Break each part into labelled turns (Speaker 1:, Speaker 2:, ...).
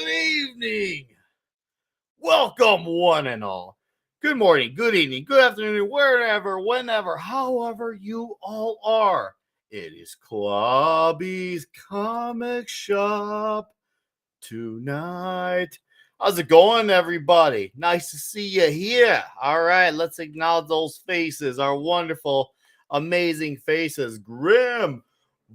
Speaker 1: good evening. Welcome, one and all. Good morning, good evening, good afternoon, wherever, whenever, however you all are. It is Clobby's Comic Shop tonight. How's it going, everybody? Nice to see you here. All right, let's acknowledge those faces, our wonderful, amazing faces. Grim,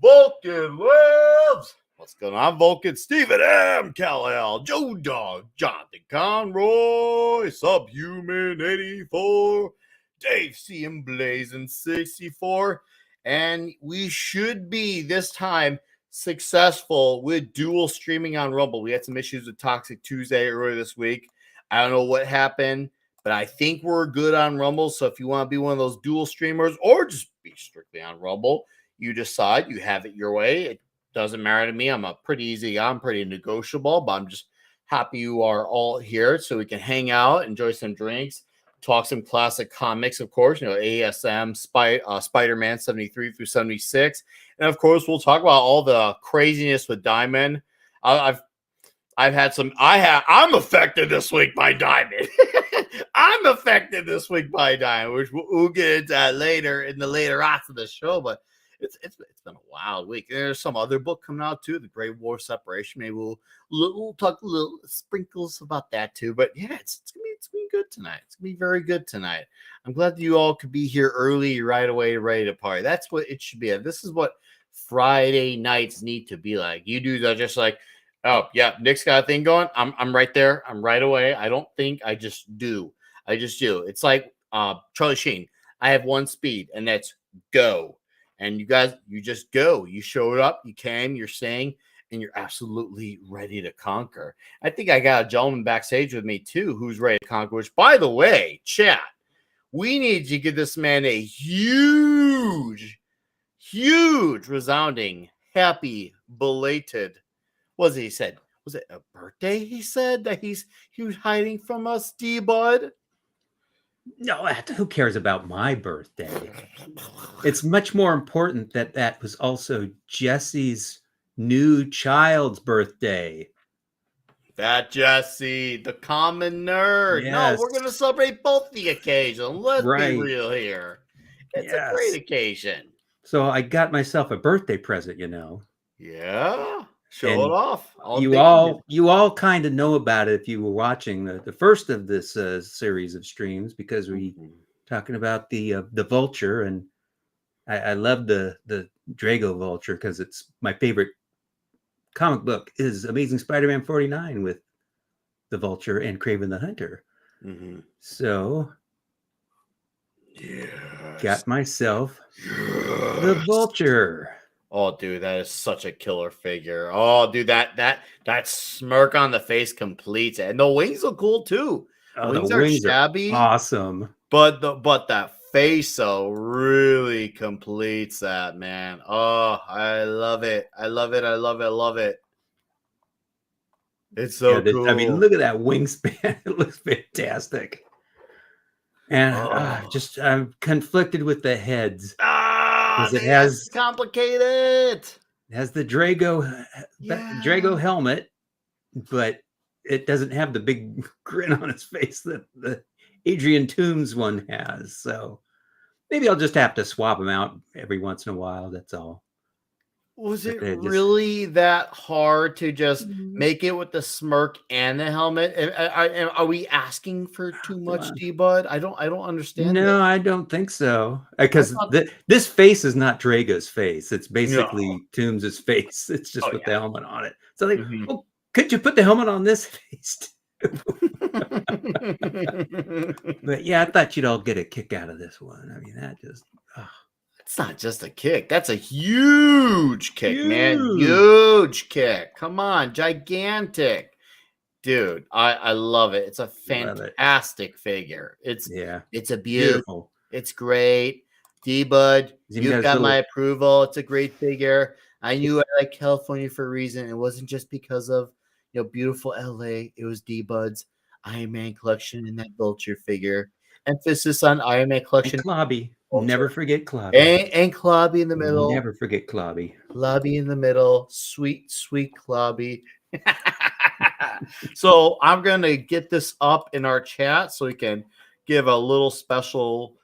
Speaker 1: Vulcan Lives. What's going on, Vulcan? Stephen M. Cal-El, Joe Dog, Jonathan Conroy, Subhuman 84, Dave C. and Blazing 64. And we should be this time successful with dual streaming on Rumble. We had some issues with Toxic Tuesday earlier this week. I don't know what happened, but I think we're good on Rumble. So if you want to be one of those dual streamers or just be strictly on Rumble, you decide, you have it your way. It doesn't matter to me. I'm a pretty easy guy. I'm pretty negotiable, but I'm just happy you are all here so we can hang out, enjoy some drinks, talk some classic comics, of course, ASM, Spider-Man 73 through 76. And of course, we'll talk about all the craziness with Diamond. I'm affected this week by Diamond. I'm affected this week by Diamond, which we'll get into later in the later acts of the show, but it's been a wild week. And there's some other book coming out too, The Great War Separation. Maybe we'll talk a little sprinkles about that too. But yeah, it's gonna be good tonight. It's gonna be very good tonight. I'm glad that you all could be here early, right away, ready to party. That's what it should be. This is what Friday nights need to be like. You do that just like, oh yeah, Nick's got a thing going. I'm right there. I'm right away. I don't think, I just do. It's like Charlie Sheen. I have one speed, and that's go. And you guys, you just go. You showed up, you came, you're saying, and you're absolutely ready to conquer. I think I got a gentleman backstage with me too who's ready to conquer, which, by the way, chat, we need to give this man a huge, resounding, happy, belated, what was it he said? Was it a birthday he said that he was hiding from us, D-Bud?
Speaker 2: No, who cares about my birthday? It's much more important that was also Jesse's new child's birthday.
Speaker 1: That Jesse, the common nerd.
Speaker 2: Yes.
Speaker 1: No, we're going to celebrate both the occasions. Let's be real here. It's a great occasion.
Speaker 2: So I got myself a birthday present,
Speaker 1: Yeah. Show it off.
Speaker 2: You all kind of know about it if you were watching the first of this series of streams, because we talking about the Vulture, and I love the Drago Vulture because it's my favorite comic book is Amazing Spider-Man 49 with the Vulture and Kraven the Hunter.
Speaker 1: Mm-hmm.
Speaker 2: So got myself the Vulture.
Speaker 1: Oh, dude, that is such a killer figure. Oh, dude, that smirk on the face completes it. And the wings look cool too.
Speaker 2: Oh, the wings are shabby, awesome.
Speaker 1: But that face though really completes that, man. Oh, I love it. I love it. It's so cool.
Speaker 2: I mean, look at that wingspan. It looks fantastic. And I'm conflicted with the heads.
Speaker 1: It's complicated.
Speaker 2: It has the Drago helmet, but it doesn't have the big grin on his face that the Adrian Toomes one has. So maybe I'll just have to swap them out every once in a while. That's all.
Speaker 1: Was it really that hard to just make it with the smirk and the helmet? Are we asking for too much, D-Bud? I don't understand.
Speaker 2: No, I don't think so. Because this face is not Drago's face. It's basically Toomes' face. It's just with the helmet on it. So well, could you put the helmet on this face too? But yeah, I thought you'd all get a kick out of this one. I mean, that just...
Speaker 1: It's not just a kick. That's a huge kick, man. Huge kick. Come on. Gigantic. Dude, I love it. It's a fantastic figure. It's a beautiful. It's great. D-Bud, you've got my approval. It's a great figure. I knew I like California for a reason. It wasn't just because of beautiful LA. It was D-Bud's Iron Man collection and that Vulture figure. Emphasis on Iron Man collection.
Speaker 2: And Clobby. Never forget Clobby.
Speaker 1: And Clobby in the middle.
Speaker 2: Never forget Clobby.
Speaker 1: Clobby in the middle. Sweet, sweet Clobby. So I'm gonna get this up in our chat so we can give a little special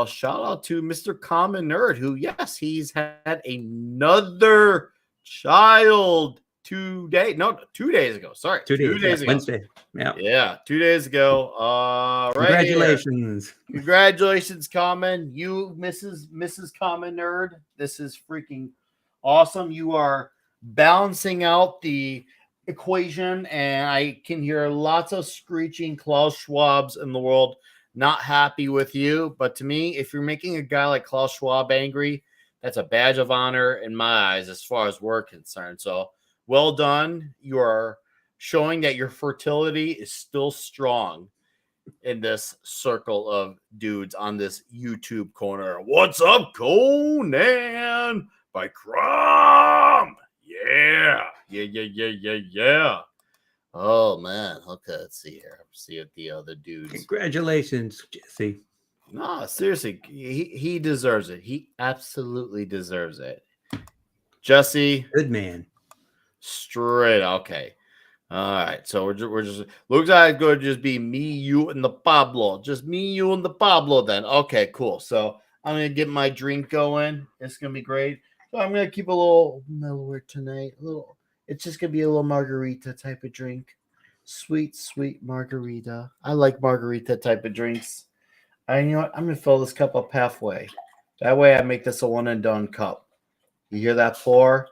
Speaker 1: shout out to Mr. Common Nerd, who yes, he's had another child today. No, 2 days ago. Sorry,
Speaker 2: 2 days.
Speaker 1: 2 days ago.
Speaker 2: Wednesday. Yeah.
Speaker 1: Yeah, 2 days ago. Right here.
Speaker 2: Congratulations.
Speaker 1: Congratulations, Common. You, Mrs. Common Nerd. This is freaking awesome. You are balancing out the equation, and I can hear lots of screeching Klaus Schwabs in the world not happy with you. But to me, if you're making a guy like Klaus Schwab angry, that's a badge of honor in my eyes as far as we're concerned. So well done. You are showing that your fertility is still strong in this circle of dudes on this YouTube corner. What's up, Conan? By Crom. Yeah. Oh man. Okay, let's see here. See if the other dudes.
Speaker 2: Congratulations, Jesse.
Speaker 1: No, seriously, he deserves it. He absolutely deserves it. Jesse,
Speaker 2: Good man.
Speaker 1: straight okay. All right, so we're just looks like it's going to just be me, you, and the Pablo. Just me, you, and the Pablo. Then okay, cool. So I'm gonna get my drink going. It's gonna be great. So I'm gonna keep a little mellower tonight. A little. It's just gonna be a little margarita type of drink. Sweet, sweet margarita. I like margarita type of drinks. And you know what? I'm gonna fill this cup up halfway. That way, I make this a one and done cup. You hear that pour?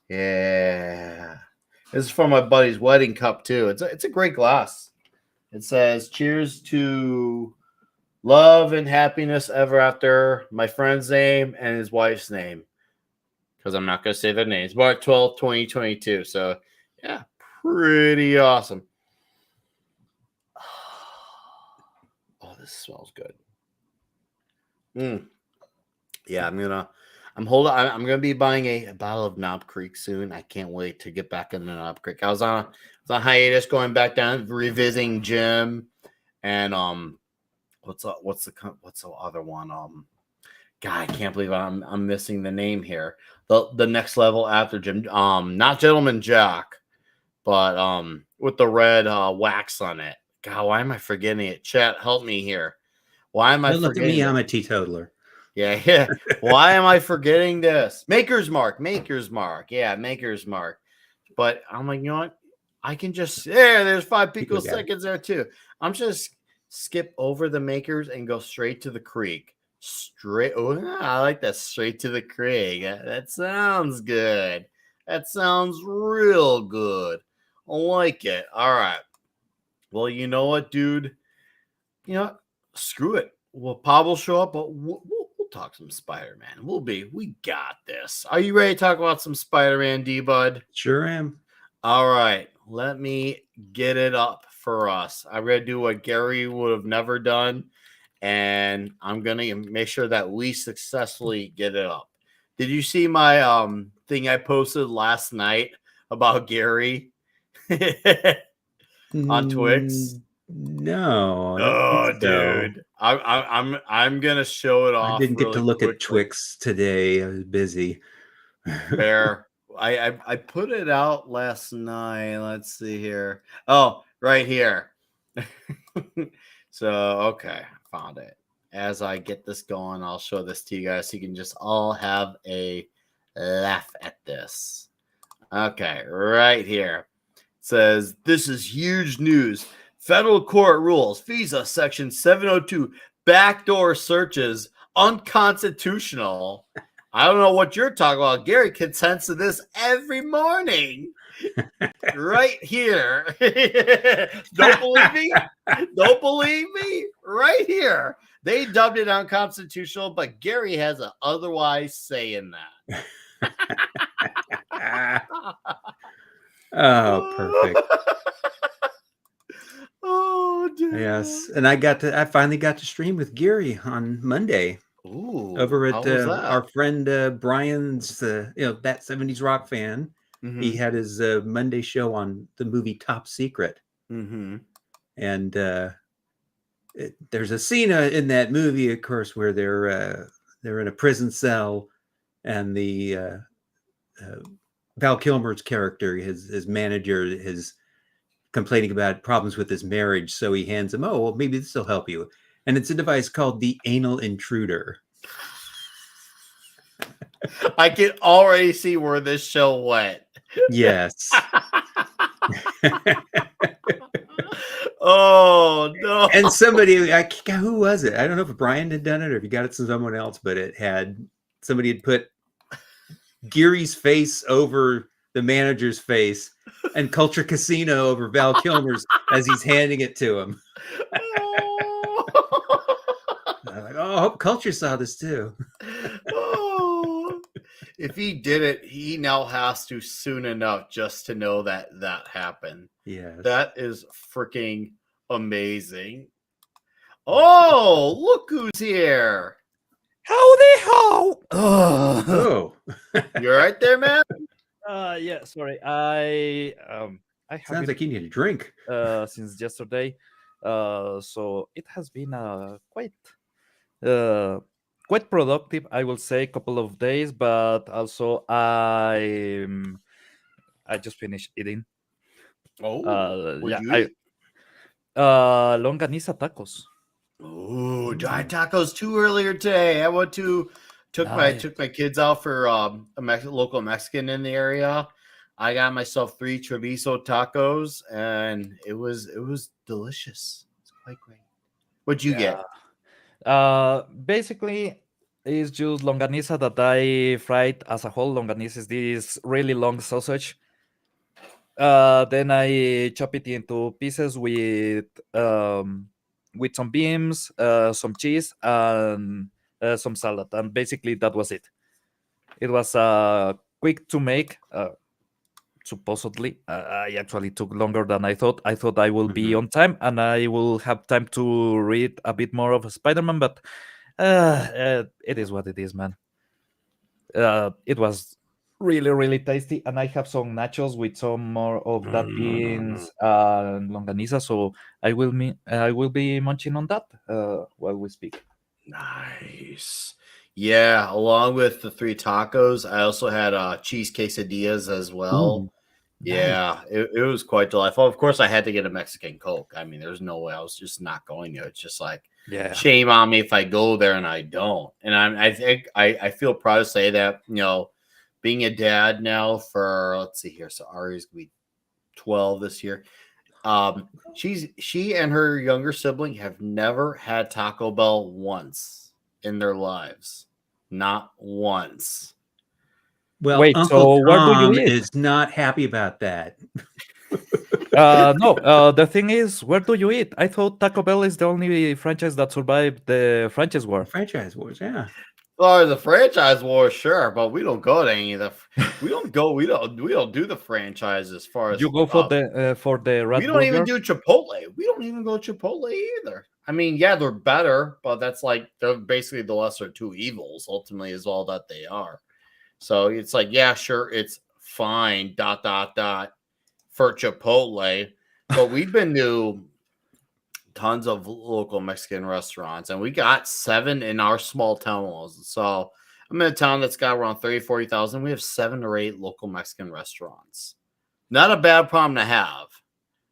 Speaker 1: Yeah. This is from my buddy's wedding cup too. It's a great glass. It says, "Cheers to love and happiness ever after." My friend's name and his wife's name, because I'm not gonna say their names. March 12th, 2022. So yeah, pretty awesome. Oh, this smells good. Yeah, I'm gonna be buying a bottle of Knob Creek soon. I can't wait to get back into Knob Creek. I was on a hiatus, going back down, revisiting Jim, and what's the other one? God, I can't believe I'm missing the name here. The next level after Jim, not Gentleman Jack, but with the red wax on it. God, why am I forgetting it? Chat, help me here. Why am I
Speaker 2: Don't look at
Speaker 1: forgetting
Speaker 2: me.
Speaker 1: it?
Speaker 2: I'm a teetotaler.
Speaker 1: Yeah. Why am I forgetting this? Maker's Mark. Yeah, Maker's Mark. But I'm like, you know what? I can just there's 5 picoseconds there too. I'm just skip over the Makers and go straight to the creek. Straight. Oh, I like that. Straight to the creek. That sounds good. That sounds real good. I like it. All right. Well, you know what, dude? You know, screw it. Will Pablo show up? But we'll talk some Spider-Man. We got this. Are you ready to talk about some Spider-Man, D-Bud?
Speaker 2: Sure am.
Speaker 1: All right. Let me get it up for us. I'm going to do what Gary would have never done, and I'm going to make sure that we successfully get it up. Did you see my thing I posted last night about Gary on Twix?
Speaker 2: No.
Speaker 1: Oh, dude, I'm gonna show it off.
Speaker 2: I didn't get to look
Speaker 1: quickly.
Speaker 2: at Twix today. I was busy.
Speaker 1: Fair. I put it out last night. Let's see here. Oh, right here. So okay, found it. As I get this going, I'll show this to you guys so you can just all have a laugh at this. Okay, right here. It says, "This is huge news. Federal court rules FISA Section 702 backdoor searches unconstitutional." I don't know what you're talking about. Gary consents to this every morning. Right here. Don't believe me? Don't believe me? Right here. They dubbed it unconstitutional, but Gary has an otherwise say in that.
Speaker 2: Oh, perfect.
Speaker 1: Oh, dude.
Speaker 2: Yes, and I finally got to stream with Gary on Monday.
Speaker 1: Ooh,
Speaker 2: over at
Speaker 1: how was that?
Speaker 2: our friend Brian's, that 70s rock fan.
Speaker 1: Mm-hmm.
Speaker 2: He had his Monday show on the movie Top Secret.
Speaker 1: Mm-hmm.
Speaker 2: And there's a scene in that movie, of course, where they're in a prison cell, and the Val Kilmer's character, his manager, has complaining about problems with his marriage. So he hands him, oh, well, maybe this will help you. And it's a device called the anal intruder.
Speaker 1: I can already see where this show went.
Speaker 2: Yes.
Speaker 1: Oh no!
Speaker 2: And somebody, who was it? I don't know if Brian had done it or if he got it from someone else, but somebody had put Geary's face over the manager's face and Culture Casino over Val Kilmer's as he's handing it to him. I'm like, oh, I hope Culture saw this too.
Speaker 1: Oh, if he did it, he now has to soon enough just to know that that happened.
Speaker 2: Yes.
Speaker 1: That is freaking amazing. Oh, look who's here.
Speaker 3: Howdy ho!
Speaker 2: Oh,
Speaker 1: You right there, man?
Speaker 3: Yeah, sorry. I have
Speaker 2: sounds
Speaker 3: been
Speaker 2: like you need a drink.
Speaker 3: since yesterday. So it has been quite productive, I will say, couple of days, but also I just finished eating.
Speaker 1: Oh, what'd
Speaker 3: Yeah,
Speaker 1: you eat?
Speaker 3: longaniza tacos.
Speaker 1: Oh, I had tacos too earlier today. I went to took
Speaker 3: Nice.
Speaker 1: my kids out for a local Mexican in the area. I got myself 3 chorizo tacos, and it was delicious. It's quite great. What'd you get?
Speaker 3: Basically, it's just longaniza that I fried as a whole. Longaniza is this really long sausage. Then I chop it into pieces with some beans, some cheese, and some salad. And basically, that was it. It was quick to make. Supposedly, I actually took longer than I thought. I thought I will be on time and I will have time to read a bit more of Spider-Man, but it is what it is, man. It was really, really tasty, and I have some nachos with some more of that beans and longaniza. So I will be munching on that while we speak.
Speaker 1: Nice. Yeah, along with the 3 tacos, I also had cheese quesadillas as well.
Speaker 2: Ooh,
Speaker 1: Yeah, it was quite delightful. Of course, I had to get a Mexican Coke. I mean, there's no way I was just not going to. It's just like,
Speaker 3: Yeah.
Speaker 1: shame on me if I go there and I don't. And I think I feel proud to say that, being a dad now for, let's see here. So Ari's gonna be 12 this year. She and her younger sibling have never had Taco Bell once in their lives. Not once.
Speaker 2: well,
Speaker 3: Wait,
Speaker 2: Uncle
Speaker 3: so where do you
Speaker 2: Tom
Speaker 3: eat?
Speaker 2: is not happy about that.
Speaker 3: No, the thing is, where do you eat? I thought Taco Bell is the only franchise that survived the franchise war.
Speaker 2: Franchise wars, yeah.
Speaker 1: Well, the franchise war, sure, but we don't go to any of the. We don't go. We don't do the franchise as far as
Speaker 3: You go for the
Speaker 1: we
Speaker 3: rat
Speaker 1: don't even
Speaker 3: burger?
Speaker 1: do Chipotle. We don't even go Chipotle either. I mean, yeah, they're better, but that's like they're basically the lesser 2 evils. Ultimately, is all that they are. So it's like, yeah, sure, it's fine. ... For Chipotle, but we've been to tons of local Mexican restaurants, and we got 7 in our small town. So I'm in a town that's got around 40,000. We have 7 or 8 local Mexican restaurants. Not a bad problem to have.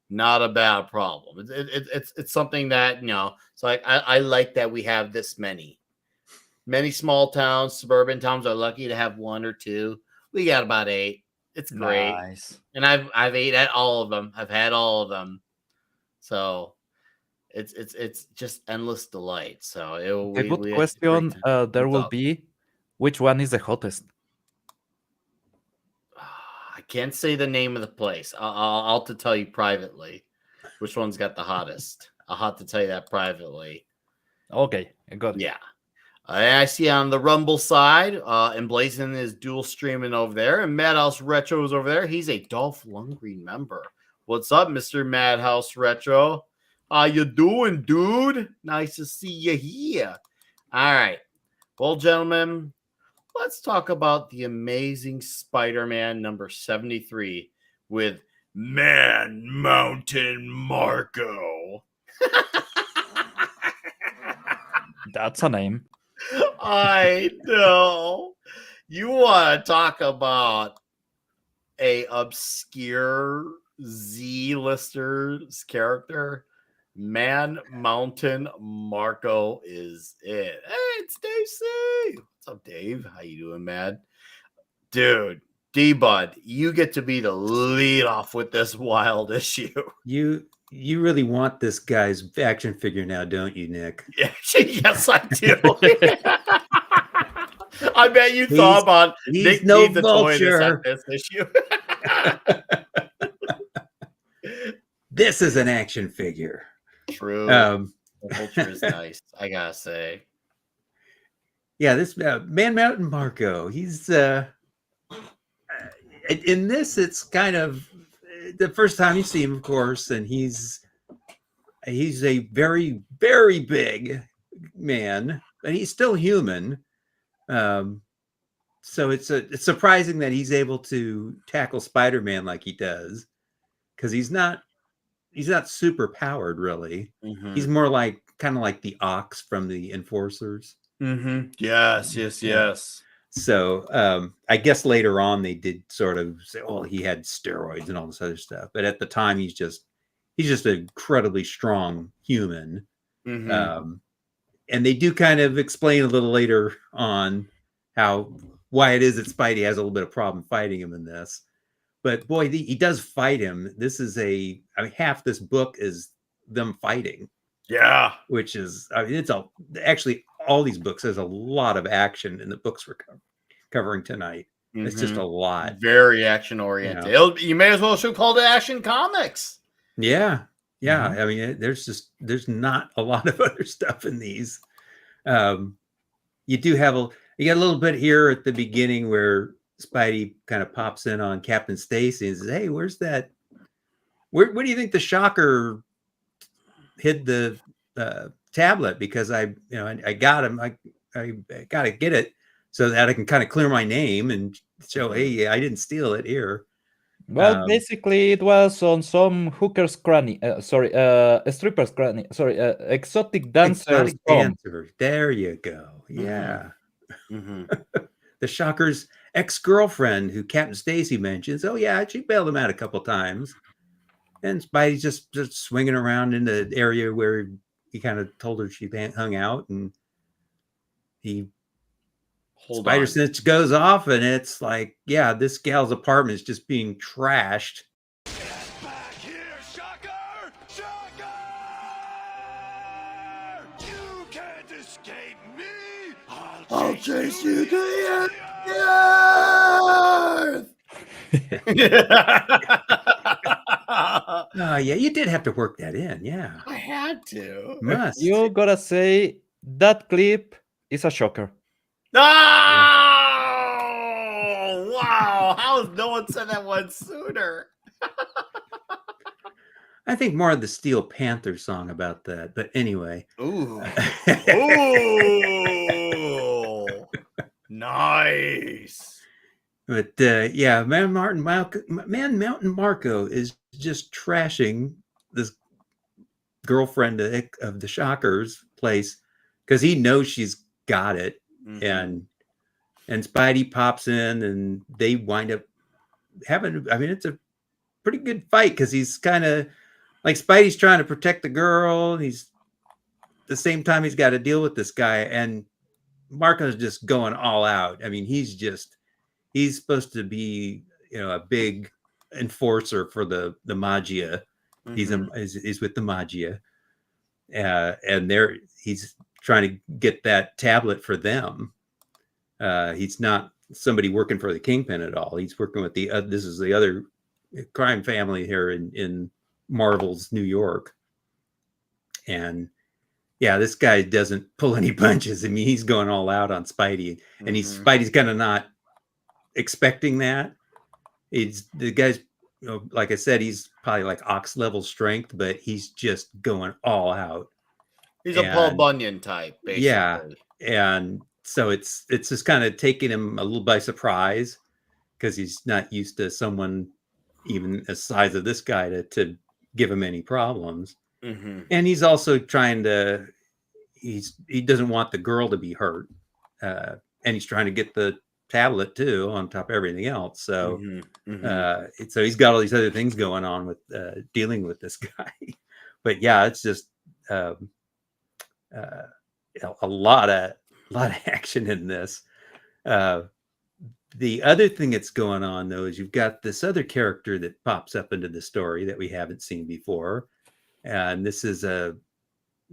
Speaker 1: Not a bad problem. It's something that, it's like I like that we have this many. Many small towns, suburban towns are lucky to have 1 or 2. We got about 8. It's great.
Speaker 3: Nice.
Speaker 1: And I've ate at all of them. I've had all of them. So it's just endless delight. So
Speaker 3: The good
Speaker 1: we had a great
Speaker 3: question
Speaker 1: time.
Speaker 3: there
Speaker 1: What's
Speaker 3: will
Speaker 1: up?
Speaker 3: be, which one is the hottest?
Speaker 1: I can't say the name of the place. I'll have to tell you privately which one's got the hottest. I'll have to tell you that privately.
Speaker 3: Okay, I got it.
Speaker 1: Yeah. I see on the Rumble side, Emblazing is dual streaming over there, and Madhouse Retro is over there. He's a Dolph Lundgren member. What's up, Mr. Madhouse Retro? How you doing, dude? Nice to see you here. All right. Well, gentlemen, let's talk about the amazing Spider-Man number 73 with Man Mountain Marco.
Speaker 3: That's a name.
Speaker 1: I know. You want to talk about a obscure Z-lister's character, Man Mountain Marco is it. Hey, it's Dave C. What's up, Dave? How you doing, man? Dude, D-Bud, you get to be the lead off with this wild issue.
Speaker 2: You really want this guy's action figure now, don't you, Nick?
Speaker 1: Yeah, yes, I do. I bet you thought about Nick
Speaker 2: no
Speaker 1: needs a toy to
Speaker 2: vulture.
Speaker 1: set this issue.
Speaker 2: This is an action figure.
Speaker 1: True. The vulture is nice, I gotta say.
Speaker 2: Yeah, this Man Mountain Marco. He's in this. It's kind of the first time you see him, of course, and he's a very, very big man, and he's still human. So it's surprising that he's able to tackle Spider-Man like he does, because he's not super powered, really.
Speaker 1: Mm-hmm.
Speaker 2: He's more like kind of like the Ox from the Enforcers.
Speaker 1: Mm-hmm. Yes.
Speaker 2: So I guess later on they did sort of say, "Oh, he had steroids and all this other stuff," but at the time he's just an incredibly strong human.
Speaker 1: Mm-hmm.
Speaker 2: And they do kind of explain a little later on why it is that Spidey has a little bit of problem fighting him in this. But boy, he does fight him. This is half this book is them fighting.
Speaker 1: Yeah.
Speaker 2: Which is, it's actually all these books, there's a lot of action in the books we're covering tonight. Mm-hmm. It's just a lot.
Speaker 1: Very action oriented. Yeah. You may as well should call it Action Comics.
Speaker 2: Yeah. Yeah. Mm-hmm. I mean, there's not a lot of other stuff in these. You got a little bit here at the beginning where Spidey kind of pops in on Captain Stacy and says, "Hey, where's that? Where do you think the Shocker hid the tablet? Because I got him. I got to get it so that I can kind of clear my name and show, hey, I didn't steal it here."
Speaker 3: Well, basically, it was on some hooker's cranny. A stripper's cranny. Exotic dancer's
Speaker 2: dancer. There you go. Yeah. Mm-hmm. The Shocker's ex-girlfriend, who Captain Stacy mentions. Oh yeah, she bailed him out a couple times. And Spidey's just swinging around in the area where he kind of told her she hung out, and Spider Sense goes off, and it's like, yeah, this gal's apartment is just being trashed. Get back here, Shocker! Shocker! You can't escape me! I'll chase you to the earth! Yeah, you did have to work that in, yeah.
Speaker 1: I had to.
Speaker 2: Must.
Speaker 3: You gotta say, that clip is a shocker.
Speaker 1: Oh, wow. How has no one said that one sooner?
Speaker 2: I think more of the Steel Panther song about that, but anyway.
Speaker 1: Ooh. Ooh. Nice.
Speaker 2: But yeah, Man Mountain Marco is just trashing this girlfriend of the Shocker's place because he knows she's got it. Mm-hmm. And Spidey pops in, and they wind up having, I mean, it's a pretty good fight because he's kind of like, Spidey's trying to protect the girl. He's at the same time he's got to deal with this guy, and Marco's just going all out. I mean, he's supposed to be, a big enforcer for the Maggia. Mm-hmm. He's with the Maggia, and he's trying to get that tablet for them. He's not somebody working for the Kingpin at all. He's working with this is the other crime family here in Marvel's New York. And yeah, this guy doesn't pull any punches. I mean, he's going all out on Spidey, and Spidey's kind of not expecting that. The guy's, like I said, he's probably like Ox level strength, but he's just going all out.
Speaker 1: He's a Paul Bunyan type, basically.
Speaker 2: Yeah, and so it's just kind of taking him a little by surprise because he's not used to someone even the size of this guy to give him any problems. Mm-hmm. And he's also trying he doesn't want the girl to be hurt, and he's trying to get the tablet too, on top of everything else. So,
Speaker 1: Mm-hmm.
Speaker 2: so he's got all these other things going on with dealing with this guy. But yeah, it's just a lot of action in this. The other thing that's going on though is you've got this other character that pops up into the story that we haven't seen before, and this is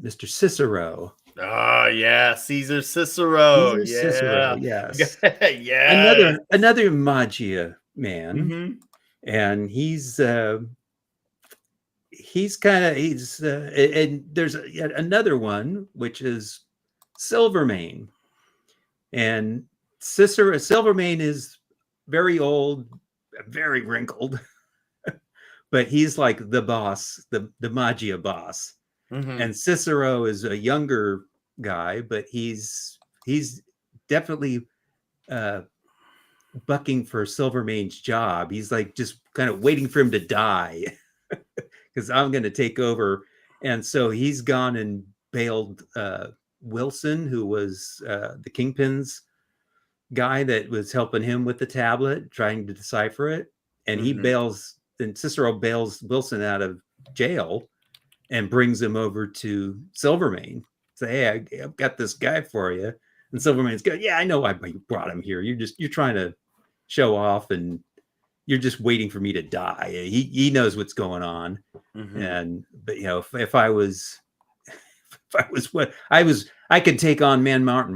Speaker 2: Mr. Cicero.
Speaker 1: Oh yeah, Caesar Cicero.
Speaker 2: Caesar Cicero,
Speaker 1: Yeah.
Speaker 2: yes.
Speaker 1: Yes.
Speaker 2: Another Magia man,
Speaker 1: Mm-hmm.
Speaker 2: and he's kind of and there's yet another one which is Silvermane, and Silvermane is very old, very wrinkled, but he's like the boss, the Magia boss.
Speaker 1: Mm-hmm.
Speaker 2: And Cicero is a younger guy, but he's definitely bucking for Silvermane's job. He's like just kind of waiting for him to die because I'm going to take over. And so he's gone and bailed Wilson, who was the Kingpin's guy that was helping him with the tablet, trying to decipher it. And he bails, and Cicero bails Wilson out of jail and brings him over to Silvermane. Say, hey, I've got this guy for you. And Silvermane's go, yeah, I know why you brought him here. You're trying to show off, and you're just waiting for me to die. He knows what's going on. But you know, if I was what I could take on Mountain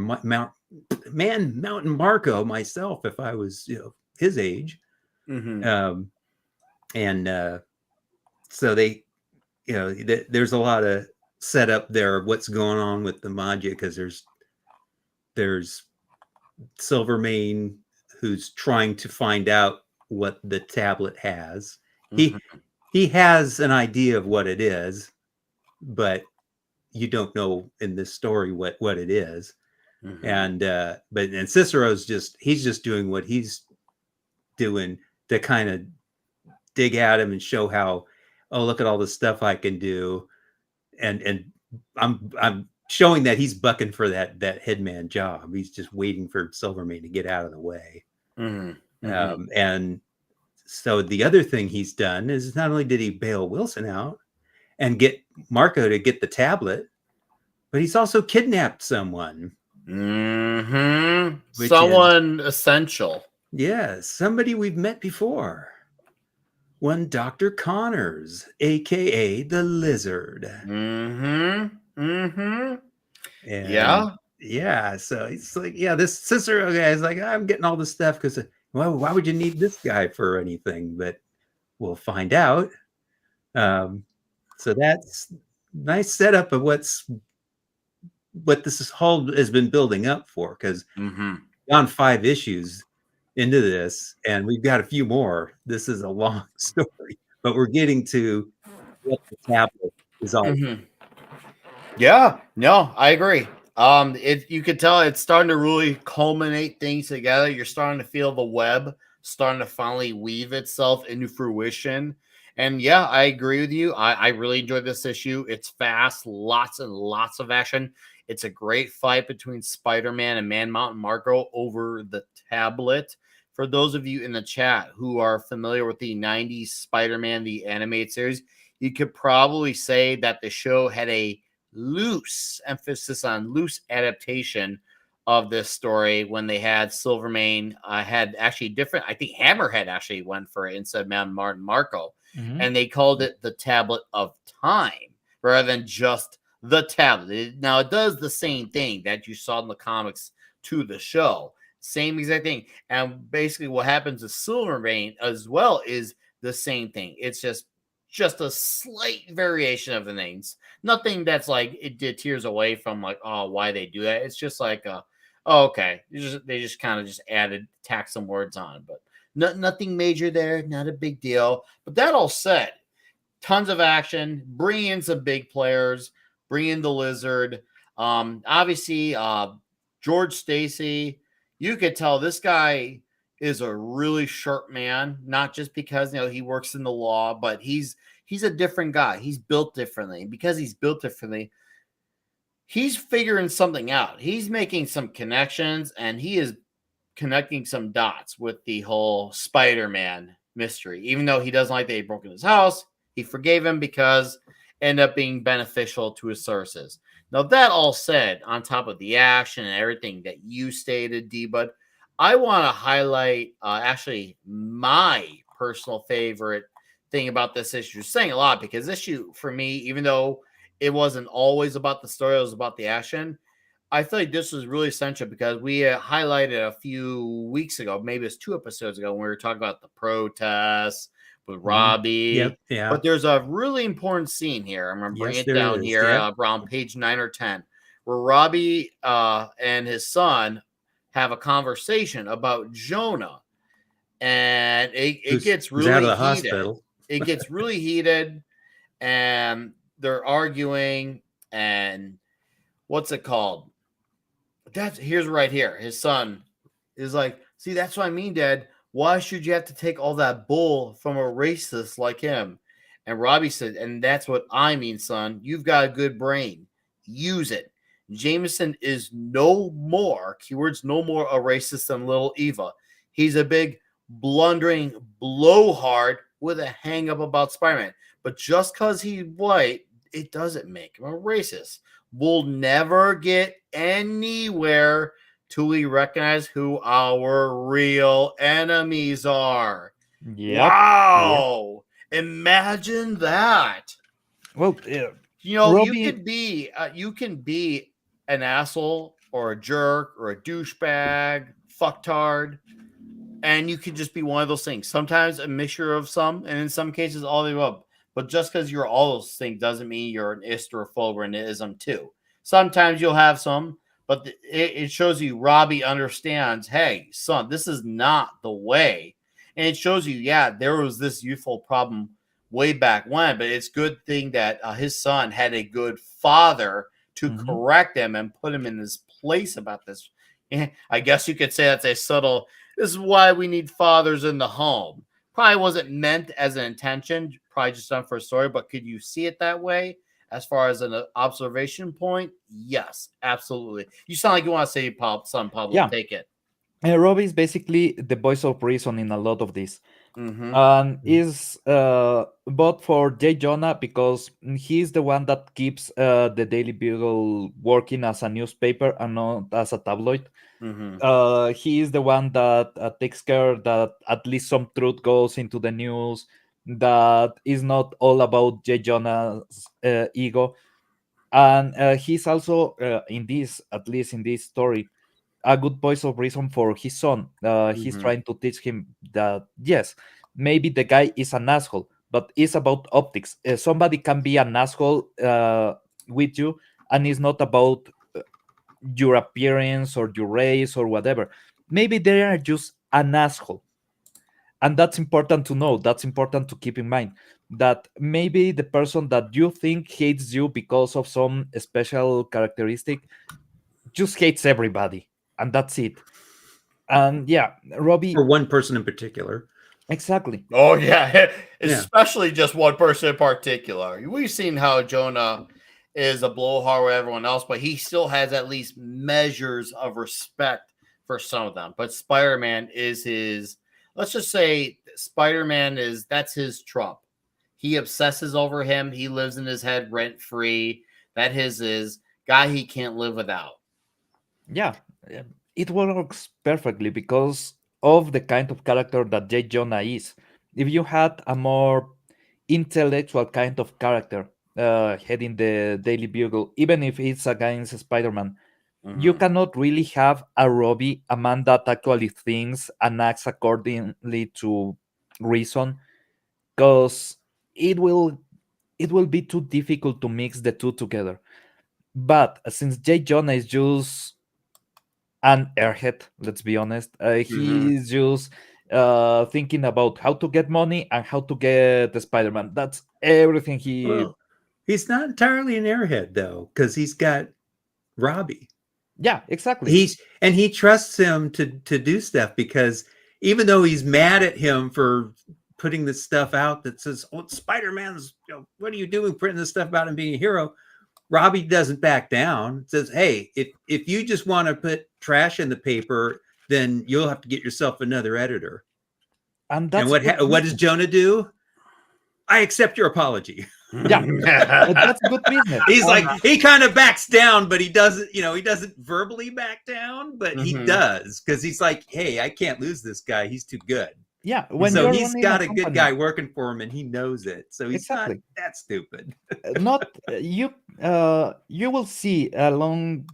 Speaker 2: Marco myself if I was, you know, his age. So they, you know, there's a lot of setup there of what's going on with the Magia, because there's Silvermane who's trying to find out what the tablet has. He has an idea of what it is, but you don't know in this story what it is. And Cicero's he's just doing what he's doing to kind of dig at him and show how, oh, look at all the stuff I can do. And I'm showing that he's bucking for that headman job. He's just waiting for Silvermane to get out of the way. And so the other thing he's done is not only did he bail Wilson out and get Marco to get the tablet, but he's also kidnapped someone.
Speaker 1: Someone essential.
Speaker 2: Yeah, somebody we've met before. One Dr. Connors, aka the Lizard. Yeah, so it's like, yeah, this Cicero guy is like, I'm getting all this stuff because, well, why would you need this guy for anything? But we'll find out. So that's nice setup of what this whole has been building up for, because on 5 issues into this, and we've got a few more. This is a long story, but we're getting to what the tablet is all about.
Speaker 1: Yeah, no, I agree. You could tell it's starting to really culminate things together. You're starting to feel the web starting to finally weave itself into fruition. And yeah, I agree with you. I really enjoyed this issue. It's fast, lots and lots of action. It's a great fight between Spider-Man and Man Mountain Marco over the tablet. For those of you in the chat who are familiar with the 90s Spider-Man, the animated series, you could probably say that the show had a loose emphasis on loose adaptation of this story when they had Silvermane had actually different. I think Hammerhead actually went for it instead of Man Martin Marco, and they called it the Tablet of Time rather than just the tablet. Now it does the same thing that you saw in the comics to the show, same exact thing. And basically, what happens with Silvermane as well is the same thing. It's just a slight variation of the names. Nothing that's like it did tears away from like, oh, why they do that. It's just like, oh, okay. They just kind of just tacked some words on, but nothing major there. Not a big deal. But that all said, tons of action. Bring in some big players. Bring in the Lizard. Obviously, George Stacy. You could tell this guy is a really sharp man, not just because, you know, he works in the law, but he's a different guy. He's built differently. And because he's built differently, he's figuring something out. He's making some connections, and he is connecting some dots with the whole Spider-Man mystery. Even though he doesn't like that he broke in his house, he forgave him because it ended up being beneficial to his sources. Now, that all said, on top of the action and everything that you stated, D-Bud, I want to highlight actually my personal favorite thing about this issue. Saying a lot because this issue, for me, even though it wasn't always about the story, it was about the action. I feel like this was really essential because we highlighted a few weeks ago, maybe it's 2 episodes ago, when we were talking about the protests with Robbie.
Speaker 2: Yep. Yeah.
Speaker 1: But there's a really important scene here. I'm going to bring
Speaker 2: Yes,
Speaker 1: it
Speaker 2: there
Speaker 1: down
Speaker 2: is.
Speaker 1: here
Speaker 2: Yep.
Speaker 1: around page 9 or 10, where Robbie and his son have a conversation about Jonah. And it gets
Speaker 2: Who's out
Speaker 1: really
Speaker 2: of the
Speaker 1: heated.
Speaker 2: hospital.
Speaker 1: It gets really heated, and they're arguing. And what's it called? Here's right here. His son is like, see, that's what I mean, Dad. Why should you have to take all that bull from a racist like him? And Robbie said, and that's what I mean, son. You've got a good brain. Use it. Jameson is no more, keywords, no more a racist than little Eva. He's a big, blundering blowhard with a hang up about Spider-Man. But just because he's white, it doesn't make him a racist. We'll never get anywhere till we recognize who our real enemies are.
Speaker 3: Yep.
Speaker 1: Wow. Imagine that.
Speaker 3: Well,
Speaker 1: You know,
Speaker 3: Robbie-
Speaker 1: you can be an asshole or a jerk or a douchebag, fucktard, and you can just be one of those things. Sometimes a mixture of some, and in some cases all the above. But just because you're all those things doesn't mean you're an ist or a phobe or an ism too. Sometimes you'll have some, but it shows you Robbie understands, hey, son, this is not the way. And it shows you, yeah, there was this youthful problem way back when, but it's good thing that his son had a good father to correct him and put him in his place about this. I guess you could say that's a subtle, this is why we need fathers in the home. Probably wasn't meant as an intention, probably just done for a story, but could you see it that way as far as an observation point? Yes, absolutely. You sound like you want to say son, Pablo.
Speaker 3: Yeah.
Speaker 1: Take it.
Speaker 3: Robbie is basically the voice of reason in a lot of this.
Speaker 1: Mm-hmm.
Speaker 3: And is but for Jay Jonah because he's the one that keeps the Daily Bugle working as a newspaper and not as a tabloid.
Speaker 1: Mm-hmm.
Speaker 3: He is the one that takes care that at least some truth goes into the news, that is not all about Jay Jonah's ego. And he's also in this, at least in this story, a good voice of reason for his son. He's trying to teach him that yes, maybe the guy is an asshole, but it's about optics. Somebody can be an asshole with you, and it's not about your appearance or your race or whatever. Maybe they are just an asshole. And that's important to know. That's important to keep in mind that maybe the person that you think hates you because of some special characteristic just hates everybody. And that's it. And yeah, Robbie.
Speaker 2: For one person in particular.
Speaker 3: Exactly.
Speaker 1: Oh, yeah. Especially just one person in particular. We've seen how Jonah is a blowhard with everyone else, but he still has at least measures of respect for some of them. But Spider-Man is his, let's just say Spider-Man that's his trump. He obsesses over him. He lives in his head rent-free. That is guy he can't live without.
Speaker 3: Yeah, it works perfectly because of the kind of character that Jay Jonah is. If you had a more intellectual kind of character heading the Daily Bugle, even if it's against Spider-Man, you cannot really have a Robbie, a man that actually thinks and acts accordingly to reason, because it will be too difficult to mix the two together. But since Jay Jonah is just an airhead, let's be honest, he is just thinking about how to get money and how to get the Spider-Man. That's everything he.
Speaker 2: Well, he's not entirely an airhead though, because he's got Robbie.
Speaker 3: Yeah, exactly.
Speaker 2: He trusts him to do stuff, because even though he's mad at him for putting this stuff out that says, "Oh, Spider-Man's, what are you doing putting this stuff about him being a hero?" Robbie doesn't back down. Says, "Hey, if you just want to put trash in the paper then you'll have to get yourself another editor.
Speaker 3: And that's
Speaker 2: And what does Jonah do? I accept your apology.
Speaker 3: Yeah, that's good business.
Speaker 2: He's like,
Speaker 3: And
Speaker 2: he kind of backs down, but he doesn't, he doesn't verbally back down, but he does, because he's like, hey, I can't lose this guy. He's too good.
Speaker 3: yeah, when
Speaker 2: So
Speaker 3: you're
Speaker 2: he's
Speaker 3: running
Speaker 2: got a
Speaker 3: company,
Speaker 2: good guy working for him, and he knows it. So he's
Speaker 3: Exactly.
Speaker 2: not that stupid.
Speaker 3: Not you will see along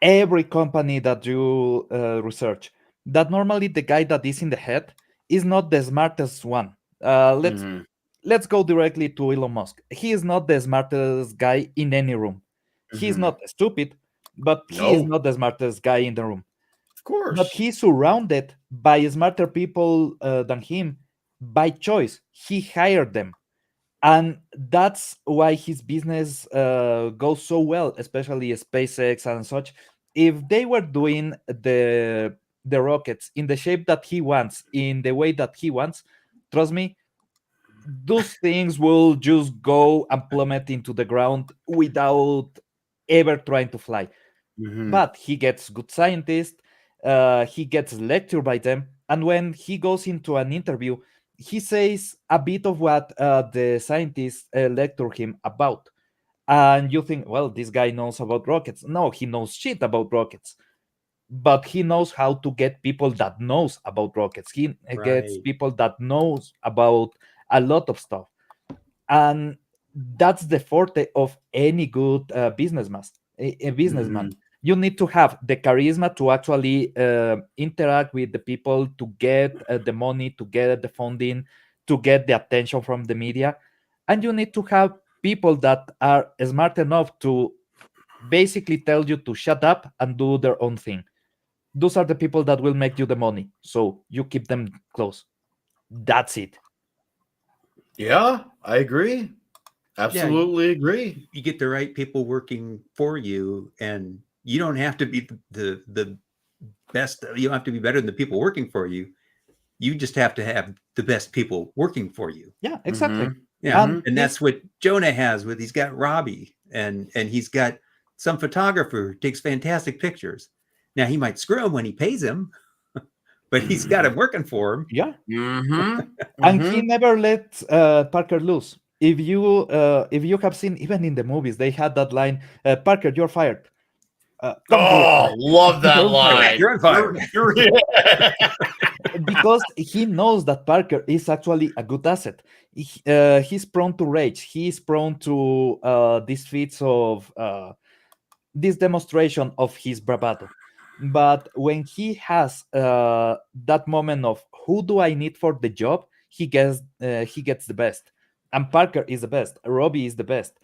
Speaker 3: every company that you research that normally the guy that is in the head is not the smartest one. Let's go directly to Elon Musk. He is not the smartest guy in any room. He's not stupid, but he is
Speaker 1: No,
Speaker 3: not the smartest guy in the room.
Speaker 1: of course.
Speaker 3: But he's surrounded by smarter people than him by choice. He hired them, and that's why his business goes so well, especially SpaceX and such. If they were doing the rockets in the shape that he wants, in the way that he wants, trust me, those things will just go and plummet into the ground without ever trying to fly. But he gets good scientists, he gets lectured by them, and when he goes into an interview, he says a bit of what the scientists lecture him about. And you think, well, this guy knows about rockets. No, he knows shit about rockets, but he knows how to get people that knows about rockets. He gets
Speaker 2: Right.
Speaker 3: people that knows about a lot of stuff, and that's the forte of any good businessman. A businessman, you need to have the charisma to actually interact with the people, to get the money, to get the funding, to get the attention from the media, and you need to have people that are smart enough to basically tell you to shut up and do their own thing. Those are the people that will make you the money, so you keep them close. That's it.
Speaker 1: Yeah, I agree. Absolutely agree.
Speaker 2: You get the right people working for you, and you don't have to be the best. You don't have to be better than the people working for you. You just have to have the best people working for you.
Speaker 3: Yeah, exactly.
Speaker 2: Yeah,
Speaker 3: And
Speaker 2: and that's what Jonah has with. He's got Robbie, and he's got some photographer who takes fantastic pictures. Now he might screw him when he pays him, but he's got him working for him.
Speaker 3: Yeah. And he never let Parker loose. If you have seen, even in the movies, they had that line, Parker, you're fired. Come here.
Speaker 1: Oh, love that
Speaker 3: You're fired.
Speaker 1: line.
Speaker 2: You're on fire.
Speaker 3: Because he knows that Parker is actually a good asset. He's prone to rage. He's prone to these feats of this demonstration of his bravado. But when he has that moment of who do I need for the job, he gets the best. And Parker is the best. Robbie is the best.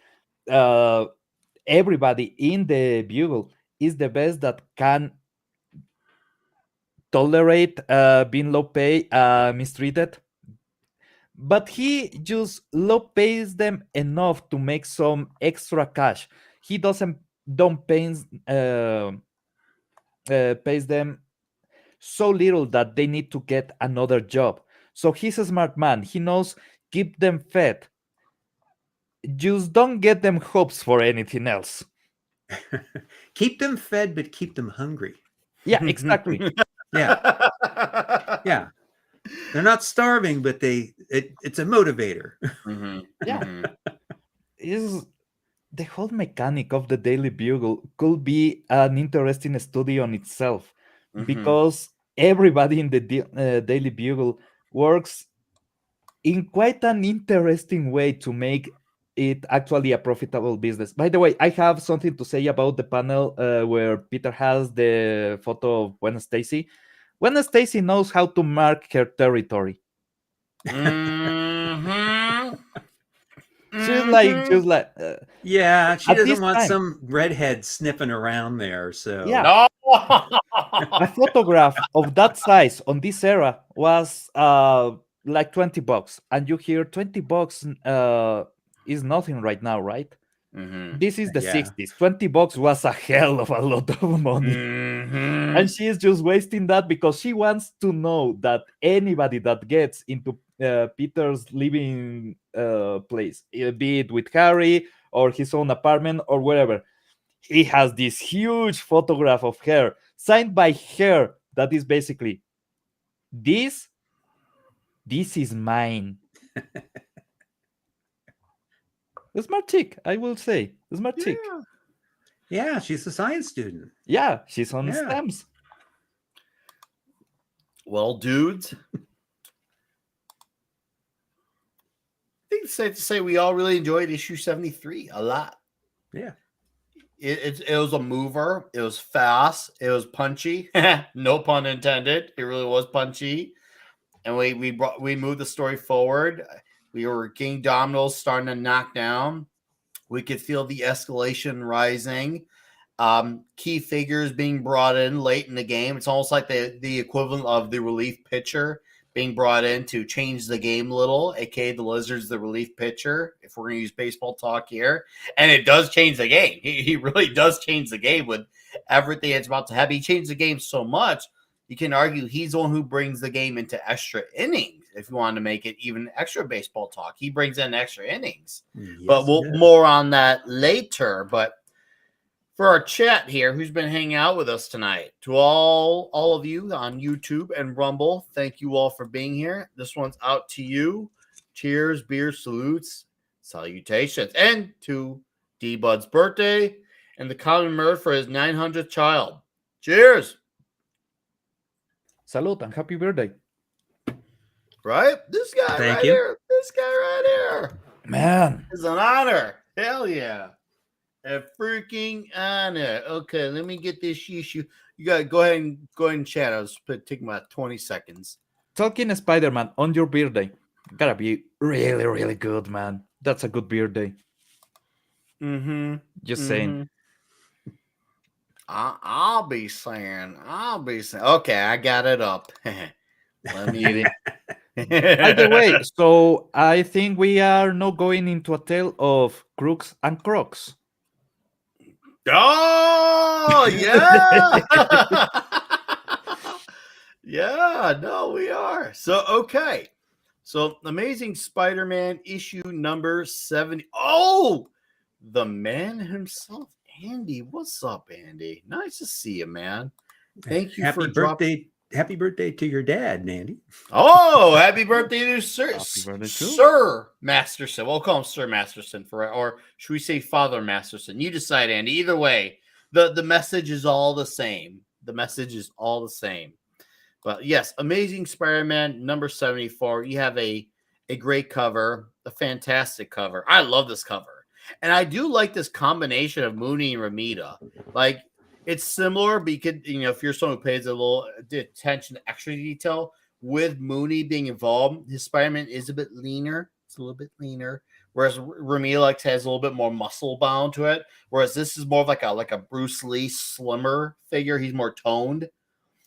Speaker 3: Everybody in the Bugle is the best that can tolerate being low pay, mistreated. But he just low pays them enough to make some extra cash. He don't pays them so little that they need to get another job. So he's a smart man. He knows keep them fed. Just don't get them hopes for anything else.
Speaker 2: Keep them fed, but keep them hungry.
Speaker 3: Yeah, exactly.
Speaker 2: Yeah. They're not starving, but it's a motivator.
Speaker 3: Yeah. Is the whole mechanic of the Daily Bugle could be an interesting study on itself, because everybody in the Daily Bugle works in quite an interesting way to make it actually a profitable business. By the way, I have something to say about the panel where Peter has the photo of Gwen Stacy. Gwen Stacy knows how to mark her territory. She's like,
Speaker 2: yeah, she
Speaker 3: at this
Speaker 2: doesn't want
Speaker 3: time,
Speaker 2: some redhead sniffing around there. So
Speaker 3: yeah. A photograph of that size on this era was like $20, and you hear $20 is nothing right now, right? This is the 60s. $20 was a hell of a lot of money. And she is just wasting that because she wants to know that anybody that gets into Peter's living place, be it with Harry or his own apartment or wherever, he has this huge photograph of her signed by her that is basically this is mine. A smart chick, I will say. A smart chick.
Speaker 2: Yeah, she's a science student.
Speaker 3: Yeah, she's on
Speaker 2: Yeah.
Speaker 3: STEMs.
Speaker 1: Well, dudes, I think it's safe to say we all really enjoyed issue 73 a lot.
Speaker 2: Yeah.
Speaker 1: It was a mover. It was fast. It was punchy. No pun intended. It really was punchy. And we moved the story forward. We were getting dominoes starting to knock down. We could feel the escalation rising. Key figures being brought in late in the game. It's almost like the equivalent of the relief pitcher being brought in to change the game a little, aka the Lizard's the relief pitcher, if we're going to use baseball talk here. And it does change the game. He really does change the game with everything it's about to happen. He changed the game so much, you can argue he's the one who brings the game into extra innings. If you want to make it even extra baseball talk, he brings in extra innings.
Speaker 2: Yes,
Speaker 1: but we'll more on that later. But for our chat here, who's been hanging out with us tonight, to all of you on YouTube and Rumble, thank you all for being here. This one's out to you. Cheers, beer, salutes, salutations, and to D-Bud's birthday and the common mirror for his 900th child. Cheers.
Speaker 3: Salud and happy birthday.
Speaker 1: Right? This guy
Speaker 2: Thank
Speaker 1: right
Speaker 2: you.
Speaker 1: here. This guy right here.
Speaker 3: Man.
Speaker 1: It's an honor. Hell yeah. A freaking honor. Okay, let me get this issue. You gotta go ahead and chat. I'll take about 20 seconds.
Speaker 3: Talking Spider-Man on your birthday. Gotta be really, really good, man. That's a good birthday.
Speaker 1: Mm-hmm.
Speaker 3: Just saying.
Speaker 1: I'll be saying. Okay, I got it up. Let me.
Speaker 3: By the way, so I think we are now going into a tale of crooks and crocs.
Speaker 1: Oh yeah. Yeah, no, we are. So okay. So Amazing Spider-Man issue number 70. Oh, the man himself, Andy. What's up, Andy? Nice to see you, man. Thank you for dropping.
Speaker 2: Happy birthday to your dad, Nandy.
Speaker 1: Oh, happy birthday to Sir,
Speaker 3: Happy birthday too.
Speaker 1: Sir Masterson. We'll call him Sir Masterson or should we say Father Masterson? You decide, Andy. Either way, the message is all the same. The message is all the same. But yes, Amazing Spider-Man number 74. You have a great cover, a fantastic cover. I love this cover. And I do like this combination of Mooney and Ramita. Like, it's similar because, if you're someone who pays a little attention to extra detail, with Mooney being involved, his Spider-Man is a bit leaner. It's a little bit leaner. Whereas Ramita has a little bit more muscle bound to it. Whereas this is more of like a Bruce Lee slimmer figure. He's more toned.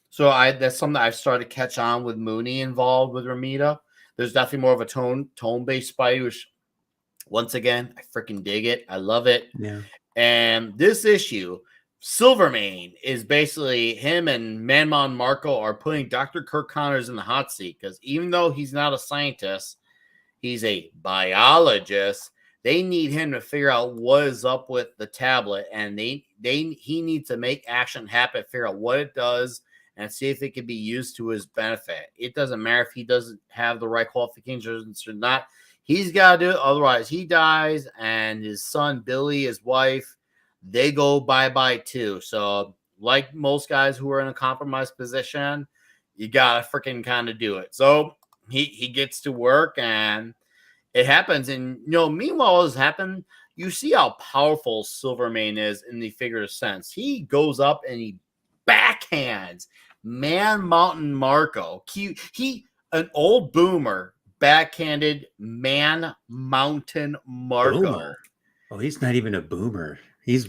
Speaker 1: So that's something I've started to catch on with Mooney involved with Ramita. There's definitely more of a tone-based Spidey, which once again, I freaking dig it. I love it.
Speaker 2: Yeah.
Speaker 1: And this issue, Silvermane, is basically him and Manmon Marco are putting Dr. Kirk Connors in the hot seat because even though he's not a scientist, he's a biologist. They need him to figure out what is up with the tablet, and he needs to make action happen, figure out what it does, and see if it can be used to his benefit. It doesn't matter if he doesn't have the right qualifications or not. He's got to do it. Otherwise, he dies, and his son, Billy, his wife, they go bye-bye too. So, like most guys who are in a compromised position, you got to freaking kind of do it. So, he gets to work, and it happens. And, meanwhile, this happened, you see how powerful Silvermane is in the figurative sense. He goes up and he backhands Man Mountain Marco. He an old boomer backhanded Man Mountain Marco.
Speaker 2: Boomer. Oh, he's not even a boomer. He's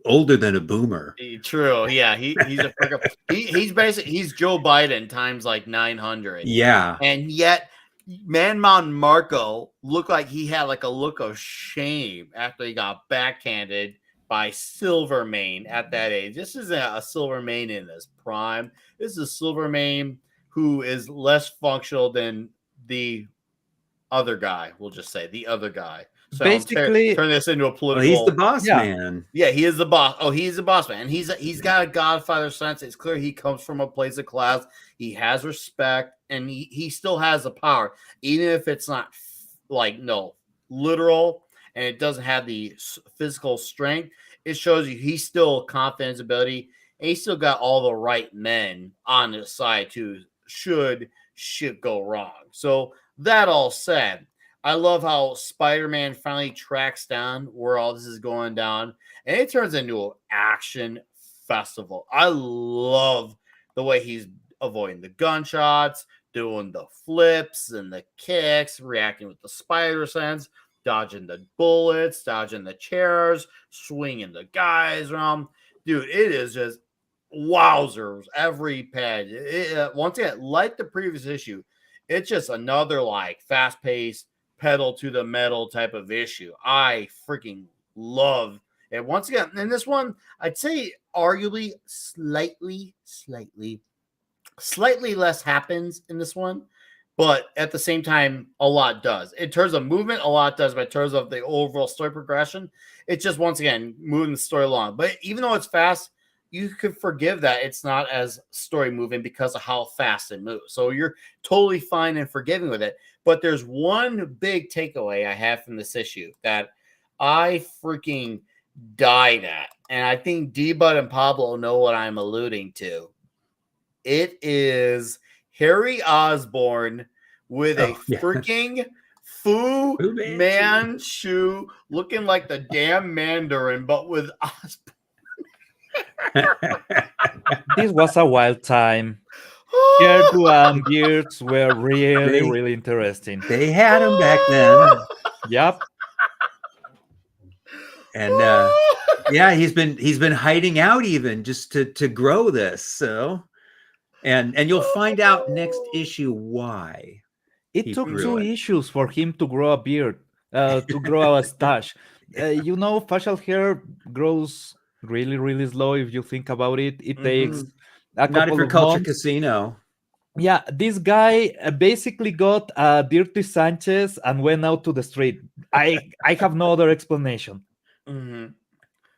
Speaker 2: older than a boomer.
Speaker 1: True. Yeah, he's a freaking he's basically he's Joe Biden times like 900.
Speaker 2: Yeah.
Speaker 1: And yet Man Mountain Marco looked like he had like a look of shame after he got backhanded by Silvermane at that age. This isn't a Silvermane in his prime. This is a Silvermane who is less functional than the other guy. We'll just say the other guy. So
Speaker 3: Basically,
Speaker 1: turn this into a
Speaker 2: Well,
Speaker 1: political.
Speaker 2: he's the boss
Speaker 3: Yeah.
Speaker 2: man.
Speaker 1: Yeah, he is the boss. Oh, he's the boss man. He's got a godfather sense. It's clear he comes from a place of class. He has respect, and he still has the power, even if it's not like no literal, and it doesn't have the physical strength. It shows you he's still confident in his ability, and he's still got all the right men on his side too. Should shit go wrong. So that all said, I love how Spider-Man finally tracks down where all this is going down, and it turns into an action festival. I love the way he's avoiding the gunshots, doing the flips and the kicks, reacting with the spider sense, dodging the bullets, dodging the chairs, swinging the guys around. Dude, it is just wowzers every page. Once again, like the previous issue, it's just another like fast-paced pedal to the metal type of issue. I freaking love it. Once again, in this one, I'd say arguably slightly less happens in this one, but at the same time, a lot does. In terms of movement, a lot does, but in terms of the overall story progression, it's just once again moving the story along. But even though it's fast, you could forgive that it's not as story moving because of how fast it moves. So you're totally fine and forgiving with it. But there's one big takeaway I have from this issue that I freaking died at. And I think D-Bud and Pablo know what I'm alluding to. It is Harry Osborn with a freaking Fu Manchu looking like the damn Mandarin, but with Osborn.
Speaker 3: This was a wild time. Hairdo and beards were really interesting.
Speaker 2: They had him back then.
Speaker 3: Yep.
Speaker 2: And yeah, he's been hiding out even just to grow this. So and you'll find out next issue why.
Speaker 3: It took 2 issues for him to grow a beard, to grow a stash. Facial hair grows really slow if you think about it. It takes a couple
Speaker 2: Not if you're
Speaker 3: of
Speaker 2: Culture
Speaker 3: months.
Speaker 2: Casino.
Speaker 3: Yeah, this guy basically got a Dirty Sanchez and went out to the street. I have no other explanation.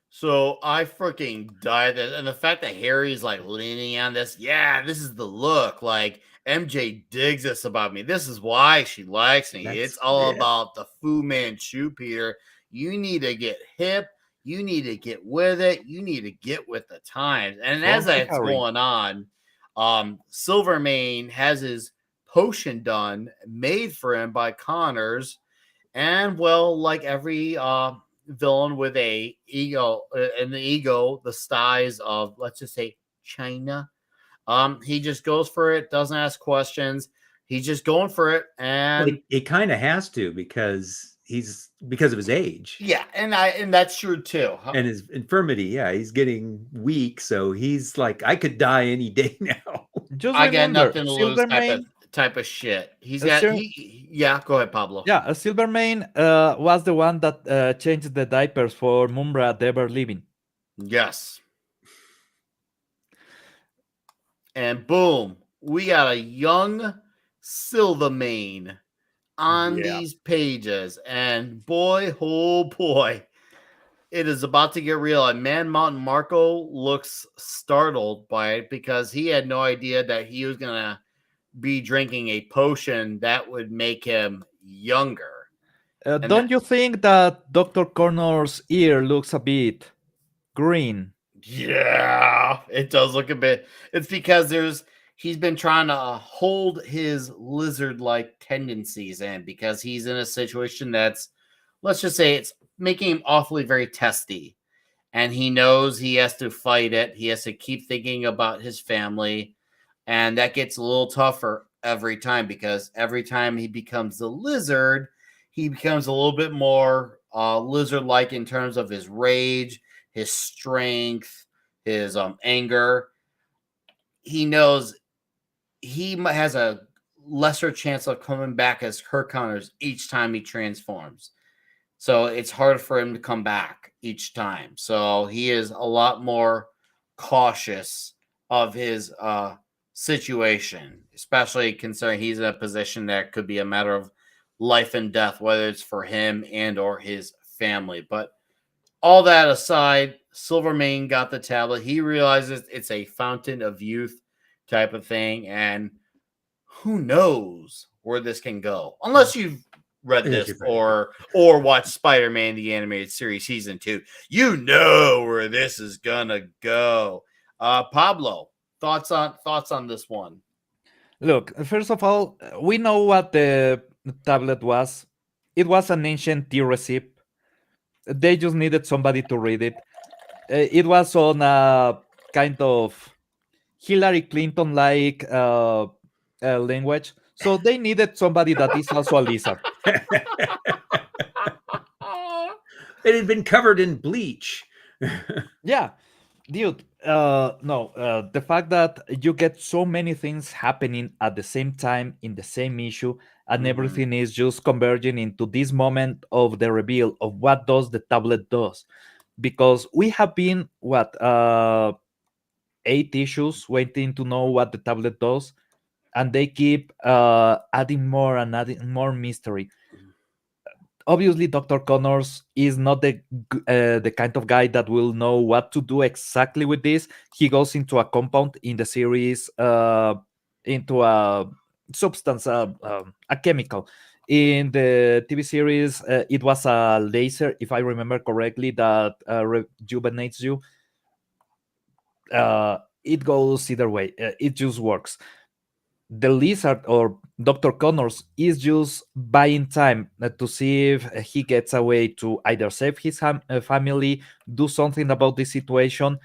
Speaker 1: So I freaking died. And the fact that Harry's like leaning on this, yeah, this is the look. Like MJ digs this about me. This is why she likes me. It's all about the Fu Manchu, Peter. You need to get hip. You need to get with it. You need to get with the times. And as that's going on, Silvermane has his potion done, made for him by Connors. And well, like every villain with a ego, and the ego the size of, let's just say, China, he just goes for it, doesn't ask questions. He's just going for it, and
Speaker 2: it kind of has to because of his age.
Speaker 1: Yeah, and that's true too.
Speaker 2: And his infirmity, yeah, he's getting weak, so he's like, I could die any day now.
Speaker 3: Just
Speaker 1: I got
Speaker 3: remember,
Speaker 1: nothing to lose type of shit. He's got yeah, go ahead, Pablo.
Speaker 3: Yeah, Silvermane was the one that changed the diapers for Mumbra Ever Living.
Speaker 1: Yes. And boom, we got a young Silvermane on these pages. And boy, oh boy, it is about to get real. And Man Mountain Marco looks startled by it because he had no idea that he was going to be drinking a potion that would make him younger.
Speaker 3: Don't you think that Dr. Connor's ear looks a bit green?
Speaker 1: Yeah, it does look a bit. It's because he's been trying to hold his lizard-like tendencies in because he's in a situation that's, let's just say, it's making him awfully very testy. And he knows he has to fight it. He has to keep thinking about his family. And that gets a little tougher every time because every time he becomes the lizard, he becomes a little bit more lizard-like in terms of his rage, his strength, his anger. He knows he has a lesser chance of coming back as Kirk Connors each time he transforms. So it's hard for him to come back each time. So he is a lot more cautious of his situation, especially considering he's in a position that could be a matter of life and death, whether it's for him and or his family. But all that aside, Silvermane got the tablet. He realizes it's a fountain of youth type of thing, and who knows where this can go? Unless you've read
Speaker 2: Yes,
Speaker 1: this
Speaker 2: you've read it.
Speaker 1: or watched Spider-Man the Animated Series season 2. You know where this is gonna go. Pablo, thoughts on this one?
Speaker 3: Look, first of all, we know what the tablet was. It was an ancient tea recipe. They just needed somebody to read it. It was on a kind of Hillary Clinton like language. So they needed somebody that is also a lizard.
Speaker 2: It had been covered in bleach.
Speaker 3: Yeah, dude. No, the fact that you get so many things happening at the same time in the same issue, and
Speaker 1: Mhm.
Speaker 3: everything is just converging into this moment of the reveal of what does the tablet does. Because we have been what 8 issues waiting to know what the tablet does, and they keep adding more and adding more mystery. Obviously Dr. Connors is not the kind of guy that will know what to do exactly with this. He goes into a compound in the series, into a substance, a chemical. In the TV series, it was a laser, if I remember correctly, that rejuvenates you. It goes either way. It just works. The lizard or Dr. Connors is just buying time to see if he gets a way to either save his family, do something about the situation,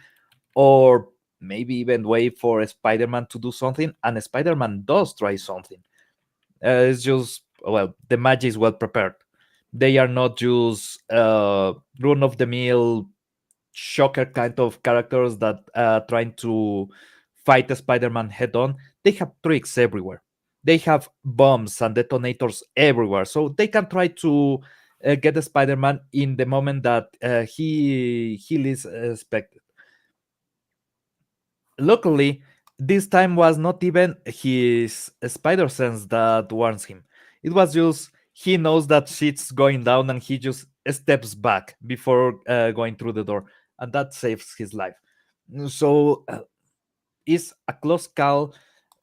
Speaker 3: or maybe even wait for Spider-Man to do something. And Spider-Man does try something. It's just, well, the magic is well prepared. They are not just run of the mill shocker kind of characters that trying to fight Spider-Man head on. They have tricks everywhere. They have bombs and detonators everywhere, so they can try to get the Spider-Man in the moment that he least expected. Luckily, this time was not even his spider sense that warns him. It was just he knows that shit's going down and he just steps back before going through the door, and that saves his life. So it's a close call.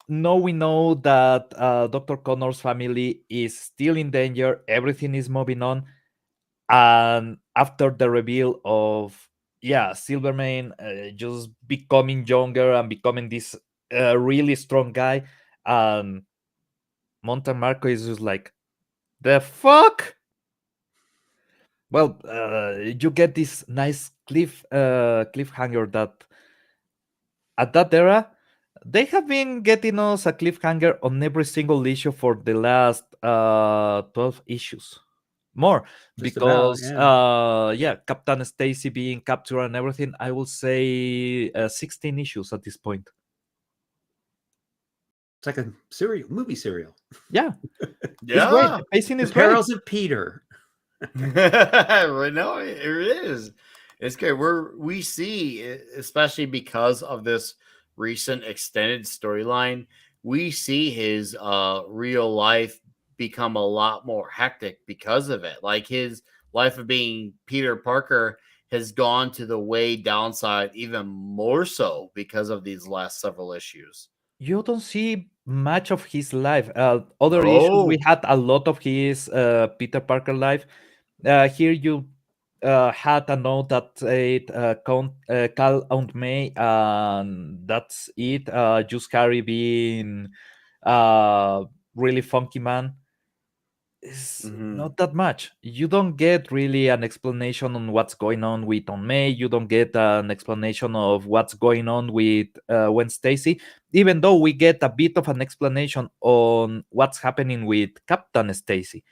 Speaker 3: No, we know that Dr. Connor's family is still in danger. Everything is moving on, and after the reveal of, yeah, Silvermane just becoming younger and becoming this really strong guy, and Monte Marco is just like, the fuck. Well, you get this nice cliffhanger that at that era they have been getting us a cliffhanger on every single issue for the last 12 issues more,
Speaker 2: Just about,
Speaker 3: because
Speaker 2: yeah.
Speaker 3: yeah, Captain Stacy being captured and everything. I will say 16 issues at this point.
Speaker 2: It's like a movie serial.
Speaker 3: Yeah, it's great.
Speaker 1: Yeah.
Speaker 3: The pacing
Speaker 2: The
Speaker 3: is great.
Speaker 2: Perils of Peter.
Speaker 1: No, it is. It's good. We see, especially because of this recent extended storyline, we see his real life become a lot more hectic because of it. Like his life of being Peter Parker has gone to the way downside even more so because of these last several issues.
Speaker 3: You don't see much of his life. Other issues, we
Speaker 1: No.
Speaker 3: had a lot of his Peter Parker life. Here you had a note that said call Aunt May, and that's it. Just Harry being really funky man. It's
Speaker 1: Mhm.
Speaker 3: not that much. You don't get really an explanation on what's going on with Aunt May. You don't get an explanation of what's going on with Gwen Stacy, even though we get a bit of an explanation on what's happening with Captain Stacy.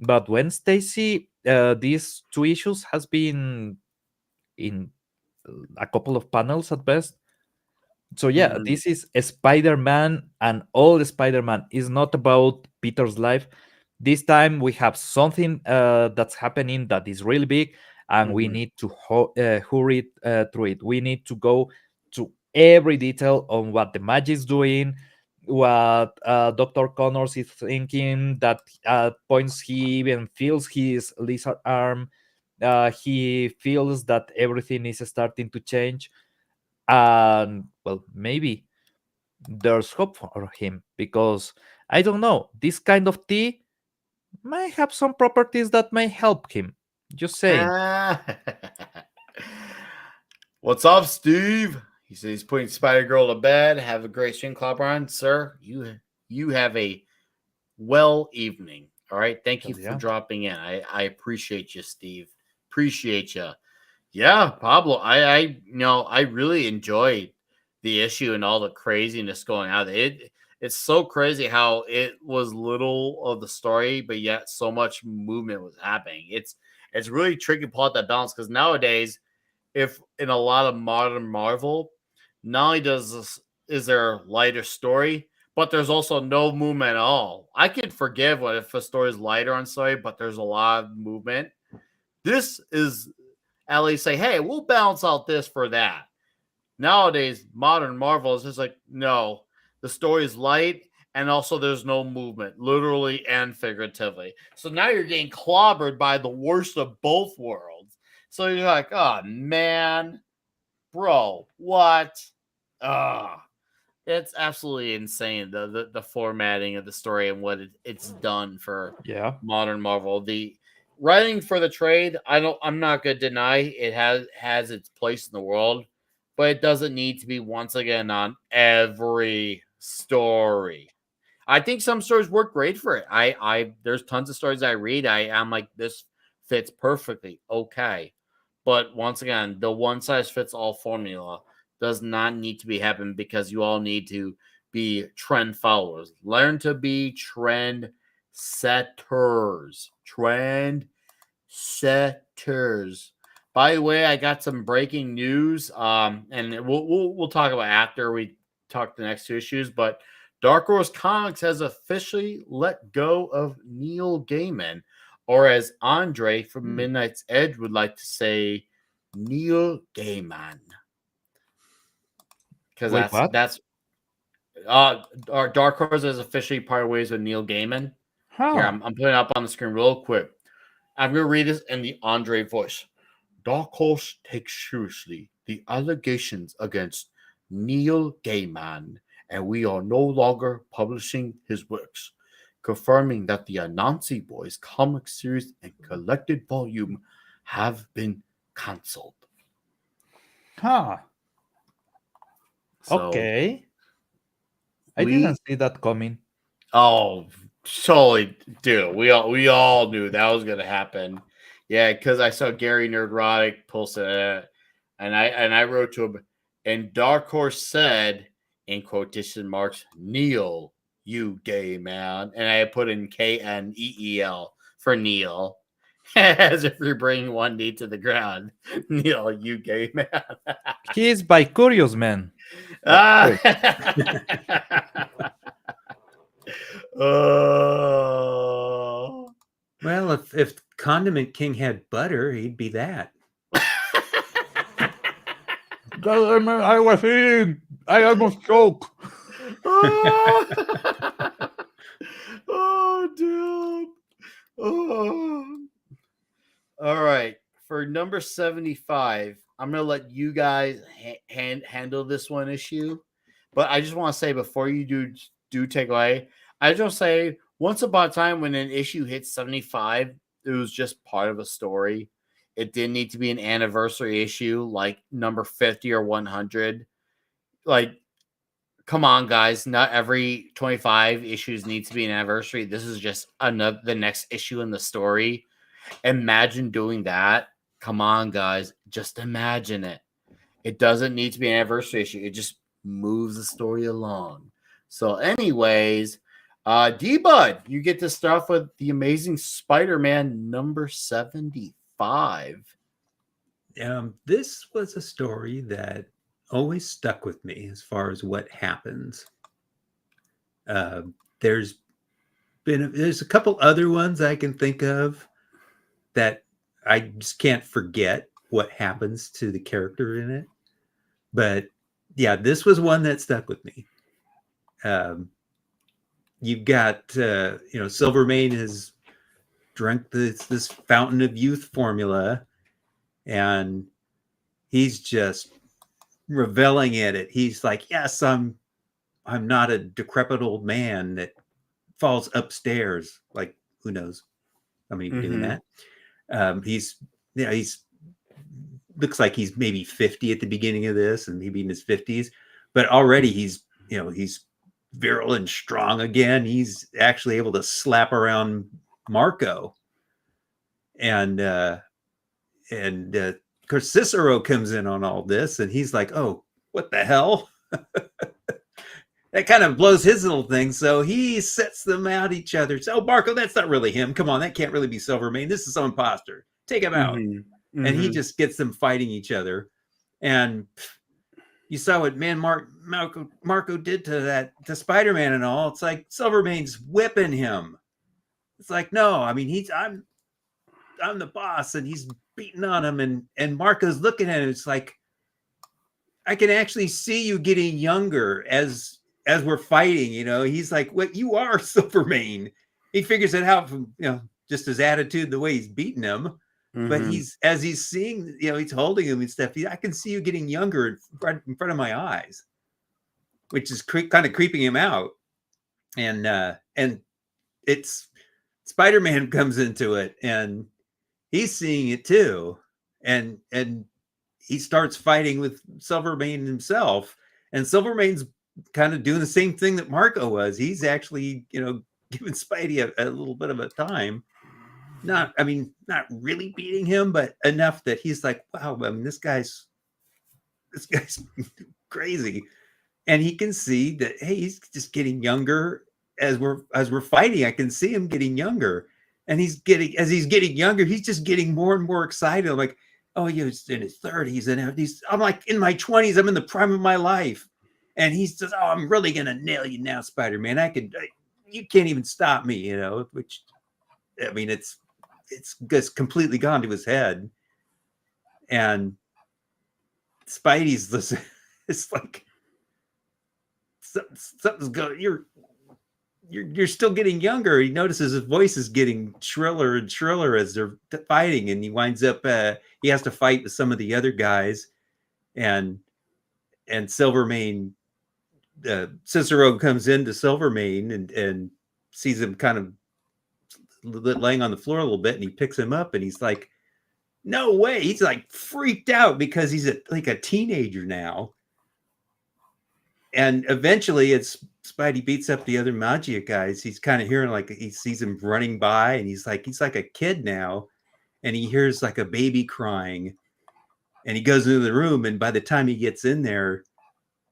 Speaker 3: But Gwen Stacy, these 2 issues has been in a couple of panels at best. So yeah,
Speaker 1: Mhm.
Speaker 3: this is a Spider-Man, and all Spider-Man is not about Peter's life. This time we have something that's happening that is really big, and we
Speaker 1: Mhm.
Speaker 3: need to hurry through it. We need to go to every detail on what the magic's doing, what Dr. Connors is thinking. That at points he even feels his lizard arm. He feels that everything is starting to change, and well, maybe there's hope for him, because I don't know, this kind of tea might have some properties that may help him. Just saying.
Speaker 1: What's up, Steve? He says he's putting Spider Girl to bed. Have a great stream, Clobby, sir. You have a well evening. All right. Thank you
Speaker 3: Hell
Speaker 1: for
Speaker 3: yeah.
Speaker 1: dropping in. I appreciate you, Steve. Appreciate you. Yeah, Pablo. I really enjoyed the issue and all the craziness going on. It's so crazy how it was little of the story, but yet so much movement was happening. It's really tricky to pull out that balance, because nowadays, if in a lot of modern Marvel, not only is there a lighter story, but there's also no movement at all. I can forgive if a story is lighter on story, but there's a lot of movement. This is at least say, hey, we'll balance out this for that. Nowadays, modern Marvel is just like, no, the story is light, and also there's no movement, literally and figuratively. So now you're getting clobbered by the worst of both worlds. So you're like, oh man, bro, what? It's absolutely insane, the formatting of the story and what it's done for
Speaker 3: Yeah.
Speaker 1: modern Marvel. The writing for the trade, I'm not gonna deny it has its place in the world, but it doesn't need to be once again on every story. I think some stories work great for it. I there's tons of stories I read. I'm like, this fits perfectly. Okay. But once again, the one size fits all formula does not need to be happening, because you all need to be trend followers. Learn to be trend setters. Trend setters. By the way, I got some breaking news. And we'll talk about after we talk the next two issues. But Dark Horse Comics has officially let go of Neil Gaiman, or as Andre from Midnight's Edge would like to say, Neil Gaiman. Because
Speaker 3: Wait, what?
Speaker 1: that's our Dark Horse has officially parted ways with Neil Gaiman. Here,
Speaker 3: Huh.
Speaker 1: I'm putting it up on the screen real quick. I'm gonna read this in the Andre voice. Dark Horse takes seriously the allegations against Neil Gaiman, and we are no longer publishing his works, confirming that the Anansi Boys comic series and collected volume have been cancelled.
Speaker 3: Huh.
Speaker 1: So
Speaker 3: Okay. I
Speaker 1: we
Speaker 3: didn't see that coming.
Speaker 1: Oh, totally, dude. We all knew that was gonna happen. Yeah, because I saw Gary Nerdrotic posted it, and I wrote to him, and Dark Horse said in quotation marks, "Neil, you gay man," and I put in KNEEL for Neil, as if you're bringing one knee to the ground. Neil, you gay man.
Speaker 3: He is by curious man.
Speaker 1: Ah.
Speaker 2: Well, if Condiment King had butter, he'd be that.
Speaker 3: I was eating. I almost choked.
Speaker 1: Oh, dude. Oh. All right. For number 75, I'm going to let you guys handle this one issue. But I just want to say, before you do take away, I just want to say, once upon a time when an issue hit 75, it was just part of a story. It didn't need to be an anniversary issue like number 50 or 100. Like, come on, guys. Not every 25 issues needs to be an anniversary. This is just the next issue in the story. Imagine doing that. Come on, guys. Just imagine it. It doesn't need to be an anniversary issue. It just moves the story along. So, anyways, D-Bud, you get to start off with the Amazing Spider-Man number 75.
Speaker 2: This was a story that always stuck with me as far as what happens. There's a couple other ones I can think of that I just can't forget what happens to the character in it. But yeah, this was one that stuck with me. You've got Silvermane has drunk this fountain of youth formula, and he's just reveling in it. He's like, yes, I'm not a decrepit old man that falls upstairs. Like, who knows how many doing that. He's looks like he's maybe 50 at the beginning of this, and maybe in his 50s, but already he's virile and strong again. He's actually able to slap around Marco, and of course Cicero comes in on all this, and he's like, oh, what the hell. That kind of blows his little thing, so he sets them out each other. So, Marco, that's not really him. Come on, that can't really be Silvermane. This is some imposter. Take him out. And he just gets them fighting each other. And you saw what Marco did to Spider-Man and all. It's like Silvermane's whipping him. It's like, no, I mean, I'm the boss, and he's beating on him, and Marco's looking at him. It's like, I can actually see you getting younger as we're fighting. He's like, what, you are Silvermane. He figures it out from just his attitude, the way he's beating him. But as he's seeing, he's holding him and stuff. I can see you getting younger in front of my eyes, which is kind of creeping him out. And it's Spider-Man comes into it, and he's seeing it too, and he starts fighting with Silvermane himself, and Silvermane's kind of doing the same thing that Marco was. He's actually giving Spidey a little bit of a time. Not really beating him, but enough that he's like, wow, I mean, this guy's crazy. And he can see that, hey, he's just getting younger as we're fighting. I can see him getting younger. And as he's getting younger, he's just getting more and more excited. I'm like, oh, he's in his 30s, and I'm like in my 20s, I'm in the prime of my life. And he's just, oh, I'm really gonna nail you now, Spider-Man. You can't even stop me, which, I mean, it's just completely gone to his head. And Spidey's listen, it's like something's going. You're still getting younger. He notices his voice is getting shriller and shriller as they're fighting, and he winds up he has to fight with some of the other guys, and Silvermane, Cicero comes into Silvermane and sees him kind of laying on the floor a little bit, and he picks him up, and he's like, no way. He's like freaked out because he's like a teenager now. And eventually Spidey beats up the other Magia guys. He's kind of hearing, like, he sees him running by, and he's like a kid now, and he hears like a baby crying, and he goes into the room, and by the time he gets in there,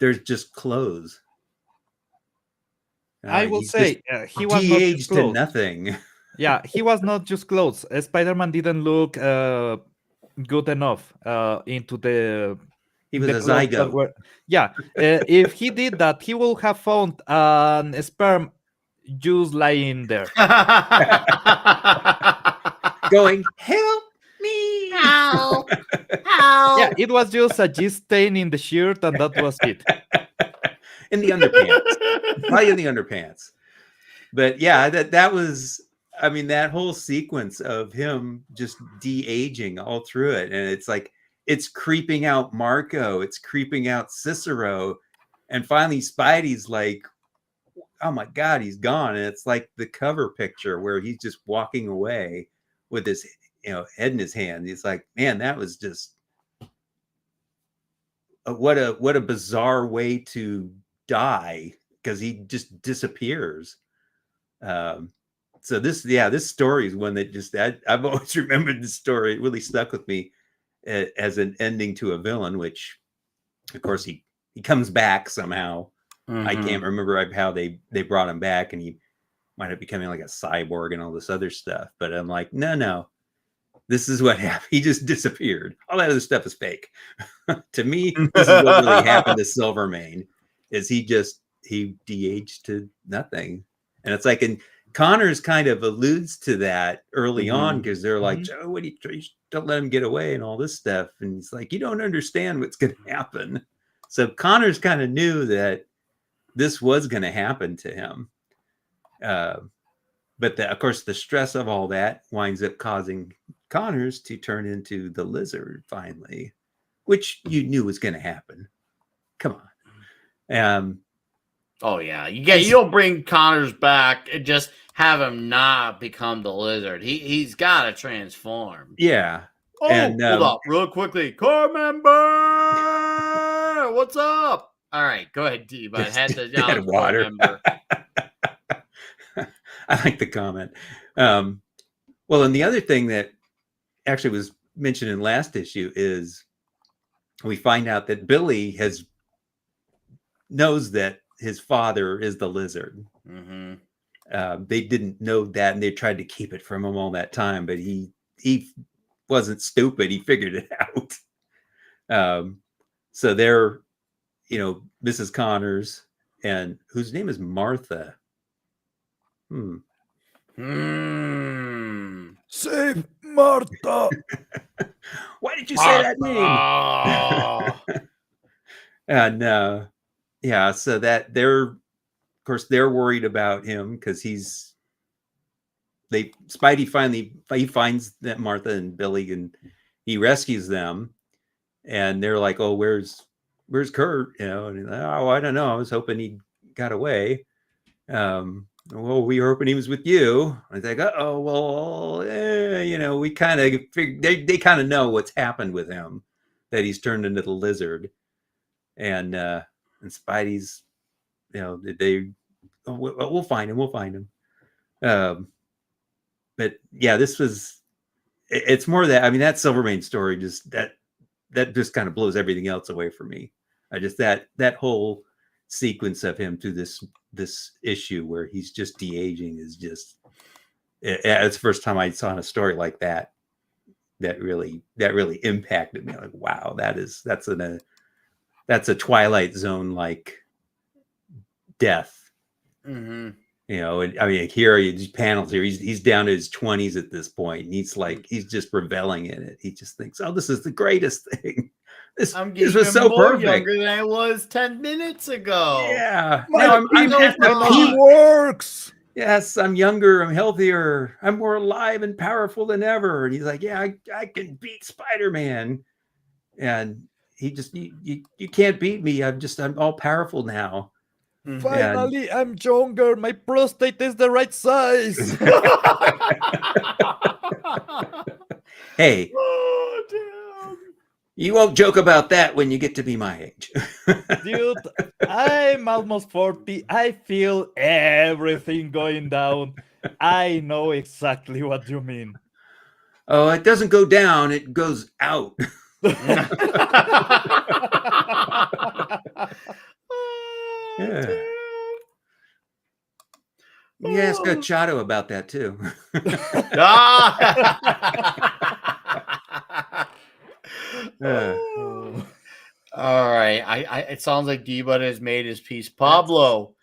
Speaker 2: there's just clothes.
Speaker 3: I will say he was
Speaker 2: de-aged to nothing.
Speaker 3: Yeah, he was not just clothes. Spider-Man didn't look good enough into the.
Speaker 2: He was a zygote.
Speaker 3: If he did that, he will have found a sperm just lying there.
Speaker 2: Going, help me!
Speaker 1: Help!
Speaker 3: Yeah, it was just a G stain in the shirt, and that was it.
Speaker 2: In the underpants. Probably in the underpants. But yeah, that was, I mean, that whole sequence of him just de-aging all through it. And it's like, it's creeping out Marco, it's creeping out Cicero, and finally Spidey's like, oh my God, he's gone. And it's like the cover picture where he's just walking away with his head in his hand. He's like, man, that was just what a bizarre way to die, because he just disappears. So this story is one that just I've always remembered this story. It really stuck with me as an ending to a villain, which of course he comes back somehow. I can't remember how they brought him back, and he might up becoming like a cyborg and all this other stuff. But I'm like, no, this is what happened. He just disappeared. All that other stuff is fake. To me, this is what really happened to Silvermane. Is he de-aged to nothing. And it's like, and Connors kind of alludes to that early on, because they're like, Joe, what do you don't let him get away and all this stuff. And he's like, you don't understand what's going to happen. So Connors kind of knew that this was going to happen to him. But of course, the stress of all that winds up causing Connors to turn into the lizard finally, which you knew was going to happen. Come on.
Speaker 1: Oh yeah, you don't bring Connors back and just have him not become the lizard. He's got to transform.
Speaker 2: Yeah.
Speaker 1: Oh,
Speaker 2: and
Speaker 1: hold up, real quickly, core member, what's up? All right, go ahead, Dee. I had to
Speaker 2: had water.
Speaker 1: Member.
Speaker 2: I like the comment. Well, and the other thing that actually was mentioned in last issue is we find out that Billy knows that his father is the lizard.
Speaker 1: Mm-hmm.
Speaker 2: They didn't know that, and they tried to keep it from him all that time, but he wasn't stupid. He figured it out. So they're, Mrs. Connors, and whose name is Martha.
Speaker 3: Save Martha.
Speaker 2: Why did you say that name? And so that they're worried about him because Spidey finally finds that Martha and Billy, and he rescues them, and they're like, "Oh, where's Kurt?" And oh, I don't know. I was hoping he got away. Well, we were hoping he was with you. I was like, well, we kind of figured they kind of know what's happened with him, that he's turned into the lizard, and Spidey's, we'll find him. But yeah, it's more that, I mean, that Silvermane story just that just kind of blows everything else away for me. I just that whole sequence of him through this issue where he's just de-aging is just, it's the first time I saw a story like that really impacted me. Like, wow, that's a Twilight Zone like death.
Speaker 1: Mm-hmm.
Speaker 2: And I mean, here these panels here, he's down to his 20s at this point, and he's just reveling in it. He just thinks, oh, this is the greatest thing. This was so perfect.
Speaker 1: Younger than I was 10 minutes ago.
Speaker 2: Yeah.
Speaker 3: Now I'm at my peak. Works.
Speaker 2: Yes, I'm younger, I'm healthier, I'm more alive and powerful than ever. And he's like, yeah, I can beat Spider-Man. And he just, you can't beat me. I'm all powerful now.
Speaker 3: Finally, I'm younger. My prostate is the right size.
Speaker 2: Hey,
Speaker 1: oh, damn.
Speaker 2: You won't joke about that when you get to be my age.
Speaker 3: Dude, I'm almost 40. I feel everything going down. I know exactly what you mean.
Speaker 2: Oh, it doesn't go down, it goes out. Yeah. You ask Chato about that too.
Speaker 1: All right. It sounds like D-Bud has made his piece. Pablo,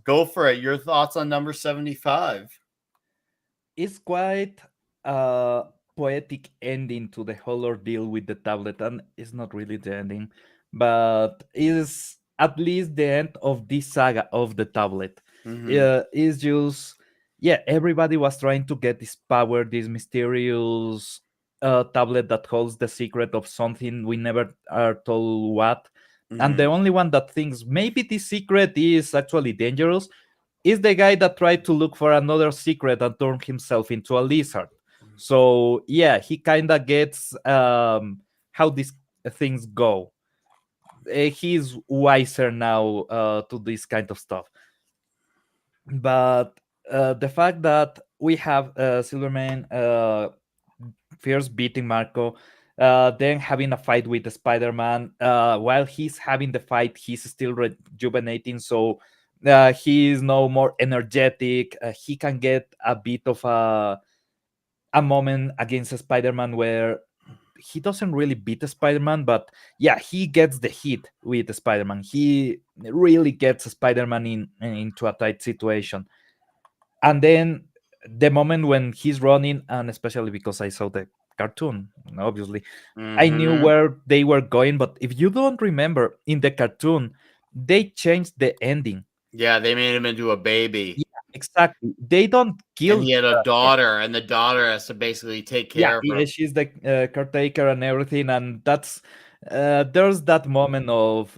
Speaker 1: go for it. Your thoughts on number 75?
Speaker 3: It's quite a poetic ending to the whole ordeal with the tablet, and it's not really the ending, but is at least the end of this saga of the tablet. It's just, everybody was trying to get this power, this mysterious tablet that holds the secret of something we never are told what. And the only one that thinks maybe this secret is actually dangerous is the guy that tried to look for another secret and turn himself into a lizard. So he kind of gets how these things go. He's wiser now to this kind of stuff. But the fact that we have Silverman first beating Marco, then having a fight with Spider-Man. While he's having the fight, he's still rejuvenating, so he is no more energetic. He can get a bit of a moment against Spider-Man where he doesn't really beat Spider-Man, but he gets the hit with Spider-Man. He really gets Spider-Man into a tight situation. And then the moment when he's running, and especially because I saw the cartoon, obviously, I knew where they were going. But if you don't remember, in the cartoon, they changed the ending.
Speaker 1: Yeah, they made him into a baby.
Speaker 3: Yeah, exactly. They don't kill
Speaker 1: And he had a
Speaker 3: him.
Speaker 1: daughter, and the daughter has to basically take
Speaker 3: Yeah,
Speaker 1: care of her.
Speaker 3: she's the caretaker and everything, and that's there's that moment of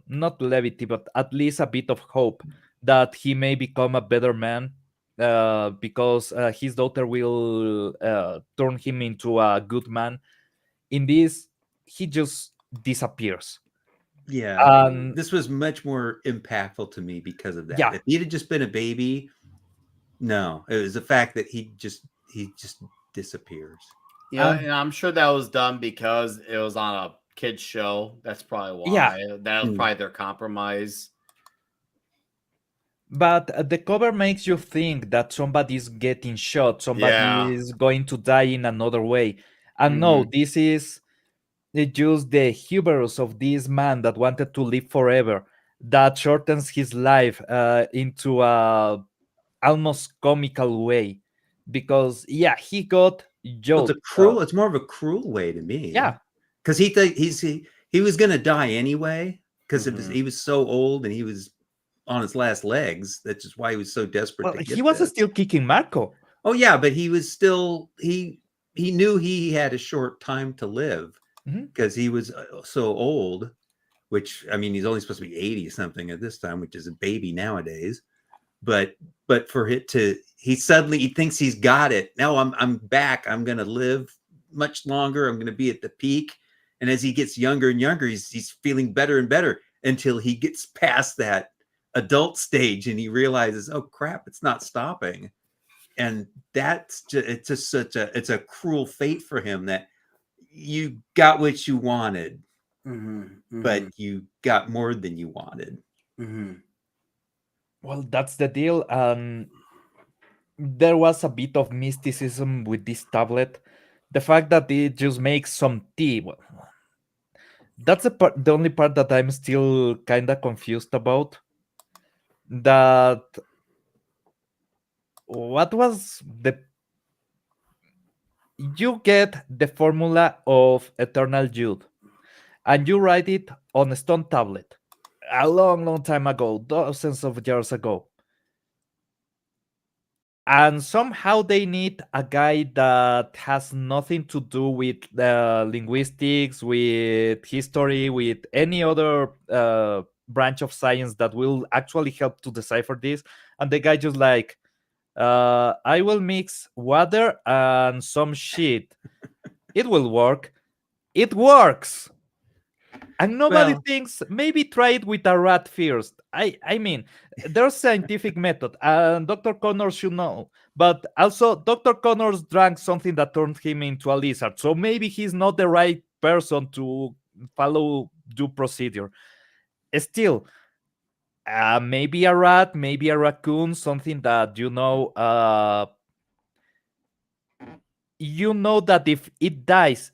Speaker 3: not levity, but at least a bit of hope that he may become a better man, because his daughter will turn him into a good man. In this, he just disappears.
Speaker 2: Yeah,
Speaker 3: And
Speaker 2: this was much more impactful to me because of that.
Speaker 3: yeah,
Speaker 2: If he had just been a baby, no, it was the fact that he just disappears.
Speaker 1: Yeah,
Speaker 3: and
Speaker 1: and I'm sure that was done because it was on a kids show. That's probably
Speaker 3: yeah,
Speaker 1: why. That was
Speaker 2: Mm.
Speaker 1: probably their compromise.
Speaker 3: but the cover makes you think that somebody's getting shot, somebody
Speaker 1: Yeah.
Speaker 3: is going to die in another way. And no,
Speaker 1: Mhm.
Speaker 3: this is just the hubris of this man that wanted to live forever, that shortens his life into a almost comical way. Because yeah, he got
Speaker 2: Well, it's
Speaker 3: joked.
Speaker 2: a cruel. It's more of a cruel way to me
Speaker 3: Yeah,
Speaker 2: because he was going to die anyway because
Speaker 1: Mhm.
Speaker 2: he was so old and he was on his last legs. That's just why he was so desperate
Speaker 3: well,
Speaker 2: to
Speaker 3: he
Speaker 2: get
Speaker 3: was
Speaker 2: this.
Speaker 3: still kicking Marco.
Speaker 2: Oh yeah, but he was still he knew he had a short time to live
Speaker 3: Mhm.
Speaker 2: because he was so old. Which I mean, he's only supposed to be 80 something at this time, which is a baby nowadays. But for it to he thinks he's got it. Now I'm back. I'm gonna live much longer. I'm gonna be at the peak. And as he gets younger and younger, he's feeling better and better until he gets past that adult stage and he realizes, oh crap, it's not stopping. And it's just it's a cruel fate for him that you got what you wanted,
Speaker 1: Mhm.
Speaker 2: but
Speaker 1: Mhm.
Speaker 2: you got more than you wanted.
Speaker 1: Mhm.
Speaker 3: Well, that's the deal. There was a bit of mysticism with this tablet. The fact that it just makes some tea. Well, that's the only part that I'm still kind of confused about. That what was the you get the formula of eternal youth and you write it on a stone tablet a long, long time ago, dozens of years ago. And somehow they need a guy that has nothing to do with linguistics, with history, with any other branch of science that will actually help to decipher this. And the guy just like, I will mix water and some shit. It will work. It works. And nobody
Speaker 2: Well,
Speaker 3: thinks maybe try it with a rat first. I mean, there's scientific method, and Dr. Connors should know. But also, Dr. Connors drank something that turned him into a lizard, so maybe he's not the right person to follow due procedure. Still, maybe a rat, maybe a raccoon, something that you know that if it dies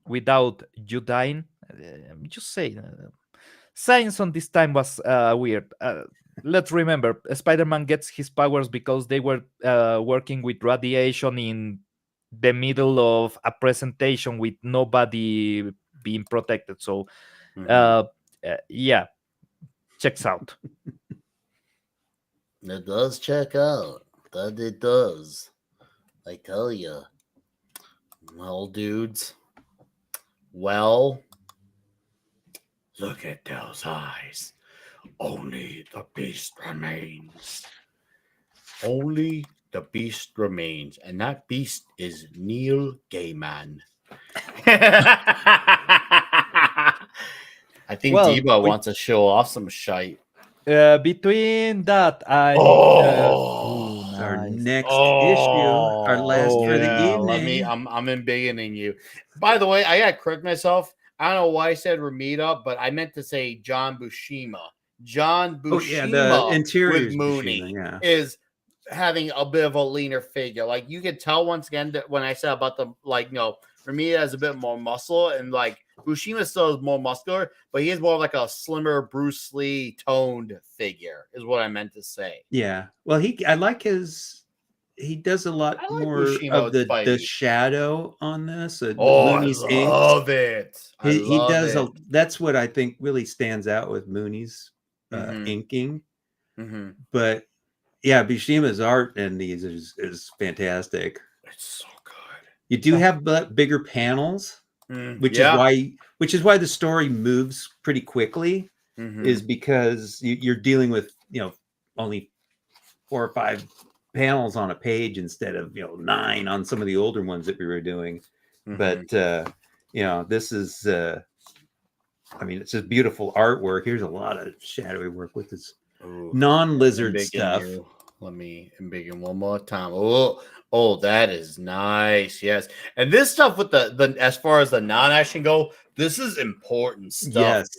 Speaker 3: without you dying. I'm just saying, science on this time was weird. Let's remember, Spider-Man gets his powers because they were working with radiation in the middle of a presentation with nobody being protected. So,
Speaker 1: Mhm.
Speaker 3: uh, yeah, checks out.
Speaker 1: It does check out. That it does. I tell you. Well, dudes. Well, look at those eyes. Only the beast remains. Only the beast remains. And that beast is Neil Gaiman. I think
Speaker 3: Well,
Speaker 1: Deba wants to show off some shite.
Speaker 3: between that and oh,
Speaker 1: Oh,
Speaker 2: our
Speaker 3: nice.
Speaker 2: next issue, our last
Speaker 1: oh
Speaker 2: for the
Speaker 1: yeah.
Speaker 3: Oh,
Speaker 1: Let me.
Speaker 2: evening.
Speaker 1: I'm embiggening you. By the way, I got to correct myself. I don't know why I said Ramita, but I meant to say John Bushima. John
Speaker 2: Oh yeah, the
Speaker 1: Bushima with
Speaker 2: interiors Bushima,
Speaker 1: Mooney
Speaker 2: yeah.
Speaker 1: is having a bit of a leaner figure. Like you can tell once again that when I said about the Ramita has a bit more muscle and like Bushima still is more muscular, but he is more like a slimmer Bruce Lee toned figure, is what I meant to say.
Speaker 2: Yeah. Well, I like he does a lot
Speaker 1: I like
Speaker 2: more
Speaker 1: Bushido
Speaker 2: of the
Speaker 1: Spidey.
Speaker 2: shadow on this.
Speaker 1: Oh,
Speaker 2: Mooney's
Speaker 1: I
Speaker 2: inks.
Speaker 1: love it. I
Speaker 2: He
Speaker 1: love
Speaker 2: does
Speaker 1: it.
Speaker 2: that's what I think really stands out with Mooney's
Speaker 1: Mhm.
Speaker 2: inking.
Speaker 1: Mm-hmm.
Speaker 2: But yeah, Bishima's art in these is fantastic.
Speaker 1: It's so good.
Speaker 2: You do have bigger panels, which
Speaker 1: Yeah.
Speaker 2: is why the story moves pretty quickly.
Speaker 1: Mhm.
Speaker 2: Is because you're dealing with only 4 or 5 panels on a page instead of 9 on some of the older ones that we were doing. But this is it's just beautiful artwork. Here's a lot of shadowy work with this non-lizard stuff.
Speaker 1: Let me embiggen one more time. Oh, that is nice. Yes, and this stuff with the as far as the non-action go, this is important stuff.
Speaker 2: Yes,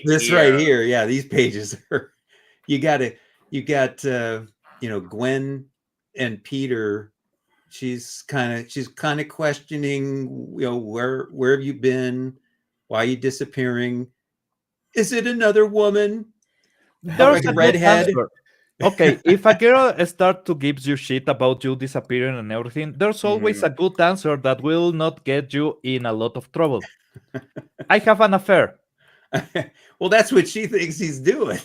Speaker 2: this right here. Yeah, these pages are. You got Gwen and Peter. She's kind of questioning, where have you been? Why are you disappearing? Is it another woman?
Speaker 3: There's a good
Speaker 2: redhead?
Speaker 3: answer. Okay, if a girl start to give you shit about you disappearing and everything, there's always a good answer that will not get you in a lot of trouble. I have an affair.
Speaker 2: Well, that's what she thinks he's doing.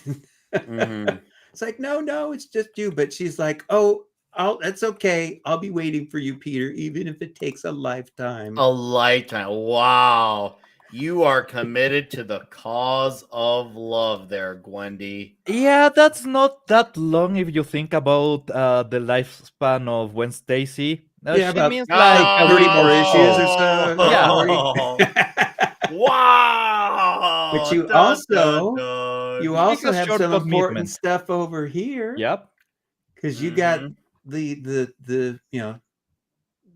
Speaker 2: It's like, no, it's just you. But she's like, oh, that's okay. I'll be waiting for you, Peter, even if it takes a lifetime.
Speaker 1: A lifetime. Wow. You are committed to the cause of love there, Gwendy.
Speaker 3: Yeah, that's not that long if you think about the lifespan of Gwen Stacy.
Speaker 2: Yeah,
Speaker 3: She
Speaker 2: about
Speaker 3: means like
Speaker 2: 30 more issues or so.
Speaker 1: Yeah. Wow.
Speaker 2: But you also have some important stuff over here.
Speaker 3: Yep.
Speaker 2: Because you got the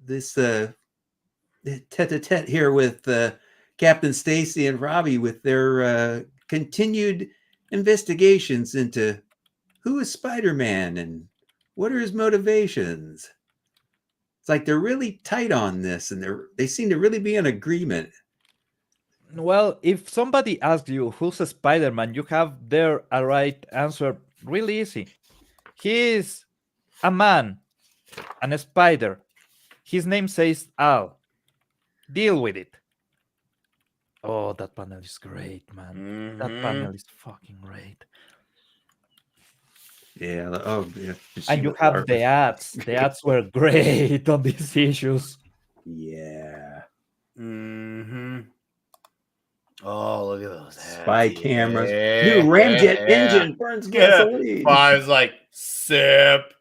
Speaker 2: this tete-a-tete here with Captain Stacy and Robbie with their continued investigations into who is Spider-Man and what are his motivations. It's like they're really tight on this, and they seem to really be in agreement.
Speaker 3: Well, if somebody asks you who's a Spider-Man, you have there a right answer really easy. He is a man and a spider. His name says Al. Deal with it. Oh, that panel is great, man. That panel is fucking great.
Speaker 2: Yeah. Oh, yeah.
Speaker 3: And you have the ads. The ads were great on these issues.
Speaker 2: Yeah.
Speaker 1: Oh, look at those
Speaker 2: spy cameras. New ramjet engine burns gasoline.
Speaker 1: Five's like sip.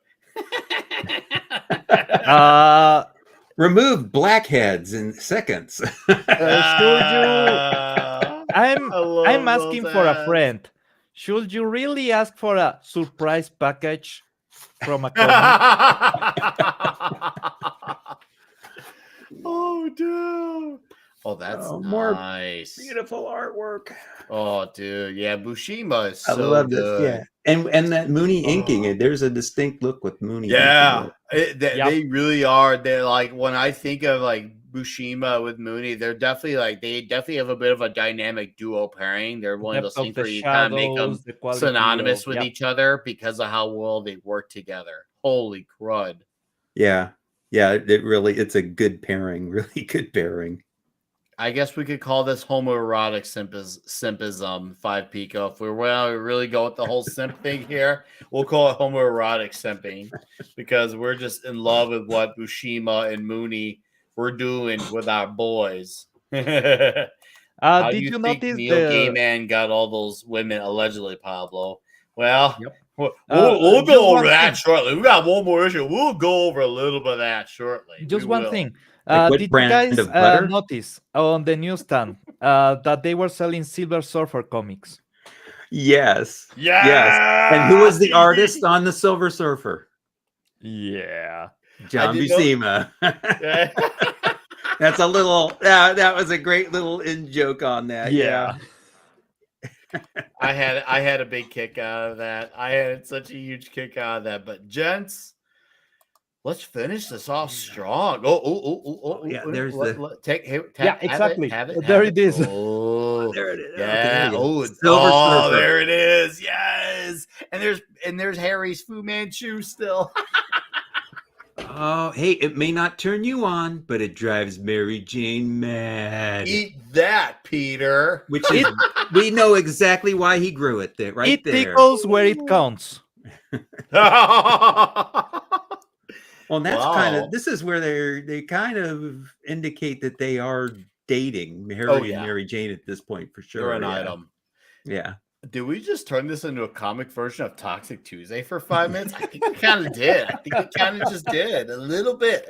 Speaker 2: Remove blackheads in seconds.
Speaker 3: I'm asking for a friend. Should you really ask for a surprise package from a comic?
Speaker 1: Oh, dude. Oh, that's nice.
Speaker 2: Beautiful artwork.
Speaker 1: Oh, dude. Yeah, Bushima is so
Speaker 2: I love
Speaker 1: good.
Speaker 2: This. Yeah. And that Mooney inking, there's a distinct look with Mooney.
Speaker 1: Yeah. They really are. They're like, when I think of like Bushima with Mooney, they definitely have a bit of a dynamic duo pairing. They're one of those things where you kind of make them synonymous with each other because of how well they work together. Holy crud.
Speaker 2: Yeah. Yeah, it's a good pairing, really good pairing.
Speaker 1: I guess we could call this homoerotic simpism 5 Pico. If we really go with the whole simp thing here, we'll call it homoerotic simping because we're just in love with what Bushima and Mooney were doing with our boys. How do you think Neil Gaiman got all those women allegedly, Pablo? Well, we'll go over that shortly. We got one more issue. We'll go over a little bit of that shortly.
Speaker 3: Just one thing.
Speaker 2: Like
Speaker 3: did you guys notice on the newsstand that they were selling Silver Surfer comics?
Speaker 2: Yes. And who was the artist on the Silver Surfer?
Speaker 3: Yeah.
Speaker 2: John Buscema. That's a little, that was a great little in joke on that. Yeah.
Speaker 1: I had a big kick out of that. I had such a huge kick out of that. But gents, let's finish this off strong.
Speaker 2: Yeah, there's
Speaker 3: exactly.
Speaker 1: There
Speaker 3: it is.
Speaker 1: Oh,
Speaker 2: there it is.
Speaker 1: Yeah.
Speaker 2: Okay.
Speaker 1: There it is. Yes. And there's Harry's Fu Manchu still.
Speaker 2: Oh, hey, it may not turn you on, but it drives Mary Jane mad.
Speaker 1: Eat that, Peter.
Speaker 2: Which is, we know exactly why he grew it there, right
Speaker 3: It
Speaker 2: there.
Speaker 3: tickles where it counts.
Speaker 2: Well, that's
Speaker 1: Wow.
Speaker 2: this is where they kind of indicate that they are dating Harry
Speaker 1: Oh,
Speaker 2: and
Speaker 1: yeah.
Speaker 2: Mary Jane at this point for sure.
Speaker 1: You're an
Speaker 2: yeah.
Speaker 1: item.
Speaker 2: Yeah.
Speaker 1: Did we just turn this into a comic version of Toxic Tuesday for 5 minutes? I think we kind of did. I think we kind of just did a little bit.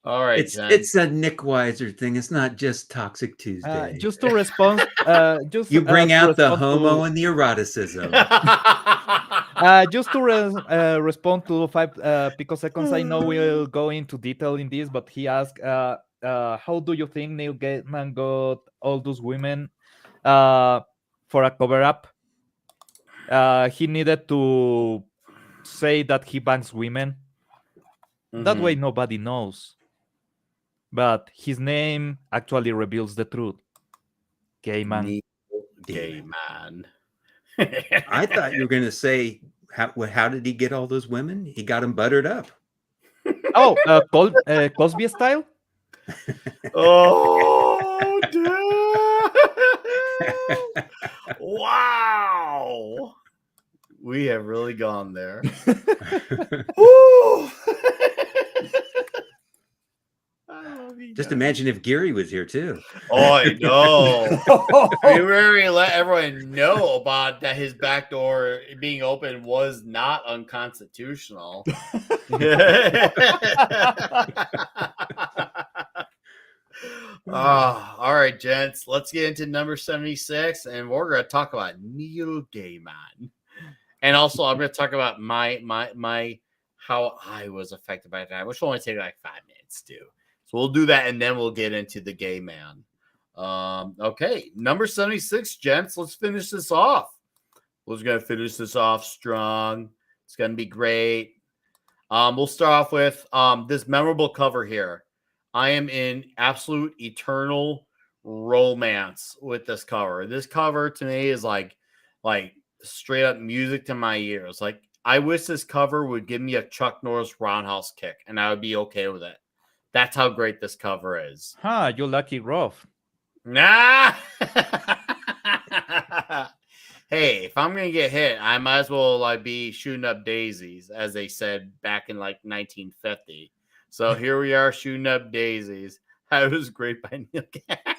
Speaker 1: All right, Jen.
Speaker 2: It's a Nick Weiser thing. It's not just Toxic Tuesday.
Speaker 3: Just to respond,
Speaker 2: You bring
Speaker 3: to
Speaker 2: out the
Speaker 3: respond
Speaker 2: homo
Speaker 3: to-
Speaker 2: and the eroticism.
Speaker 3: just to respond to 5 picoseconds, I know we'll go into detail in this, but he asked, how do you think Neil Gaiman got all those women for a cover up? He needed to say that he bangs women. That way nobody knows. But his name actually reveals the truth. Gaiman.
Speaker 1: Gay man.
Speaker 2: I thought you were going to say, how did he get all those women? He got them buttered up.
Speaker 3: Oh, Cosby style?
Speaker 1: Oh, damn. Wow. We have really gone there. Woo. I love you.
Speaker 2: Just
Speaker 1: guys.
Speaker 2: imagine if Gary was here too.
Speaker 1: Oh, I know. We already let everyone know about that his back door being open was not unconstitutional. All right, gents. Let's get into number 76, and we're going to talk about Neil Gaiman. And also, I'm going to talk about my how I was affected by that, which will only take like 5 minutes too. So we'll do that, and then we'll get into the gay man. Okay, number 76, gents. Let's finish this off. We're going to finish this off strong. It's going to be great. We'll start off with this memorable cover here. I am in absolute eternal romance with this cover. This cover to me is like straight up music to my ears. Like, I wish this cover would give me a Chuck Norris roundhouse kick, and I would be okay with it. That's how great this cover is.
Speaker 3: You lucky Rolf.
Speaker 1: Nah. Hey, if I'm gonna get hit, I might as well like be shooting up daisies, as they said back in like 1950. So here we are shooting up daisies. That was great by Neil Gaiman.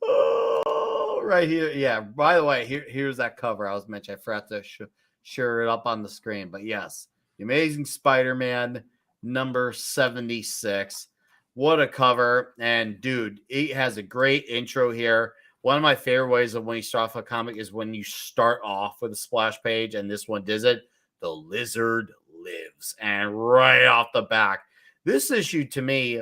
Speaker 1: Oh, right here. Yeah. By the way, here's that cover I was mentioning. I forgot to share it up on the screen, but yes, The Amazing Spider-Man number 76. What a cover. And dude, it has a great intro here. One of my favorite ways of when you start off a comic is when you start off with a splash page, and this one does it. The lizard lives. And right off the back, this issue to me,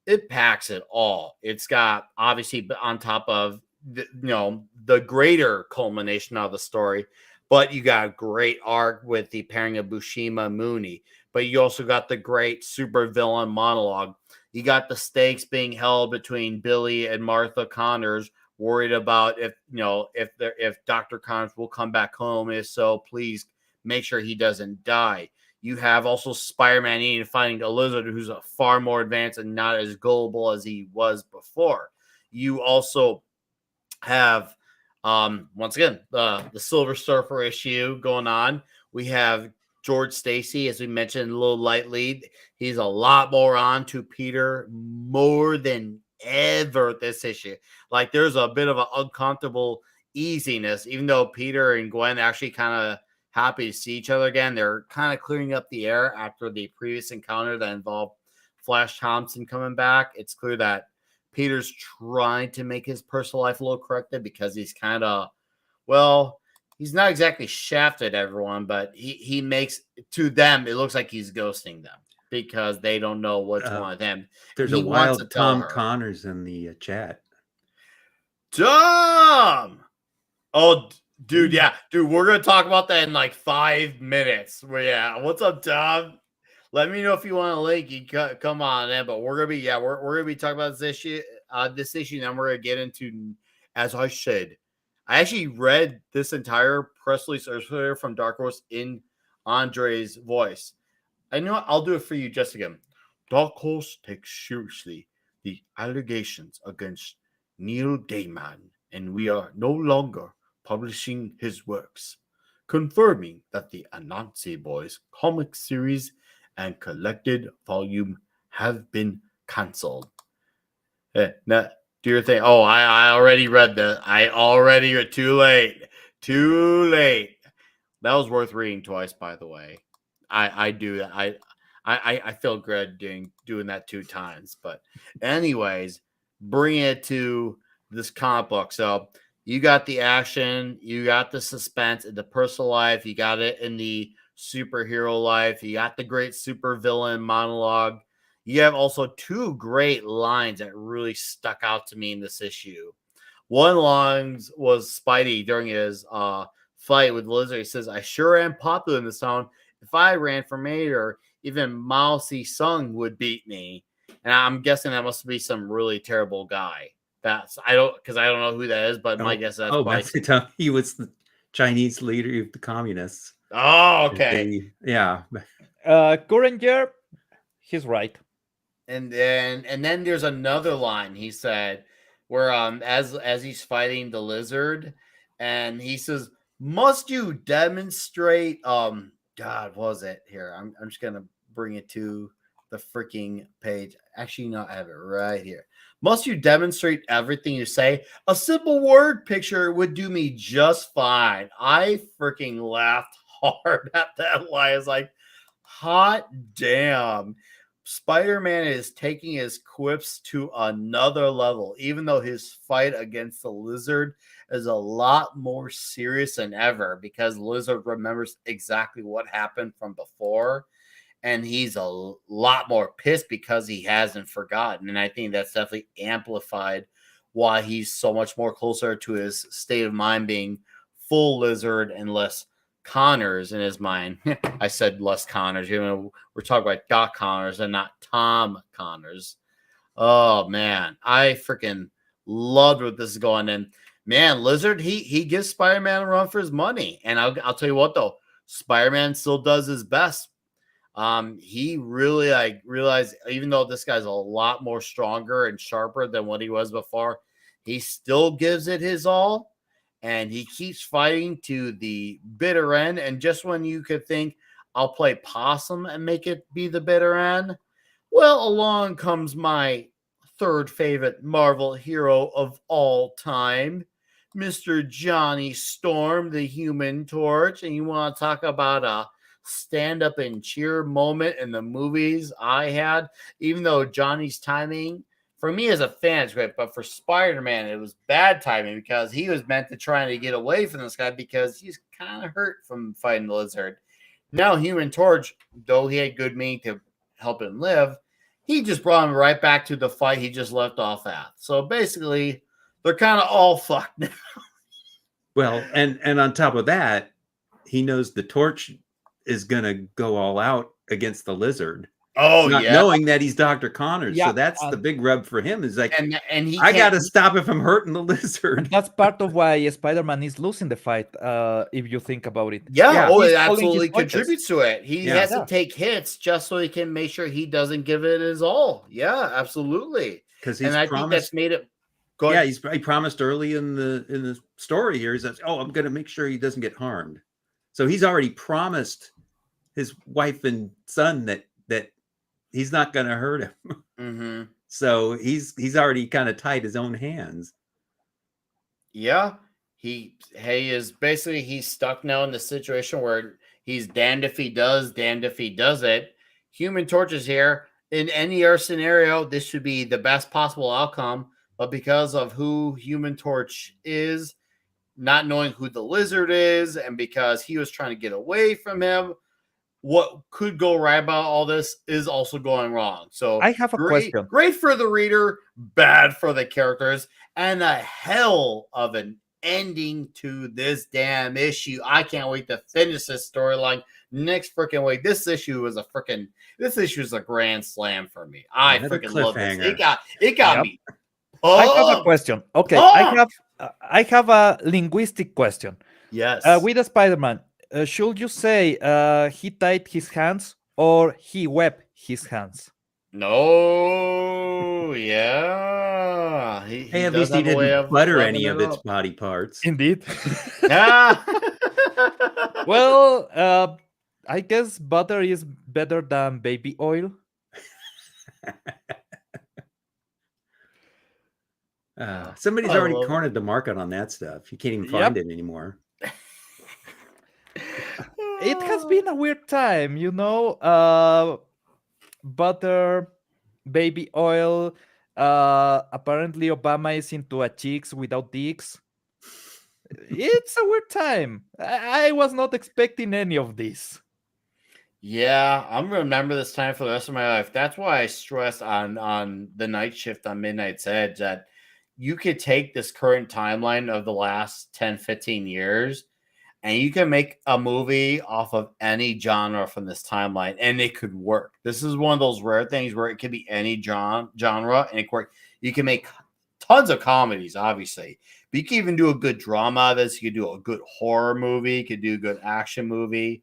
Speaker 1: it packs it all. It's got, obviously, on top of the greater culmination of the story, but you got a great arc with the pairing of Bushima and Mooney. But you also got the great supervillain monologue. You got the stakes being held between Billy and Martha Connors, worried about if Dr. Connors will come back home. If so, please make sure he doesn't die. You have also Spider-Man needing to find a lizard who's far more advanced and not as gullible as he was before. You also have, once again, the Silver Surfer issue going on. We have George Stacy, as we mentioned a little lightly. He's a lot more on to Peter more than ever this issue. Like, there's a bit of an uncomfortable easiness, even though Peter and Gwen actually kind of happy to see each other again. They're kind of clearing up the air after the previous encounter that involved Flash Thompson coming back. It's clear that Peter's trying to make his personal life a little corrected because he's kind of, well, he's not exactly shafted everyone, but he makes, to them, it looks like he's ghosting them because they don't know what's going on with him.
Speaker 2: There's a wild Tom Connors in the chat.
Speaker 1: Tom! Oh, dude, yeah. Dude, we're going to talk about that in like 5 minutes. Yeah. What's up, Tom? Let me know if you want a link. You come on in, but we're going to be talking about this issue, and then we're going to get into, as I said, I actually read this entire press release earlier from Dark Horse in Andre's voice. I know I'll do it for you just again. Dark Horse takes seriously the allegations against Neil Gaiman, and we are no longer publishing his works, confirming that the Anansi Boys comic series and collected volume have been cancelled. Now, do your thing. Oh, I already read that. Too late. Too late. That was worth reading twice, by the way. I do that. I feel good doing that 2 times. But anyways, bring it to this comic book. So you got the action, you got the suspense in the personal life, you got it in the superhero life, you got the great supervillain monologue. You have also 2 great lines that really stuck out to me in this issue. One line was Spidey during his fight with Lizard. He says, "I sure am popular in this town. If I ran for mayor, even Mao Zedong would beat me." And I'm guessing that must be some really terrible guy. I don't know who that is, but my guess is that's
Speaker 2: Mao Zedong. He was the Chinese leader of the communists.
Speaker 1: Oh, okay.
Speaker 3: Current year, he's right.
Speaker 1: And then there's another line he said where as he's fighting the Lizard, and he says, "Must you demonstrate God, what was it here? I'm just gonna bring it to the freaking page. Actually, no, I have it right here. Must you demonstrate everything you say? A simple word picture would do me just fine." I freaking laughed hard at that line. I was like, hot damn. Spider-Man is taking his quips to another level, even though his fight against the Lizard is a lot more serious than ever because Lizard remembers exactly what happened from before, and he's a lot more pissed because he hasn't forgotten. And I think that's definitely amplified why he's so much more closer to his state of mind being full Lizard and less Connors in his mind. I said less Connors. We're talking about Doc Connors and not Tom Connors. Oh man, I freaking loved what this is going in. Man, Lizard, he gives Spider-Man a run for his money, and I'll tell you what though, Spider-Man still does his best. He really realized, even though this guy's a lot more stronger and sharper than what he was before, he still gives it his all. And he keeps fighting to the bitter end. And just when you could think, I'll play possum and make it be the bitter end, well, along comes my 3rd favorite Marvel hero of all time, Mr. Johnny Storm, the Human Torch. And you want to talk about a stand-up and cheer moment in the movies I had, even though Johnny's timing, for me as a fan, it's great, but for Spider-Man, it was bad timing because he was meant to try to get away from this guy because he's kind of hurt from fighting the Lizard. Now, Human Torch, though he had good meaning to help him live, he just brought him right back to the fight he just left off at. So basically, they're kind of all fucked now.
Speaker 2: Well, and on top of that, he knows the Torch is going to go all out against the Lizard.
Speaker 1: Oh,
Speaker 2: not knowing that he's Dr. Connors.
Speaker 3: Yeah,
Speaker 2: so that's the big rub for him is like,
Speaker 1: and
Speaker 2: I got to stop it from hurting the Lizard.
Speaker 3: That's part of why Spider-Man is losing the fight, if you think about it.
Speaker 1: Yeah,
Speaker 3: He's
Speaker 1: it
Speaker 3: calling
Speaker 1: absolutely
Speaker 3: his punches.
Speaker 1: contributes to it. He has to take hits just so he can make sure he doesn't give it his all. Yeah, absolutely.
Speaker 2: Because
Speaker 1: I think that's made it. Go
Speaker 2: yeah,
Speaker 1: ahead.
Speaker 2: he promised early in the story here. He says, "Oh, I'm going to make sure he doesn't get harmed." So he's already promised his wife and son that he's not going to hurt him.
Speaker 1: Mm-hmm.
Speaker 2: So he's already kind of tied his own hands.
Speaker 1: Yeah, he's stuck now in the situation where he's damned if he does, damned if he doesn't. Human Torch is here. In any other scenario, this should be the best possible outcome. But because of who Human Torch is, not knowing who the Lizard is, and because he was trying to get away from him, what could go right about all this is also going wrong. So
Speaker 3: I have a question.
Speaker 1: Great for the reader, bad for the characters, and a hell of an ending to this damn issue. I can't wait to finish this storyline next freaking week. This issue is a grand slam for me. I freaking love this. It got me.
Speaker 3: I have a question. Okay, I have a linguistic question.
Speaker 1: Yes.
Speaker 3: With Spider-Man, should you say he tied his hands or he wept his hands?
Speaker 1: No, yeah,
Speaker 2: Hey,
Speaker 1: he
Speaker 2: at
Speaker 1: does
Speaker 2: least he
Speaker 1: have a way
Speaker 2: didn't
Speaker 1: of
Speaker 2: butter
Speaker 1: wrapping
Speaker 2: any
Speaker 1: it
Speaker 2: of its
Speaker 1: up.
Speaker 2: body parts.
Speaker 3: Indeed.
Speaker 1: Ah.
Speaker 3: Well, I guess butter is better than baby oil.
Speaker 2: Somebody's
Speaker 1: I
Speaker 2: already
Speaker 1: love it.
Speaker 2: cornered the market on that stuff. You can't even
Speaker 3: Yep.
Speaker 2: find it anymore.
Speaker 3: It has been a weird time, butter, baby oil. Apparently, Obama is into a chicks without dicks. It's a weird time. I was not expecting any of this.
Speaker 1: Yeah, I'm gonna remember this time for the rest of my life. That's why I stress on the night shift on Midnight's Edge that you could take this current timeline of the last 10, 15 years and you can make a movie off of any genre from this timeline and it could work. This is one of those rare things where it could be any genre and it could work. You can make tons of comedies, obviously, but you can even do a good drama out of this. You could do a good horror movie, you could do a good action movie.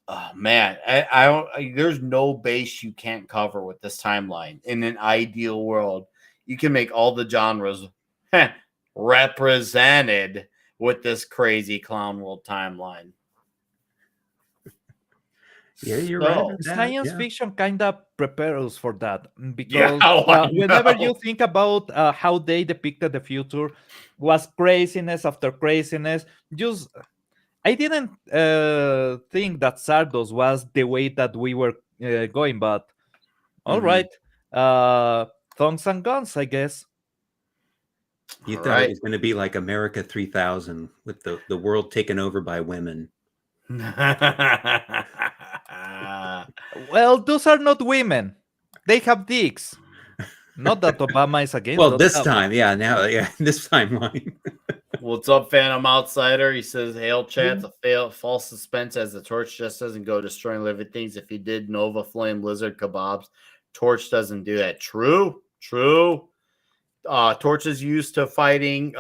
Speaker 1: Oh man, I don't. There's no base you can't cover with this timeline. In an ideal world, you can make all the genres represented with this crazy clown world timeline.
Speaker 2: Yeah, you're right
Speaker 1: So,
Speaker 2: about that.
Speaker 3: Science
Speaker 2: Yeah.
Speaker 3: fiction kind of prepares us for that
Speaker 1: yeah,
Speaker 3: because
Speaker 1: I
Speaker 3: whenever you
Speaker 1: know.
Speaker 3: think about how they depicted the future was craziness after craziness. Just I didn't think that Sardos was the way that we were going, but all
Speaker 1: Mhm.
Speaker 3: right, thongs and guns, I guess.
Speaker 2: You
Speaker 1: All
Speaker 2: thought it
Speaker 1: right.
Speaker 2: was going to be like America 3000 with the world taken over by women.
Speaker 3: Well, those are not women; they have dicks. Not that Obama is against
Speaker 2: Well,
Speaker 3: that.
Speaker 2: this time, yeah, this timeline.
Speaker 1: What's up, Phantom Outsider? He says, "Hail, chat. A false suspense as the torch just doesn't go destroying living things. If he did Nova Flame Lizard kebabs, torch doesn't do that." True, true. Torch is used to fighting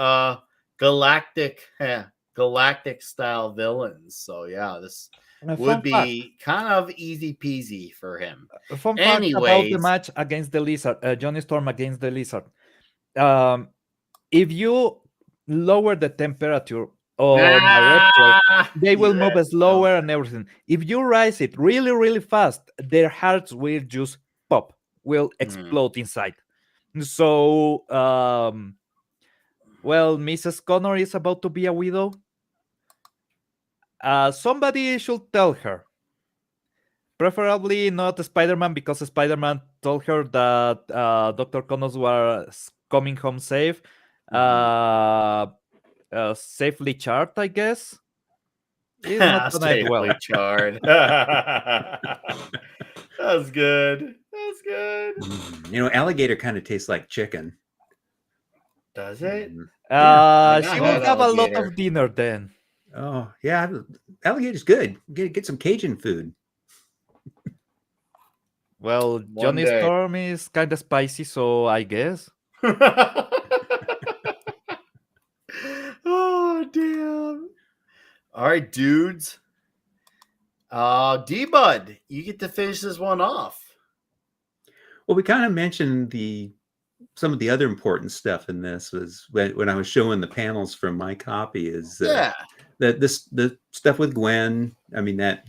Speaker 1: galactic style villains. So yeah, this would
Speaker 3: Fun fact.
Speaker 1: be kind of easy peasy for him.
Speaker 3: A fun fact about the
Speaker 1: Anyways,
Speaker 3: match against the Lizard, Johnny Storm against the Lizard. Um, if you lower the temperature on a reptile, they will move slower and everything. If you rise it really, really fast, their hearts will just pop, will explode inside. So, well, Mrs. Connor is about to be a widow. Somebody should tell her. Preferably not Spider-Man because Spider-Man told her that Dr. Connors was coming home safe. Safely charred, I guess. It's not gonna end well.
Speaker 1: safely charred. That's good. That's good.
Speaker 2: Alligator kind of tastes like chicken.
Speaker 1: Does it?
Speaker 2: Yeah.
Speaker 3: She will have a lot of dinner then.
Speaker 2: Oh, yeah. Alligator's good. Get some Cajun food.
Speaker 3: Well, Johnny Storm is kind of spicy, so I guess.
Speaker 1: Oh, damn. All right, dudes. D-Bud, you get to finish this one off.
Speaker 2: Well, we kind of mentioned some of the other important stuff in this was when I was showing the panels from my copy is the stuff with Gwen. I mean that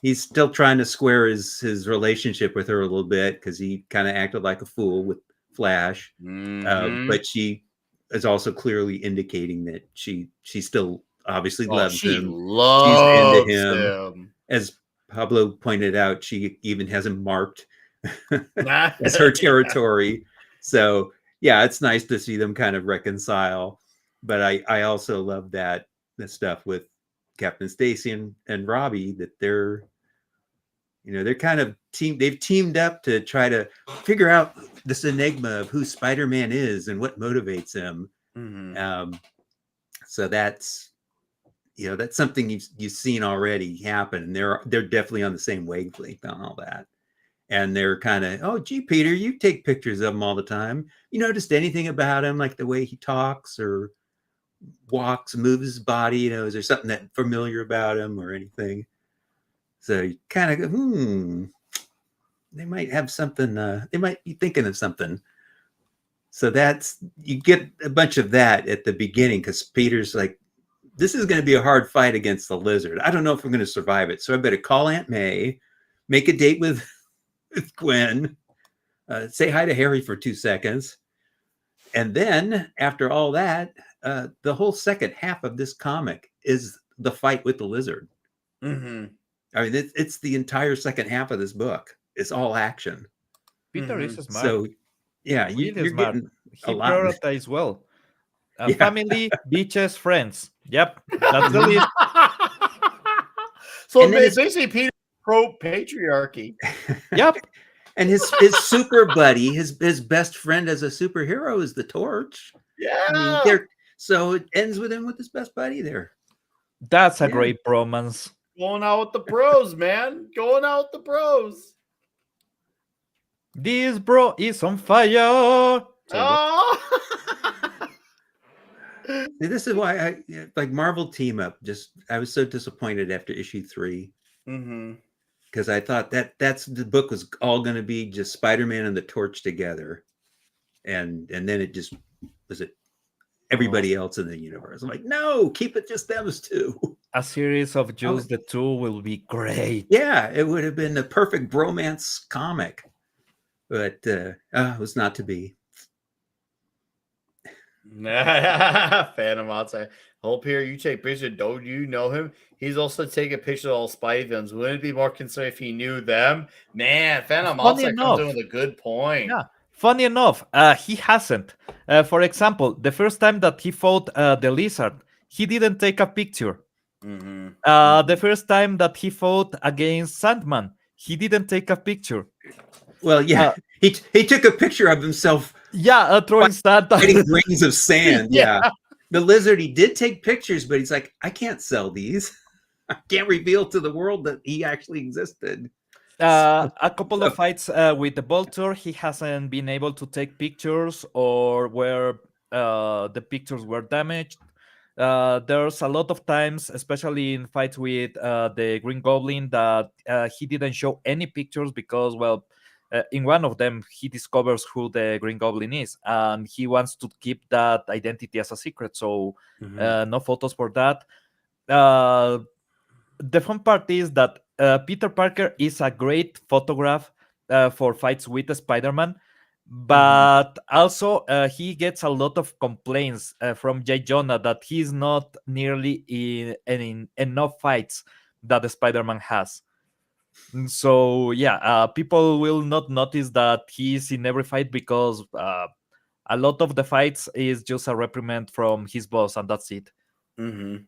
Speaker 2: he's still trying to square his relationship with her a little bit because he kind of acted like a fool with Flash, but she is also clearly indicating that she still obviously loves him. She's into him. As Pablo pointed out, she even has him marked as her territory. So yeah, it's nice to see them kind of reconcile. But I also love the stuff with Captain Stacy and Robbie, that they're kind of they've teamed up to try to figure out this enigma of who Spider-Man is and what motivates him. So that's something you've seen already happen. They're definitely on the same wavelength on all that. And they're kind of, oh, gee, Peter, you take pictures of him all the time. You noticed anything about him, like the way he talks or walks, moves his body. You know, is there something that familiar about him or anything? So you kind of go, they might have something. They might be thinking of something. So you get a bunch of that at the beginning because Peter's like, this is going to be a hard fight against the lizard. I don't know if I'm going to survive it. So I better call Aunt May, make a date with Gwen, say hi to Harry for 2 seconds. And then after all that, the whole second half of this comic is the fight with the lizard.
Speaker 1: Mm-hmm.
Speaker 2: I mean, it's the entire second half of this book. It's all action.
Speaker 3: Peter is
Speaker 1: Mhm.
Speaker 3: smart.
Speaker 2: So, yeah,
Speaker 3: Really
Speaker 2: you're
Speaker 3: smart.
Speaker 2: getting
Speaker 3: He
Speaker 2: a lot.
Speaker 3: prioritized well.
Speaker 2: Yeah.
Speaker 3: Family, beaches, friends. Yep, that's the list.
Speaker 1: So
Speaker 2: And then
Speaker 1: basically, Peter pro patriarchy.
Speaker 3: Yep.
Speaker 2: And his super buddy, his best friend as a superhero is the Torch.
Speaker 1: Yeah.
Speaker 2: I mean, so it ends with him with his best buddy there.
Speaker 3: That's a
Speaker 2: Yeah.
Speaker 3: great bromance.
Speaker 1: Going out with the bros, man. Going out with the bros.
Speaker 3: This bro is on fire.
Speaker 1: Oh.
Speaker 2: See, this is why I like Marvel team up. I was so disappointed after issue 3
Speaker 1: Mm-hmm.
Speaker 2: because I thought that's the book was all going to be just Spider-Man and the Torch together, and then it just was it everybody else in the universe. I'm like, no, keep it just those two.
Speaker 3: A series of just the two will be great.
Speaker 2: Yeah, it would have been the perfect bromance comic, but it was not to be.
Speaker 1: Phantom outside. Hope here you take pictures. Don't you know him? He's also taking pictures of all Spidey films. Wouldn't it be more concerned if he knew them? Man, Phantom outside comes in with a good point.
Speaker 3: Yeah. Funny enough, he hasn't. For example, the first time that he fought the lizard, he didn't take a picture.
Speaker 1: Mm-hmm.
Speaker 3: The first time that he fought against Sandman, he didn't take a picture.
Speaker 2: Well, yeah, he took a picture of himself.
Speaker 3: Yeah, throwing sand.
Speaker 2: Getting grains of sand. Yeah. The lizard, he did take pictures, but he's like, I can't sell these. I can't reveal to the world that he actually existed.
Speaker 3: A couple of fights with the Vulture, he hasn't been able to take pictures or where the pictures were damaged. There's a lot of times, especially in fights with the Green Goblin, that he didn't show any pictures because, well, in one of them, he discovers who the Green Goblin is, and he wants to keep that identity as a secret. So, no photos for that. The fun part is that Peter Parker is a great photograph for fights with Spider-Man, but also he gets a lot of complaints from J. Jonah that he's not nearly in enough fights that the Spider-Man has. So yeah, people will not notice that he's in every fight because a lot of the fights is just a reprimand from his boss, and that's it.
Speaker 1: Mm-hmm.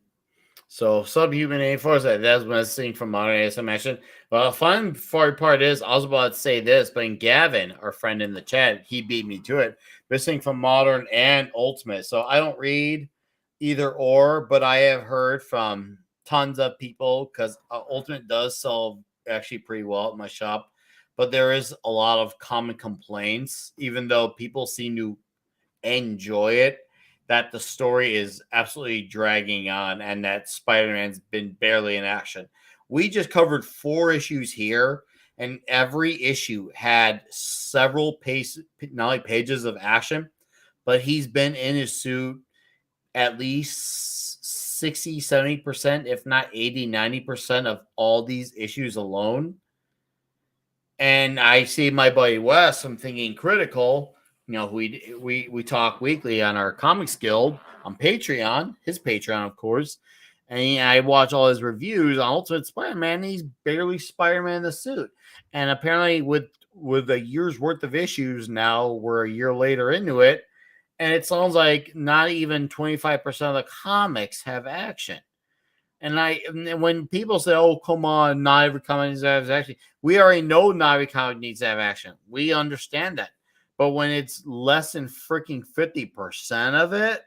Speaker 1: So Subhuman A4 said that's what I was seeing from Modern AS I mentioned. Well, the fun part is I was about to say this, but in Gavin, our friend in the chat, he beat me to it. Missing from Modern and Ultimate. So I don't read either or, but I have heard from tons of people because Ultimate does sell actually pretty well at my shop, but there is a lot of common complaints, even though people seem to enjoy it, that the story is absolutely dragging on and that Spider-Man's been barely in action. We just covered 4 issues here, and every issue had several not only pages of action, but he's been in his suit at least 60, 70%, if not 80, 90% of all these issues alone. And I see my buddy Wes, I'm thinking Critical, you know, we talk weekly on our Comics Guild on Patreon, his Patreon, of course. And I watch all his reviews on Ultimate Spider-Man. He's barely Spider-Man in the suit. And apparently with a year's worth of issues now, we're a year later into it. And it sounds like not even 25% of the comics have action. And when people say, "Oh, come on, not every comic needs to have action," we already know not every comic needs to have action. We understand that. But when it's less than freaking 50% of it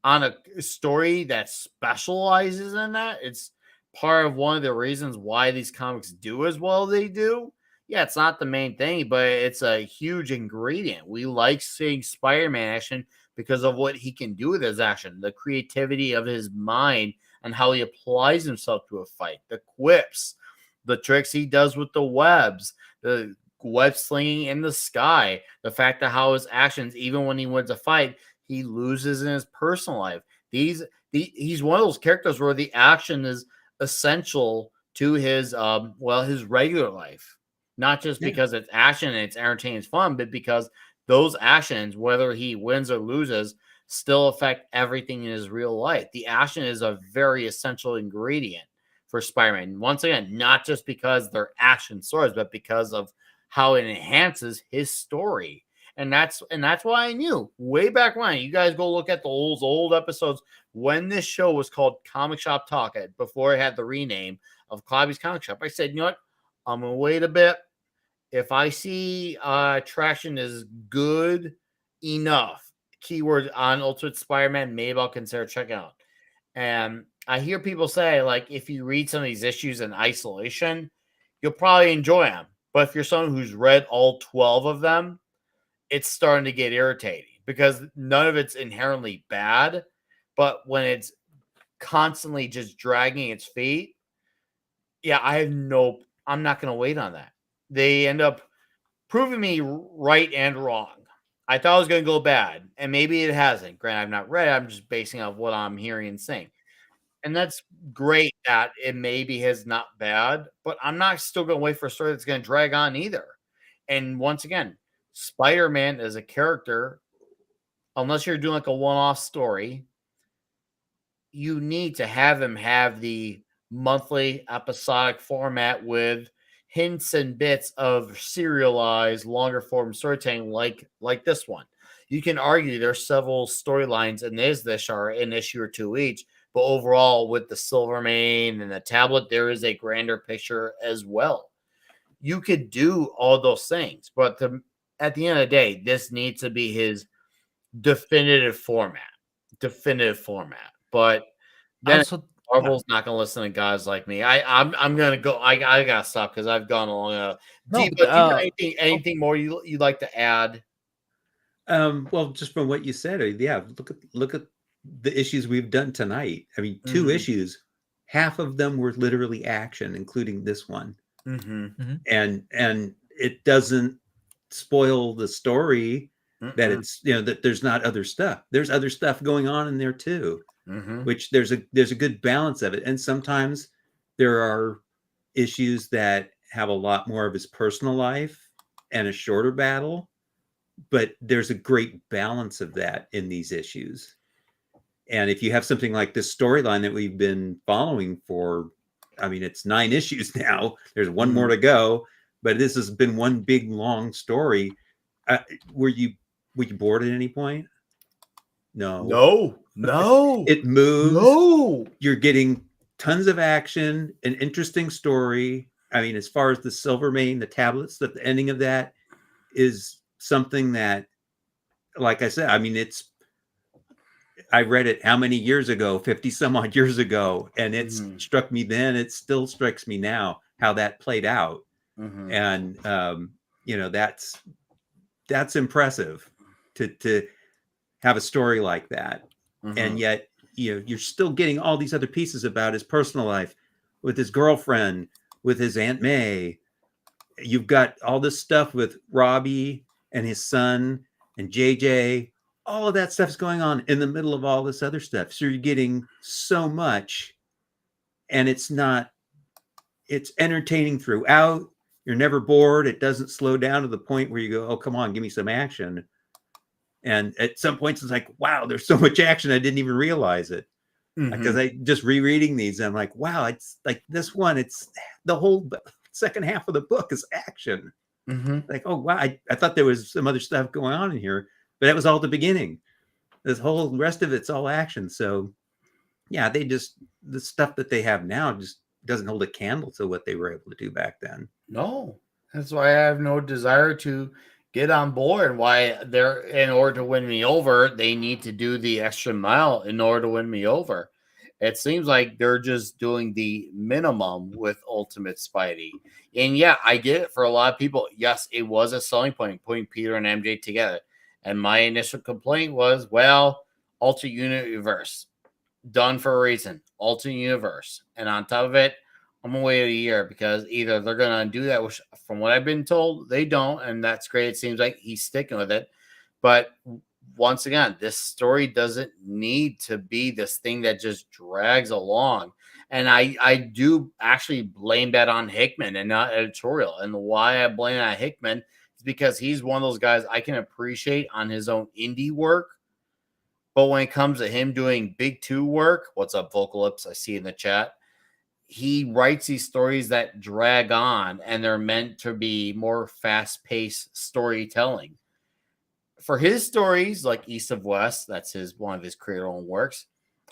Speaker 1: on a story that specializes in that, it's part of one of the reasons why these comics do as well as they do. Yeah, it's not the main thing, but it's a huge ingredient. We like seeing Spider-Man action because of what he can do with his action, the creativity of his mind, and how he applies himself to a fight, the quips, the tricks he does with the webs, the web slinging in the sky, the fact that how his actions, even when he wins a fight, he loses in his personal life. He's one of those characters where the action is essential to his his regular life, not just because it's action and it's entertaining, it's fun, but because those actions, whether he wins or loses, still affect everything in his real life. The action is a very essential ingredient for Spider-Man. Once again, not just because they're action stories, but because of how it enhances his story. And that's why I knew way back when. You guys go look at the old episodes when this show was called Comic Shop Talk, before it had the rename of Clobby's Comic Shop. I said, you know what? I'm gonna wait a bit. If I see traction is good enough, keyword on Ultimate Spider-Man, maybe I'll consider checking out. And I hear people say, like, if you read some of these issues in isolation, you'll probably enjoy them. But if you're someone who's read all 12 of them, it's starting to get irritating because none of it's inherently bad. But when it's constantly just dragging its feet, yeah, I'm not going to wait on that. They end up proving me right and wrong. I thought it was going to go bad, and maybe it hasn't. Granted, I've not read it. I'm just basing off what I'm hearing and saying. And that's great that it maybe is not bad, but I'm not still going to wait for a story that's going to drag on either. And once again, Spider-Man as a character, unless you're doing like a one-off story, you need to have him have the monthly episodic format with hints and bits of serialized longer form storytelling like this one. You can argue there's several storylines in this are an issue or two each, but overall with the Silvermane and the tablet, there is a grander picture as well. You could do all those things, but at the end of the day, this needs to be his definitive format. But then
Speaker 3: Also,
Speaker 1: Marvel's not going to listen to guys like me. I'm going to go. I got to stop because I've gone along. Do you got anything more you'd like to add?
Speaker 2: Well, just from what you said, yeah. Look at the issues we've done tonight. I mean, 2 issues. Half of them were literally action, including this one. And it doesn't spoil the story that it's that there's not other stuff. There's other stuff going on in there too. Which there's a good balance of it. And sometimes there are issues that have a lot more of his personal life and a shorter battle, but there's a great balance of that in these issues. And if you have something like this storyline that we've been following for, I mean, it's 9 issues now. There's one more to go, but this has been one big long story. Were you bored at any point? No. It moves.
Speaker 1: No.
Speaker 2: You're getting tons of action, an interesting story. I mean, as far as the Silvermane, the tablets, the ending of that is something that, like I said, I mean, I read it how many years ago, 50 some odd years ago, and it struck me then. It still strikes me now how that played out. And, that's impressive to have a story like that. And yet, you're still getting all these other pieces about his personal life with his girlfriend, with his Aunt May. You've got all this stuff with Robbie and his son and JJ. All of that stuff's going on in the middle of all this other stuff. So you're getting so much, and it's entertaining throughout. You're never bored. It doesn't slow down to the point where you go, oh, come on, give me some action. And at some points, it's like, wow, there's so much action. I didn't even realize it. Because I just rereading these, I'm like, wow, it's like this one. It's the whole second half of the book is action. Like, oh, wow, I thought there was some other stuff going on in here, but that was all the beginning. This whole rest of it's all action. So, yeah, the stuff that they have now just doesn't hold a candle to what they were able to do back then.
Speaker 1: No, that's why I have no desire to get on board, and why in order to win me over, they need to do the extra mile in order to win me over. It seems like they're just doing the minimum with Ultimate Spidey. And yeah, I get it for a lot of people. Yes, it was a selling point putting Peter and MJ together. And my initial complaint was, well, alternate universe, done for a reason, alternate universe. And on top of it, I'm gonna wait a year because either they're gonna do that, which from what I've been told, they don't, and that's great. It seems like he's sticking with it. But once again, this story doesn't need to be this thing that just drags along. And I do actually blame that on Hickman and not editorial. And why I blame that on Hickman is because he's one of those guys I can appreciate on his own indie work. But when it comes to him doing big two work, what's up, Vocalips? I see in the chat. He writes these stories that drag on and they're meant to be more fast-paced storytelling. For his stories, like East of West, that's one of his creator-owned works,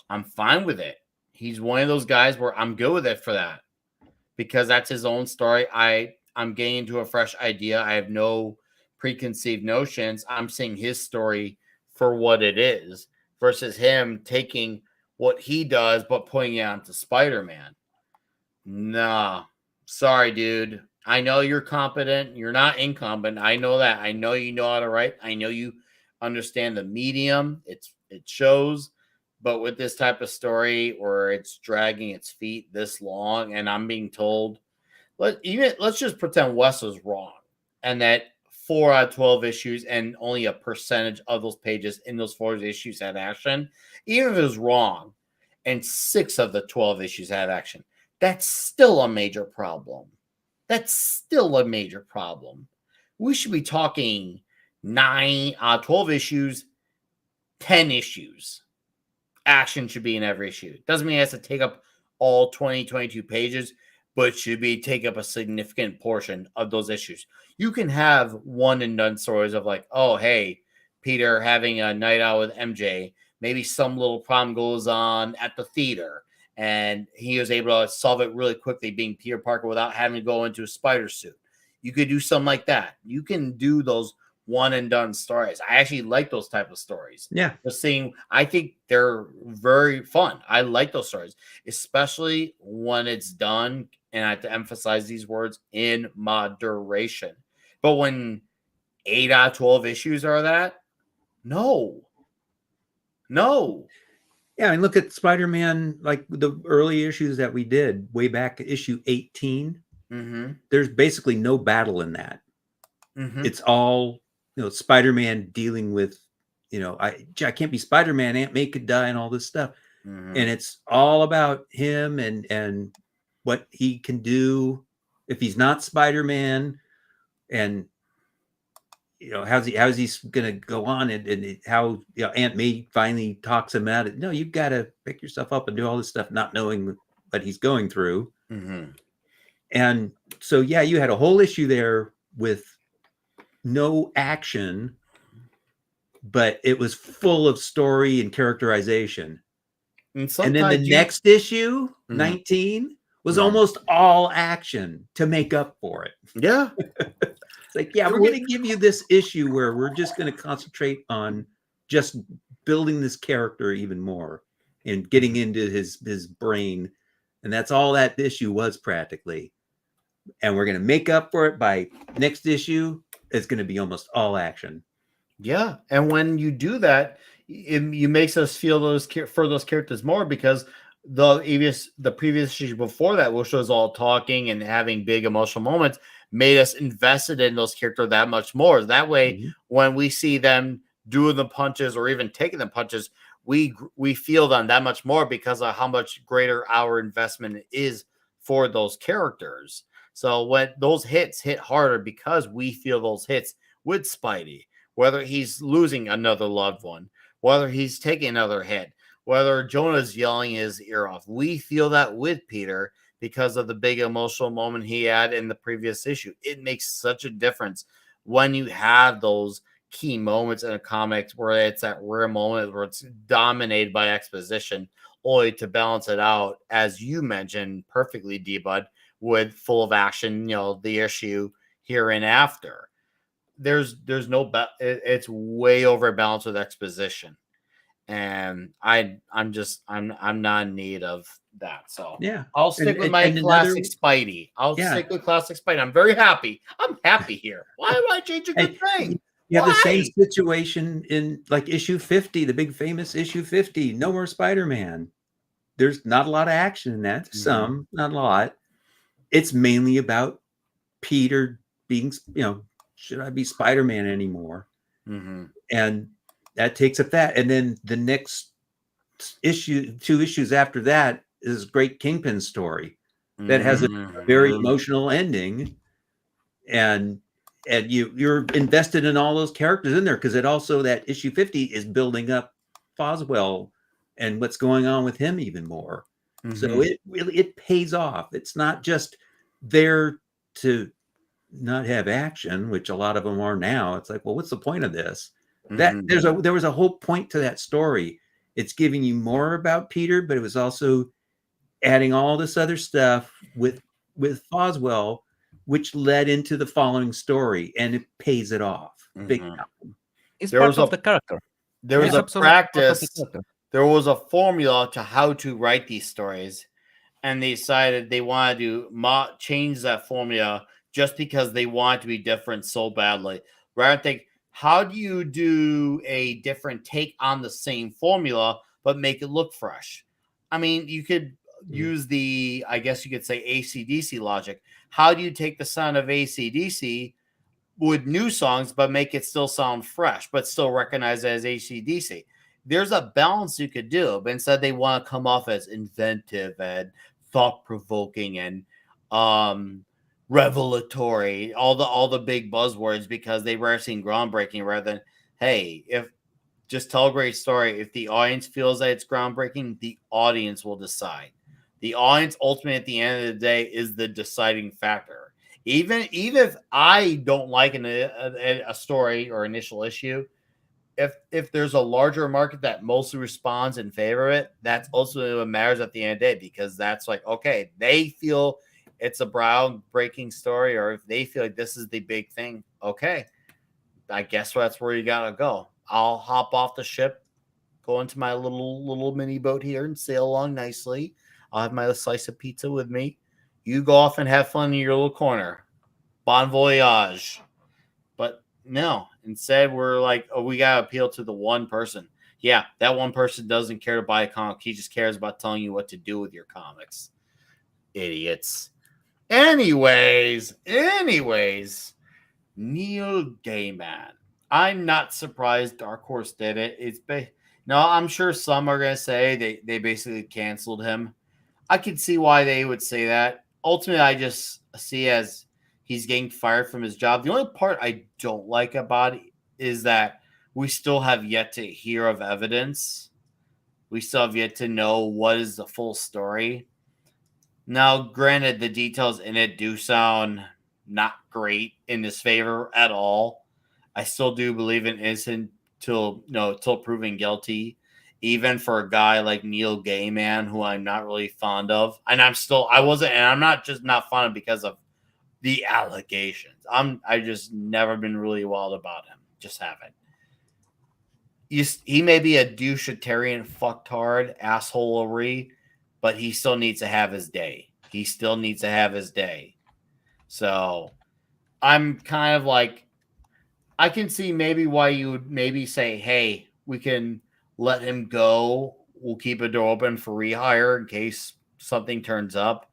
Speaker 1: I'm fine with it. He's one of those guys where I'm good with it for that because that's his own story. I'm getting into a fresh idea. I have no preconceived notions. I'm seeing his story for what it is versus him taking what he does but putting it onto Spider-Man. Nah, sorry, dude. I know you're competent. You're not incompetent. I know that. I know you know how to write. I know you understand the medium. It shows. But with this type of story where it's dragging its feet this long, and I'm being told, let's just pretend Wes was wrong, and that 4 out of 12 issues and only a percentage of those pages in those 4 issues had action. Even if it was wrong, and 6 of the 12 issues had action, that's still a major problem. That's still a major problem. We should be talking 9 out of 12 issues, 10 issues. Action should be in every issue. Doesn't mean it has to take up all 20, 22 pages, but it should take up a significant portion of those issues. You can have one and done stories of like, oh, hey, Peter having a night out with MJ. Maybe some little problem goes on at the theater, and he was able to solve it really quickly being Peter Parker without having to go into a spider suit. You could do something like that. You can do those one and done stories. I actually like those type of stories.
Speaker 2: Yeah.
Speaker 1: I think they're very fun. I like those stories, especially when it's done, and I have to emphasize these words, in moderation. But when 8 out of 12 issues are that, no.
Speaker 2: Yeah, and look at Spider-Man, like the early issues that we did way back, issue 18.
Speaker 1: Mm-hmm.
Speaker 2: There's basically no battle in that.
Speaker 1: Mm-hmm.
Speaker 2: It's all, Spider-Man dealing with, I can't be Spider-Man, Aunt May could die and all this stuff.
Speaker 1: Mm-hmm.
Speaker 2: And it's all about him and what he can do if he's not Spider-Man, and how's he going to go on, and how Aunt May finally talks him out. No, you've got to pick yourself up and do all this stuff, not knowing what he's going through.
Speaker 1: Mm-hmm.
Speaker 2: And so, yeah, you had a whole issue there with no action, but it was full of story and characterization. And then the next issue, 19, was almost all action to make up for it.
Speaker 1: Yeah.
Speaker 2: It's like, yeah, we're going to give you this issue where we're just going to concentrate on just building this character even more and getting into his brain. And that's all that issue was practically. And we're going to make up for it by next issue. It's going to be almost all action.
Speaker 1: Yeah. And when you do that, it makes us feel for those characters more, because the previous issue before that, which was all talking and having big emotional moments, made us invested in those characters that much more. That way, when we see them doing the punches or even taking the punches, we feel them that much more because of how much greater our investment is for those characters. So when those hits hit harder because we feel those hits with Spidey, whether he's losing another loved one, whether he's taking another hit, whether Jonah's yelling his ear off, we feel that with Peter because of the big emotional moment he had in the previous issue. It makes such a difference when you have those key moments in a comic where it's that rare moment where it's dominated by exposition, only to balance it out, as you mentioned perfectly, D-Bud, with full of action, the issue here and after. There's no it's way overbalanced with exposition. And I'm not in need of that. So
Speaker 2: yeah,
Speaker 1: I'll stick with my classic Spidey. I'll stick with classic Spidey. I'm very happy. I'm happy here. Why would I change a good thing?
Speaker 2: You have the same
Speaker 1: Why?
Speaker 2: situation in like issue 50, the big famous issue 50, No More Spider-Man. There's not a lot of action in that.
Speaker 1: Mhm.
Speaker 2: Some, not a lot. It's mainly about Peter being, should I be Spider-Man anymore?
Speaker 1: Mm-hmm.
Speaker 2: And that takes up that. And then the next issue, 2 issues after that, is Great Kingpin story that has a very
Speaker 1: Mhm.
Speaker 2: emotional ending. And you're invested in all those characters in there because it also, that issue 50 is building up Foswell and what's going on with him even more. So
Speaker 1: Mhm.
Speaker 2: it really, it pays off. It's not just there to not have action, which a lot of them are now. It's like, well, what's the point of this? That
Speaker 1: Mhm.
Speaker 2: there was a whole point to that story. It's giving you more about Peter, but it was also adding all this other stuff with Foswell, which led into the following story, and it pays it off big
Speaker 1: Mhm.
Speaker 2: time.
Speaker 3: It's
Speaker 1: There
Speaker 3: part
Speaker 1: was
Speaker 3: of
Speaker 1: a
Speaker 3: the character.
Speaker 1: there was
Speaker 3: It's
Speaker 2: Yeah.
Speaker 1: a
Speaker 3: absolutely part of the
Speaker 1: practice.
Speaker 3: character.
Speaker 1: There was a formula to how to write these stories, and they decided they wanted to change that formula just because they wanted to be different so badly. Rather than think, how do you do a different take on the same formula but make it look fresh? I mean, you could use the, I guess you could say, AC/DC logic. How do you take the sound of AC/DC with new songs, but make it still sound fresh, but still recognize it as AC/DC? There's a balance you could do, but instead they want to come off as inventive and thought provoking and um revelatory, all the big buzzwords because they were seeing groundbreaking rather than, hey, if just tell a great story. If the audience feels that it's groundbreaking, the audience will decide. The audience ultimately at the end of the day is the deciding factor. Even if I don't like a story or initial issue, if there's a larger market that mostly responds in favor of it, that's ultimately what matters at the end of the day, because that's like, okay, they feel it's a groundbreaking story, or if they feel like this is the big thing, okay, I guess that's where you gotta go. I'll hop off the ship, go into my little mini boat here, and sail along nicely. I'll have my slice of pizza with me. You go off and have fun in your little corner. Bon voyage. But no, instead we're like, oh, we gotta appeal to the one person. Yeah, that one person doesn't care to buy a comic. He just cares about telling you what to do with your comics. Idiots. Anyways, Neil Gaiman. I'm not surprised Dark Horse did it. No, I'm sure some are gonna say they basically canceled him. I can see why they would say that. Ultimately, I just see as he's getting fired from his job. The only part I don't like about it is that we still have yet to hear of evidence. We still have yet to know what is the full story. Now, granted, the details in it do sound not great in his favor at all. I still do believe in innocent till proven guilty, even for a guy like Neil Gaiman, who I'm not really fond of. And I'm not just not fond of because of the allegations. I just never been really wild about him. Just haven't. He may be a douchetarian fucktard assholery, but he still needs to have his day. He still needs to have his day. So I'm kind of like, I can see maybe why you would maybe say, hey, we can let him go. We'll keep a door open for rehire in case something turns up.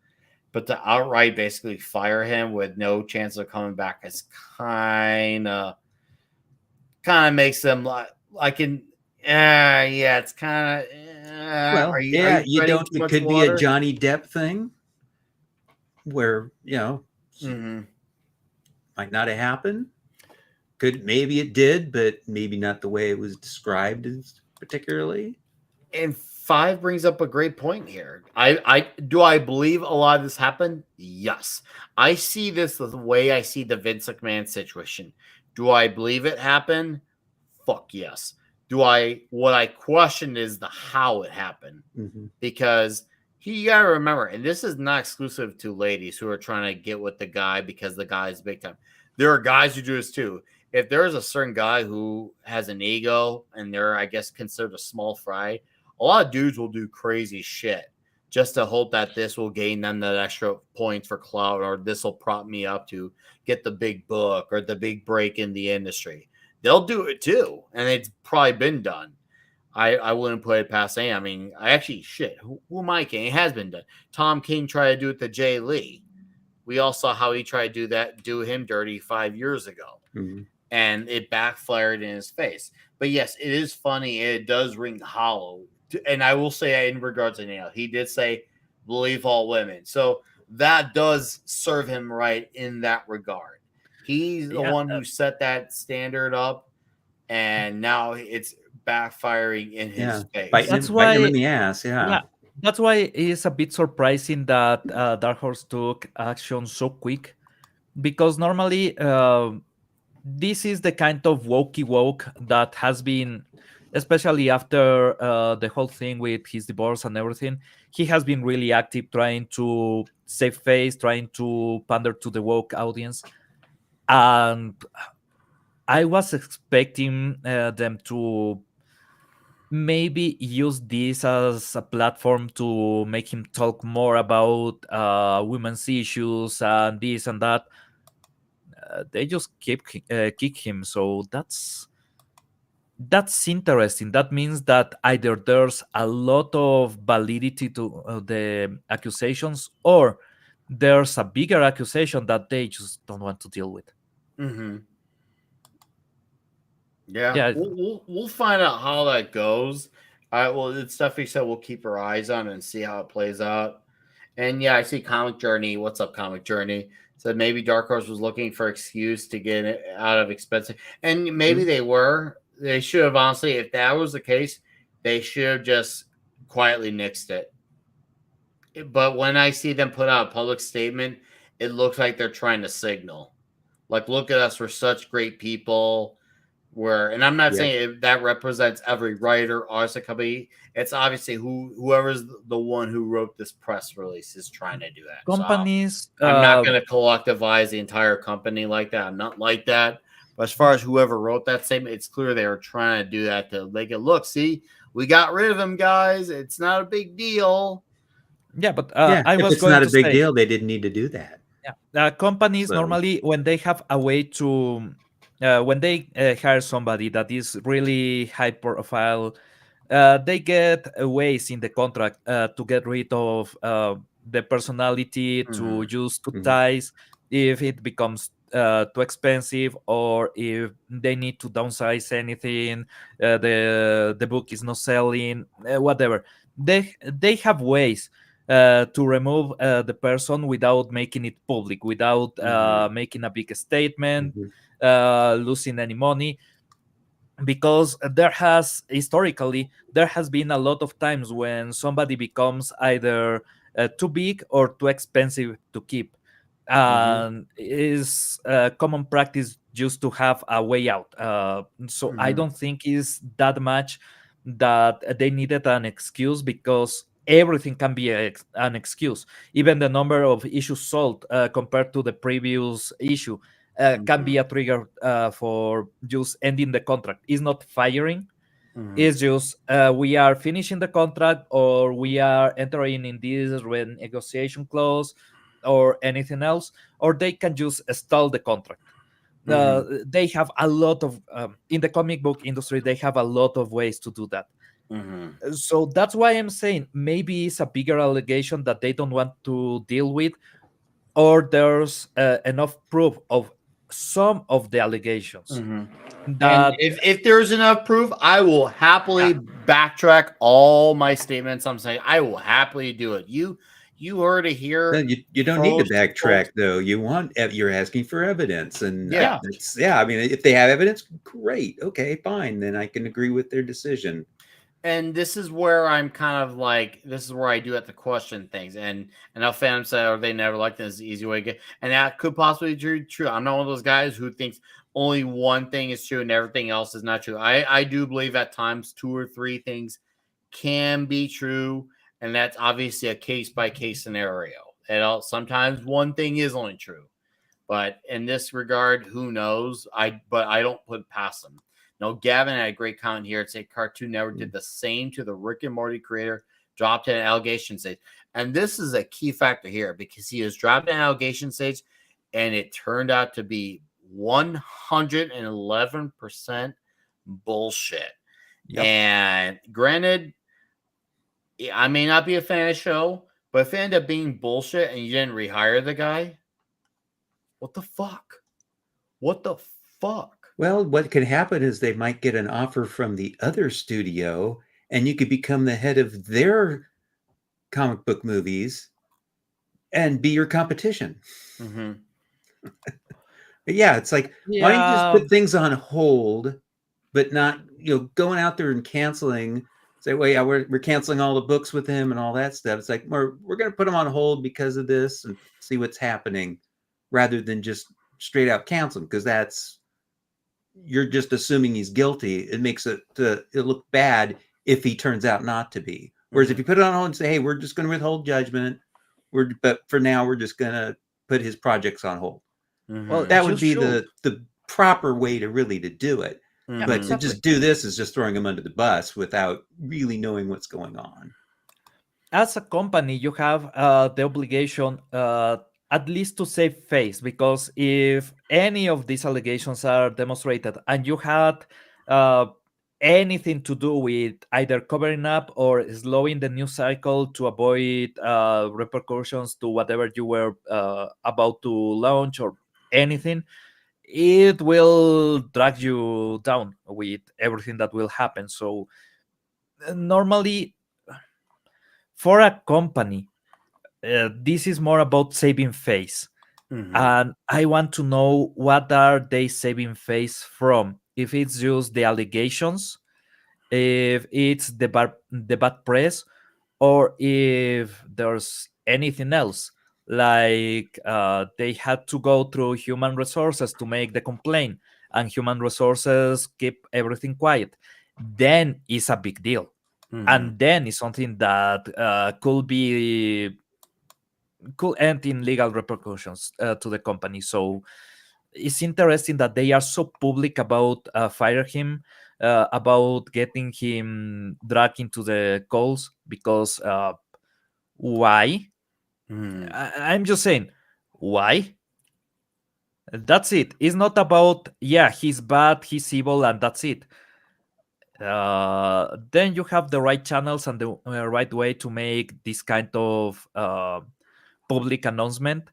Speaker 1: But to outright basically fire him with no chance of coming back is kind of makes them like in yeah, it's kind of
Speaker 2: Well,
Speaker 1: are
Speaker 2: yeah,
Speaker 1: you
Speaker 2: you
Speaker 1: treading
Speaker 2: don't.
Speaker 1: too
Speaker 2: It
Speaker 1: much
Speaker 2: could be a
Speaker 1: water?
Speaker 2: Johnny Depp thing where
Speaker 1: Mm-hmm.
Speaker 2: might not have happened. Could, maybe it did, but maybe not the way it was described as particularly.
Speaker 1: And five brings up a great point here. I believe a lot of this happened? Yes. I see this the way I see the Vince McMahon situation. Do I believe it happened? Fuck yes. What I question is the how it happened.
Speaker 2: Mm-hmm.
Speaker 1: Because you gotta remember, and this is not exclusive to ladies who are trying to get with the guy because the guy is big time. There are guys who do this too. If there is a certain guy who has an ego and they're, I guess, considered a small fry, a lot of dudes will do crazy shit just to hope that this will gain them that extra points for clout, or this will prop me up to get the big book or the big break in the industry. they'll do it too, and it's probably been done. I wouldn't put it past any. I mean, I actually who am I kidding? It has been done. Tom King tried to do it to Jay Lee. We all saw how he tried to do him dirty 5 years ago, and it backfired in his face. But yes, it is funny. It does ring hollow, and I will say in regards to Neil, he did say believe all women, so that does serve him right in that regard. He's the
Speaker 3: Yeah,
Speaker 1: one who set that standard up, and now it's backfiring in his face.
Speaker 3: that's
Speaker 2: biting him in
Speaker 3: why.
Speaker 2: the ass. Yeah.
Speaker 3: Yeah, that's why it's a bit surprising that Dark Horse took action so quick, because normally this is the kind of wokey woke that has been, especially after the whole thing with his divorce and everything, he has been really active trying to save face, trying to pander to the woke audience. And I was expecting them to maybe use this as a platform to make him talk more about women's issues and this and that. They just kick him, so that's interesting. That means that either there's a lot of validity to the accusations, or there's a bigger accusation that they just don't want to deal with.
Speaker 1: Mm-hmm. Yeah,
Speaker 3: Yeah,
Speaker 1: we'll find out how that goes. Well, it's definitely said we'll keep our eyes on it and see how it plays out. And yeah, I see Comic Journey. What's up, Comic Journey? Said maybe Dark Horse was looking for excuse to get it out of expensive, and maybe they were. They should have honestly, if that was the case, they should have just quietly nixed it. But when I see them put out a public statement, it looks like they're trying to signal, like, look at us, we're such great people. And I'm not saying that represents every writer or as a company. It's obviously whoever's the one who wrote this press release is trying to do that.
Speaker 3: companies.
Speaker 1: So I'm not going to collectivize the entire company like that. I'm not like that. But as far as whoever wrote that statement, it's clear they were trying to do that to make it look. See, we got rid of him, guys. It's not a big deal.
Speaker 3: Yeah, but
Speaker 2: If it's not a big deal, they didn't need to do that.
Speaker 3: Yeah, companies normally, when they have a way to, when they hire somebody that is really high profile, they get ways in the contract to get rid of the personality, to use good ties if it becomes too expensive, or if they need to downsize anything, the book is not selling, whatever. They have ways to remove the person without making it public, without making a big statement, losing any money. Because there has been a lot of times when somebody becomes either too big or too expensive to keep, and is common practice just to have a way out. So I don't think it's that much that they needed an excuse, because everything can be an excuse. Even the number of issues sold compared to the previous issue can be a trigger for just ending the contract. It's not firing. It's just we are finishing the contract, or we are entering in this renegotiation clause, or anything else, or they can just stall the contract. They have a lot of in the comic book industry. They have a lot of ways to do that. So that's why I'm saying maybe it's a bigger allegation that they don't want to deal with, or there's enough proof of some of the allegations that
Speaker 1: And if there's enough proof, I will happily backtrack all my statements. I'm saying I will happily do it. You heard it here.
Speaker 2: You don't need to backtrack, though. You're asking for evidence, and I mean, if they have evidence, great, okay, fine, then I can agree with their decision.
Speaker 1: And this is where I'm kind of like, this is where I do have to question things. And now fans say, "Oh, they never liked this is the easy way to get," and that could possibly be true. I'm not one of those guys who thinks only one thing is true and everything else is not true. I do believe at times 2 or 3 things can be true, and that's obviously a case by case scenario. And sometimes one thing is only true, but in this regard, who knows? But I don't put past them. No, Gavin had a great comment here. It said Cartoon Network did the same to the Rick and Morty creator, dropped in an allegation stage. And this is a key factor here, because he was dropped in an allegation stage and it turned out to be 111% bullshit.
Speaker 3: Yep.
Speaker 1: And granted, I may not be a fan of the show, but if it ended up being bullshit and you didn't rehire the guy, what the fuck? What the fuck?
Speaker 2: Well, what could happen is they might get an offer from the other studio, and you could become the head of their comic book movies and be your competition.
Speaker 1: Mm-hmm.
Speaker 2: But yeah, it's like, why don't you just
Speaker 3: Yeah.
Speaker 2: put things on hold, but not, going out there and canceling. Say, well, yeah, we're canceling all the books with him and all that stuff. It's like we're going to put him on hold because of this and see what's happening, rather than just straight out cancel him, because you're just assuming he's guilty. It makes it look bad if he turns out not to be. Whereas if you put it on hold and say, hey, we're just going to withhold judgment, but for now we're just going to put his projects on hold.
Speaker 3: Well,
Speaker 2: That
Speaker 3: you
Speaker 2: would be
Speaker 3: should.
Speaker 2: the proper way to do it.
Speaker 3: Yeah,
Speaker 2: But
Speaker 3: exactly.
Speaker 2: to just do this is just throwing him under the bus without really knowing what's going on.
Speaker 3: As a company, you have the obligation at least to save face, because if any of these allegations are demonstrated and you had uh, anything to do with either covering up or slowing the news cycle to avoid repercussions to whatever you were about to launch or anything, it will drag you down with everything that will happen. So normally, for a company, this is more about saving face. And I want to know, what are they saving face from? If it's just the allegations, if it's the bad press, or if there's anything else, like they had to go through human resources to make the complaint and human resources keep everything quiet, then it's a big deal. And then it's something that could end in legal repercussions to the company. So it's interesting that they are so public about fire him, about getting him dragged into the calls, because why? I'm just saying, why? That's it. It's not about, yeah, he's bad, he's evil, and that's it. Then you have the right channels and the right way to make this kind of public announcement,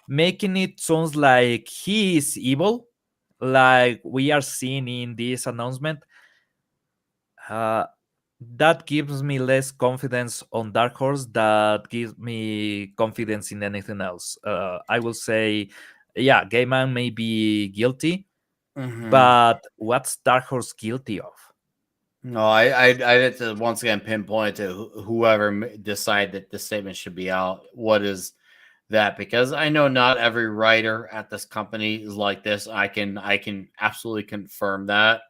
Speaker 3: making it sounds like he is evil, like we are seeing in this announcement. Uh, that gives me less confidence on Dark Horse. That gives me confidence in anything else. I will say, yeah, Gaiman may be guilty, but what's Dark Horse guilty of?
Speaker 1: No, I had to once again pinpoint to whoever decide that the statement should be out. What is that? Because I know not every writer at this company is like this. I can absolutely confirm that.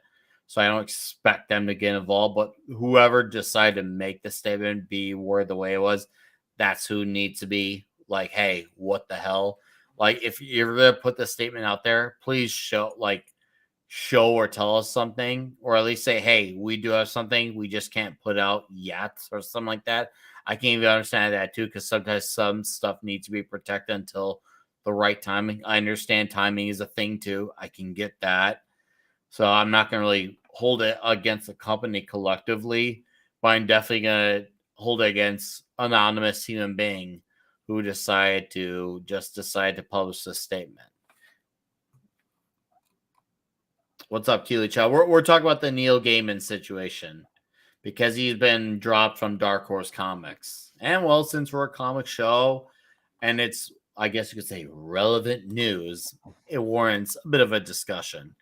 Speaker 1: So I don't expect them to get involved. But whoever decided to make the statement be worded the way it was, that's who needs to be like, hey, what the hell? Like, if you're gonna put the statement out there, please show or tell us something, or at least say, hey, we do have something, we just can't put out yet, or something like that. I can even understand that too, because sometimes some stuff needs to be protected until the right timing. I understand timing is a thing too. I can get that. So I'm not going to really hold it against the company collectively, but I'm definitely going to hold it against anonymous human being who decide to publish this statement. What's up, Keely Chow? We're talking about the Neil Gaiman situation because he's been dropped from Dark Horse Comics. And well, since we're a comic show and it's, I guess you could say, relevant news, it warrants a bit of a discussion.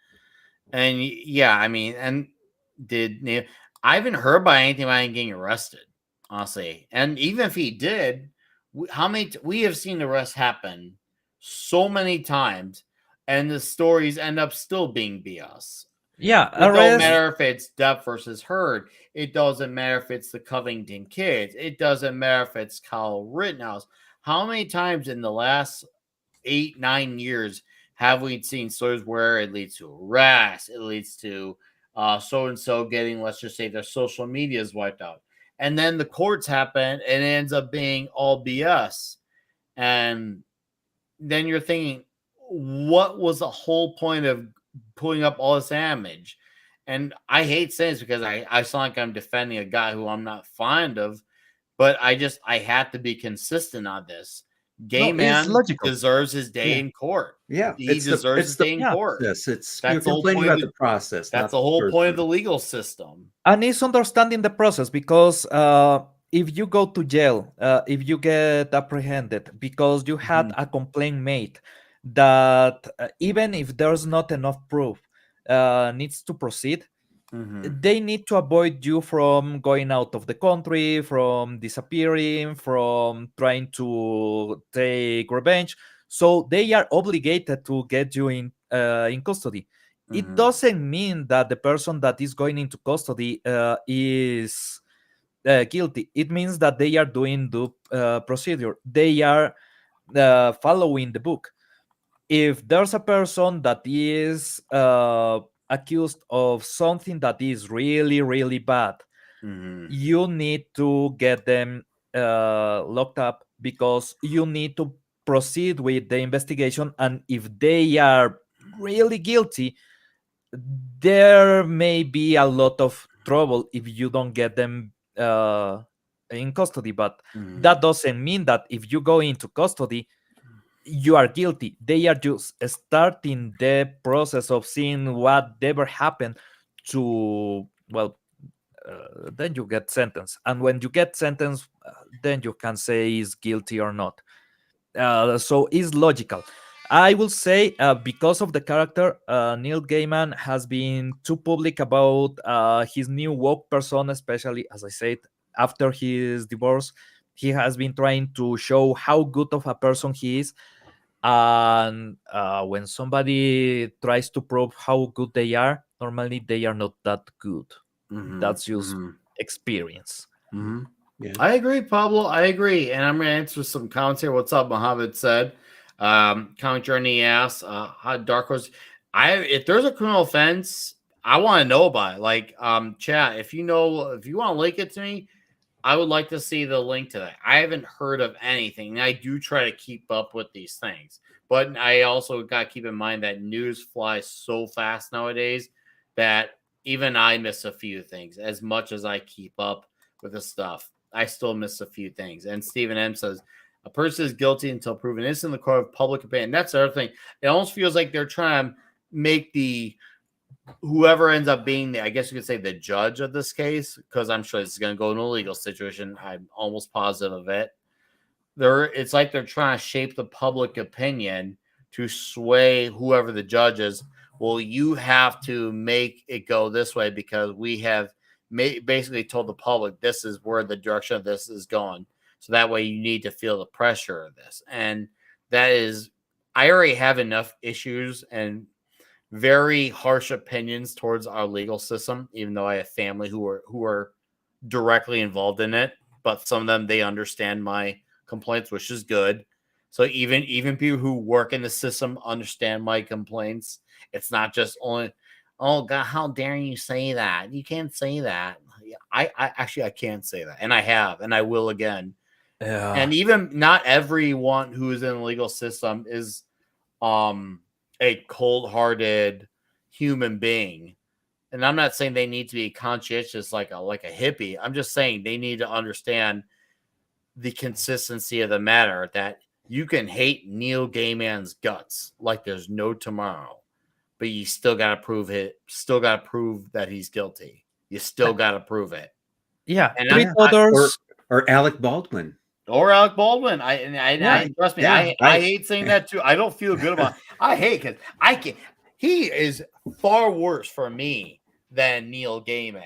Speaker 1: And yeah, I mean, and I haven't heard about anything about him getting arrested, honestly. And even if he did, we have seen arrests happen so many times, and the stories end up still being BS.
Speaker 3: Yeah,
Speaker 1: It don't
Speaker 3: arrest.
Speaker 1: matter if it's Depp versus Heard. It doesn't matter if it's the Covington kids. It doesn't matter if it's Kyle Rittenhouse. How many times in the last 8-9 years have we seen stories where it leads to arrest, it leads to so and so getting, let's just say, their social media is wiped out, and then the courts happen and it ends up being all BS, and then you're thinking, what was the whole point of putting up all this damage? And I hate saying this because I sound like I'm defending a guy who I'm not fond of, but I have to be consistent on this. Gay
Speaker 3: No, it's
Speaker 1: man
Speaker 3: logical.
Speaker 1: deserves his day
Speaker 2: Yeah.
Speaker 1: in court.
Speaker 2: Yeah,
Speaker 1: He deserves his day in court.
Speaker 2: process. It's
Speaker 1: That's
Speaker 2: you're
Speaker 1: the whole
Speaker 2: complaining
Speaker 1: point of
Speaker 2: about the process.
Speaker 1: That's
Speaker 2: not
Speaker 1: the whole point of
Speaker 2: person.
Speaker 1: the legal system.
Speaker 3: And it's understanding the process, because if you go to jail, if you get apprehended because you had
Speaker 1: Mhm.
Speaker 3: a complaint made that even if there's not enough proof needs to proceed, they need to avoid you from going out of the country, from disappearing, from trying to take revenge. So they are obligated to get you in custody. It doesn't mean that the person that is going into custody is guilty. It means that they are doing the procedure. They are following the book. If there's a person that is accused of something that is really, really bad, you need to get them locked up, because you need to proceed with the investigation. And if they are really guilty, there may be a lot of trouble if you don't get them in custody. But that doesn't mean that if you go into custody, you are guilty. They are just starting the process of seeing whatever happened to, well, then you get sentenced. And when you get sentenced, then you can say is guilty or not. So it's logical. I will say, because of the character, Neil Gaiman has been too public about his new woke persona, especially, as I said, after his divorce. He has been trying to show how good of a person he is. And when somebody tries to prove how good they are, normally they are not that good. That's just experience.
Speaker 2: Yeah.
Speaker 1: I agree, Pablo. I agree. And I'm going to answer some comments here. What's up, Mohammed said? Comment Journey asks, how Dark Horse. If there's a criminal offense, I want to know about it. Like, chat, if you want to link it to me, I would like to see the link to that. I haven't heard of anything. And I do try to keep up with these things. But I also got to keep in mind that news flies so fast nowadays that even I miss a few things. As much as I keep up with the stuff, I still miss a few things. And Stephen M says, a person is guilty until proven innocent in the court of public opinion. That's the other thing. It almost feels like they're trying to make whoever ends up being I guess you could say the judge of this case, because I'm sure this is going to go in a legal situation. I'm almost positive of it. It's like they're trying to shape the public opinion to sway whoever the judge is. Well, you have to make it go this way because we have basically told the public this is where the direction of this is going. So that way you need to feel the pressure of this. And that is, I already have enough issues and very harsh opinions towards our legal system, even though I have family who are directly involved in it. But some of them, they understand my complaints, which is good. So even people who work in the system understand my complaints. It's not just only, oh God, how dare you say that? You can't say that. I actually I can't say that, and I have, and I will again.
Speaker 3: Yeah.
Speaker 1: And even not everyone who is in the legal system is a cold-hearted human being. And I'm not saying they need to be conscientious like a hippie. I'm just saying they need to understand the consistency of the matter, that you can hate Neil Gaiman's guts like there's no tomorrow, but you still got to prove it. Still got to prove that he's guilty. You still got to prove it.
Speaker 3: Yeah.
Speaker 1: And
Speaker 3: Treat others.
Speaker 2: Or Alec Baldwin.
Speaker 1: Or Alec Baldwin. I trust me.
Speaker 2: Yeah,
Speaker 1: I hate saying that too. I don't feel good about it. I hate because I can. He is far worse for me than Neil Gaiman.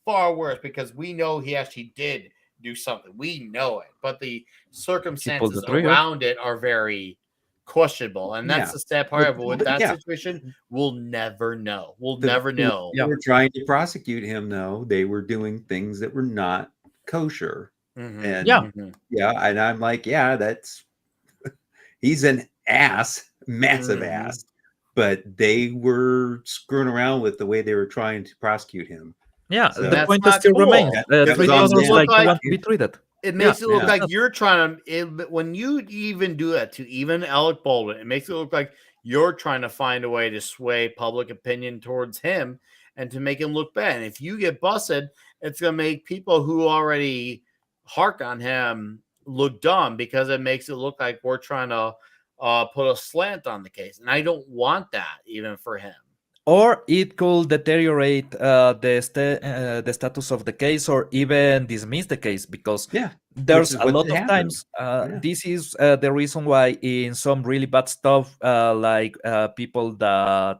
Speaker 1: Far worse, because we know he actually did do something. We know it, but the circumstances around it are very questionable, and that's the sad part of it. With that situation, we'll never know. We'll never know.
Speaker 2: They were trying to prosecute him, though. They were doing things that were not kosher. And and I'm like, that's he's an ass, massive ass, but they were screwing around with the way they were trying to prosecute him.
Speaker 3: Yeah, so the point still remains. Treat others like you want to be treated.
Speaker 1: It makes it look like you're trying to, when you even do that to even Alec Baldwin, it makes it look like You're trying to find a way to sway public opinion towards him and to make him look bad. And if you get busted, it's going to make people who already hark on him look dumb because it makes it look like we're trying to put a slant on the case. And I don't want that even for him.
Speaker 3: Or it could deteriorate the status of the case, or even dismiss the case, because
Speaker 2: Yeah, which
Speaker 3: there's
Speaker 2: is
Speaker 3: a
Speaker 2: what
Speaker 3: lot of
Speaker 2: happened.
Speaker 3: times
Speaker 2: Yeah.
Speaker 3: this is the reason why in some really bad stuff, like people that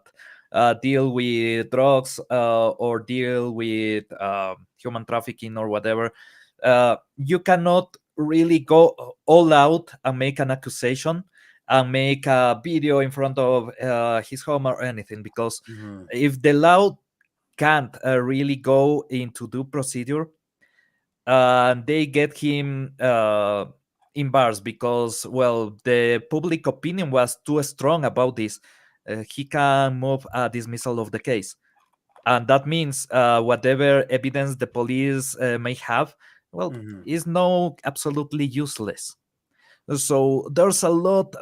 Speaker 3: deal with drugs or deal with human trafficking or whatever, you cannot really go all out and make an accusation and make a video in front of his home or anything, because if the law can't really go into due procedure, they get him in bars because, well, the public opinion was too strong about this. He can move a dismissal of the case, and that means whatever evidence the police may have, well, is no absolutely useless. So there's a lot.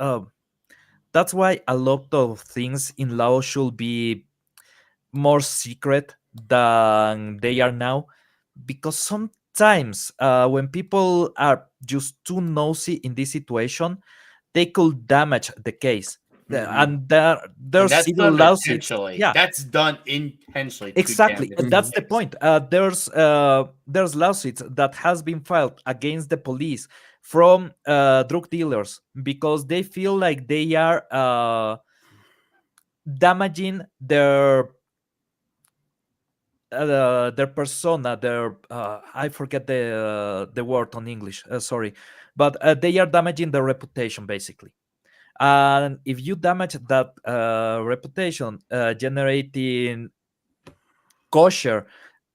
Speaker 3: That's why a lot of things in law should be more secret than they are now, because sometimes when people are just too nosy in this situation, they could damage the case. And
Speaker 1: And
Speaker 3: there's
Speaker 1: that's
Speaker 3: civil
Speaker 1: done
Speaker 3: lawsuits.
Speaker 1: intentionally.
Speaker 3: Yeah,
Speaker 1: That's done intentionally to
Speaker 3: exactly.
Speaker 1: damage the
Speaker 3: That's the
Speaker 1: case.
Speaker 3: point. There's lawsuits that has been filed against the police from drug dealers because they feel like they are damaging their persona, their I forget the word on English, sorry, but they are damaging their reputation basically. And if you damage that reputation, generating kosher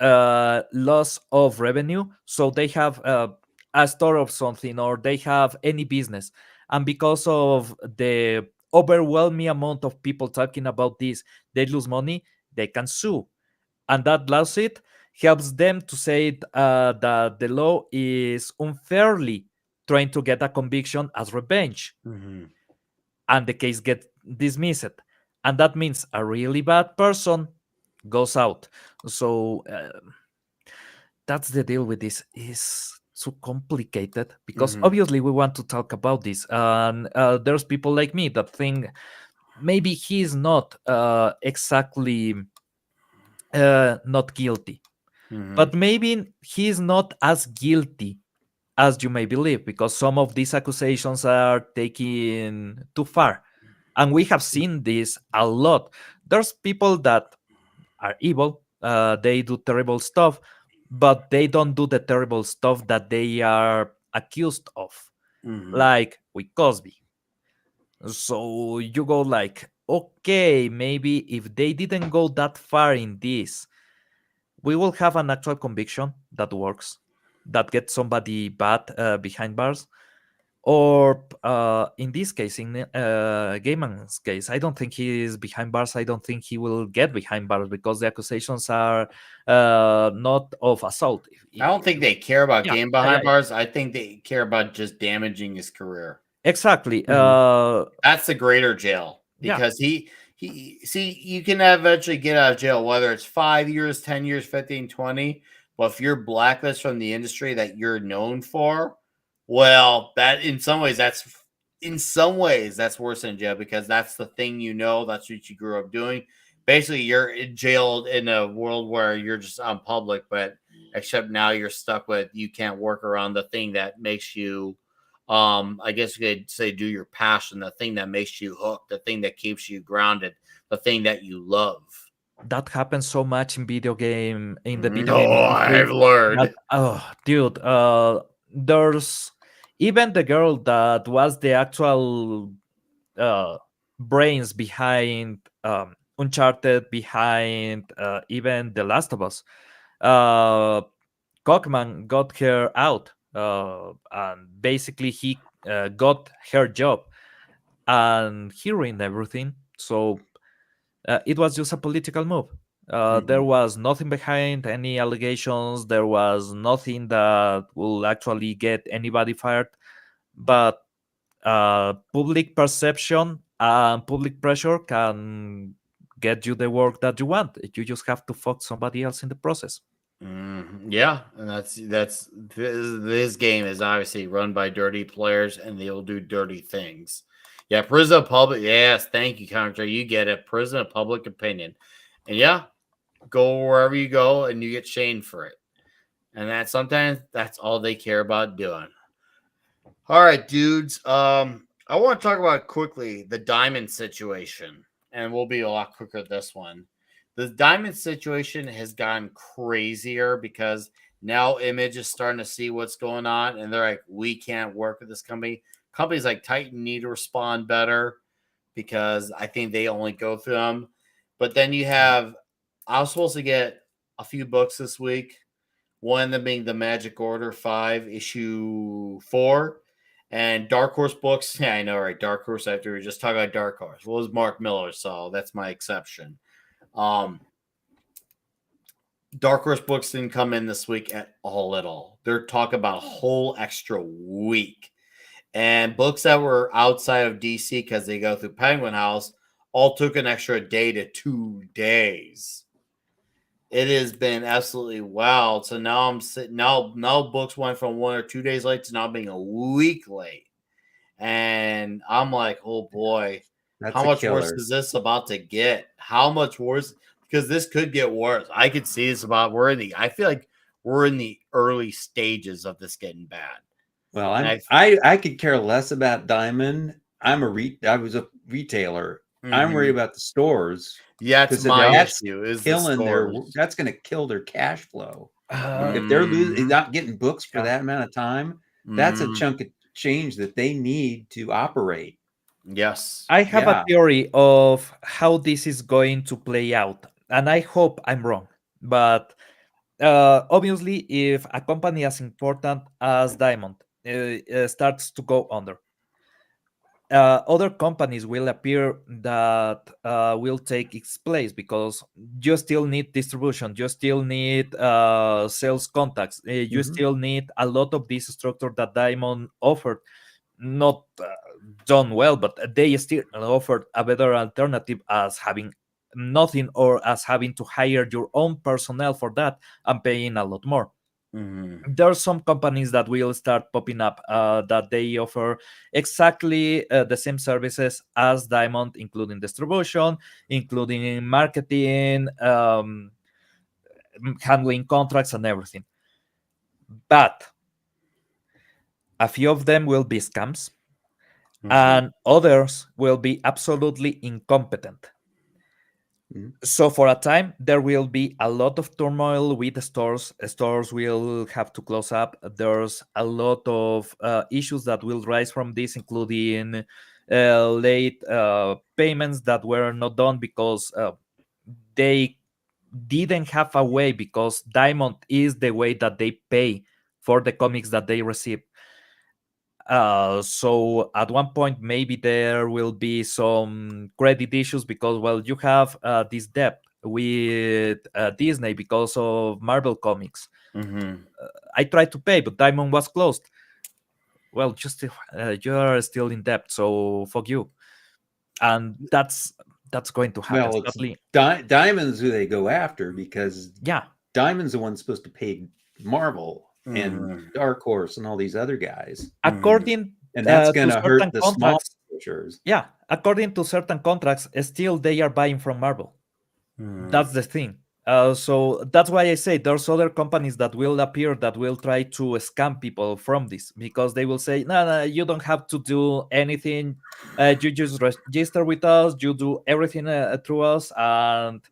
Speaker 3: loss of revenue, so they have a store of something or they have any business, and because of the overwhelming amount of people talking about this, they lose money, they can sue. And that lawsuit helps them to say that the law is unfairly trying to get a conviction as revenge, and the case gets dismissed. And that means a really bad person goes out. So that's the deal with this. Is so complicated because obviously we want to talk about this, and there's people like me that think maybe he's not exactly not guilty, but maybe he's not as guilty as you may believe, because some of these accusations are taken too far. And we have seen this a lot. There's people that are evil, they do terrible stuff, but they don't do the terrible stuff that they are accused of, like with Cosby. So you go like, okay, maybe if they didn't go that far in this, we will have an actual conviction that works, that gets somebody bad behind bars. Or in this case, in Gaiman's case, I don't think he is behind bars. I don't think he will get behind bars because the accusations are not of assault.
Speaker 1: I don't think they care about
Speaker 3: Yeah,
Speaker 1: game
Speaker 3: yeah,
Speaker 1: behind
Speaker 3: yeah.
Speaker 1: bars. I think they care about just damaging his career.
Speaker 3: Exactly.
Speaker 1: That's the greater jail
Speaker 3: Yeah.
Speaker 1: because he see you can eventually get out of jail, whether it's 5 years, 10 years, 15, 20. But if you're blacklisted from the industry that you're known for, well, that in some ways that's worse than jail because that's the thing you know, that's what you grew up doing. Basically, you're jailed in a world where you're just on public, but except now you're stuck with you can't work around the thing that makes you I guess you could say do your passion, the thing that makes you hooked, the thing that keeps you grounded, the thing that you love.
Speaker 3: That happens so much in the video game
Speaker 1: I've
Speaker 3: industry.
Speaker 1: learned.
Speaker 3: Oh, dude, there's even the girl that was the actual brains behind Uncharted, behind even The Last of Us. Cockman got her out, and basically he got her job, and he ruined everything. So it was just a political move. There was nothing behind any allegations. There was nothing that will actually get anybody fired. But public perception and public pressure can get you the work that you want. You just have to fuck somebody else in the process.
Speaker 1: Yeah, and that's this game is obviously run by dirty players, and they'll do dirty things. Yeah, prison of public. Yes, thank you, Counter. You get it. Prison of public opinion, and yeah, go wherever you go, and you get shamed for it. And that sometimes that's all they care about doing. All right, dudes. I want to talk about quickly the diamond situation, and we'll be a lot quicker at this one. The diamond situation has gotten crazier because now Image is starting to see what's going on, and they're like, "We can't work with this company." Companies like Titan need to respond better because I think they only go through them. But then you have, I was supposed to get a few books this week. One of them being the Magic Order 5, issue 4. And Dark Horse books, yeah, I know, right? Dark Horse, after we were just talking about Dark Horse. Well, it was Mark Miller, so that's my exception. Dark Horse books didn't come in this week at all. They're talking about a whole extra week. And books that were outside of DC because they go through Penguin House all took an extra day to 2 days. It has been absolutely wild. So now I'm sitting now books went from 1 or 2 days late to now being a week late. And I'm like, oh boy,
Speaker 2: That's
Speaker 1: how
Speaker 2: a
Speaker 1: much worse
Speaker 2: killer.
Speaker 1: is this about to get? How much worse? Because this could get worse. I could see this about I feel like we're in the early stages of this getting bad.
Speaker 2: Well,
Speaker 1: And
Speaker 2: I could care less about Diamond. I was a retailer. I'm worried about the stores
Speaker 1: yeah, it's
Speaker 2: because
Speaker 1: my
Speaker 2: that's
Speaker 1: issue is the
Speaker 2: killing
Speaker 1: stores.
Speaker 2: that's going to kill their cash flow. If they're
Speaker 1: Mhm.
Speaker 2: not getting books for
Speaker 3: Yeah.
Speaker 2: that amount of time, that's a
Speaker 1: Mhm.
Speaker 2: chunk of change that they need to operate.
Speaker 1: Yes.
Speaker 3: I have a
Speaker 2: Yeah.
Speaker 3: theory of how this is going to play out, and I hope I'm wrong. But obviously, if a company as important as Diamond starts to go under, other companies will appear that will take its place because you still need distribution, you still need sales contacts, you
Speaker 2: Mhm.
Speaker 3: still need a lot of this structure that Diamond offered. Not done well, but they still offered a better alternative as having nothing or as having to hire your own personnel for that and paying a lot more.
Speaker 1: Mhm.
Speaker 3: There are some companies that will start popping up that they offer exactly the same services as Diamond, including distribution, including marketing, handling contracts, and everything. But a few of them will be scams,
Speaker 1: Mhm.
Speaker 3: and others will be absolutely incompetent.
Speaker 2: Mhm.
Speaker 3: So for a time, there will be a lot of turmoil with the stores. Stores will have to close up. There's a lot of issues that will rise from this, including late payments that were not done because they didn't have a way, because Diamond is the way that they pay for the comics that they receive. So at one point, maybe there will be some credit issues because, well, you have this debt with Disney because of Marvel Comics.
Speaker 1: Mhm.
Speaker 3: I tried to pay, but Diamond was closed. Well, you're still in debt, so fuck you. And that's going to happen.
Speaker 2: Well, it's
Speaker 3: Sadly,
Speaker 2: Diamond's who they go after because
Speaker 3: yeah.
Speaker 2: Diamond's the one supposed to pay Marvel and
Speaker 1: Mhm.
Speaker 2: Dark Horse and all these other guys,
Speaker 1: Mhm.
Speaker 3: According
Speaker 2: and that's going
Speaker 3: to
Speaker 2: to hurt
Speaker 3: certain
Speaker 2: the small
Speaker 3: contracts,
Speaker 2: publishers.
Speaker 3: yeah, according to certain contracts, still they are buying from Marvel.
Speaker 1: Mhm.
Speaker 3: That's the thing. So that's why I say there's other companies that will appear that will try to scam people from this, because they will say, no, no, you don't have to do anything. You just register with us, you do everything through us, and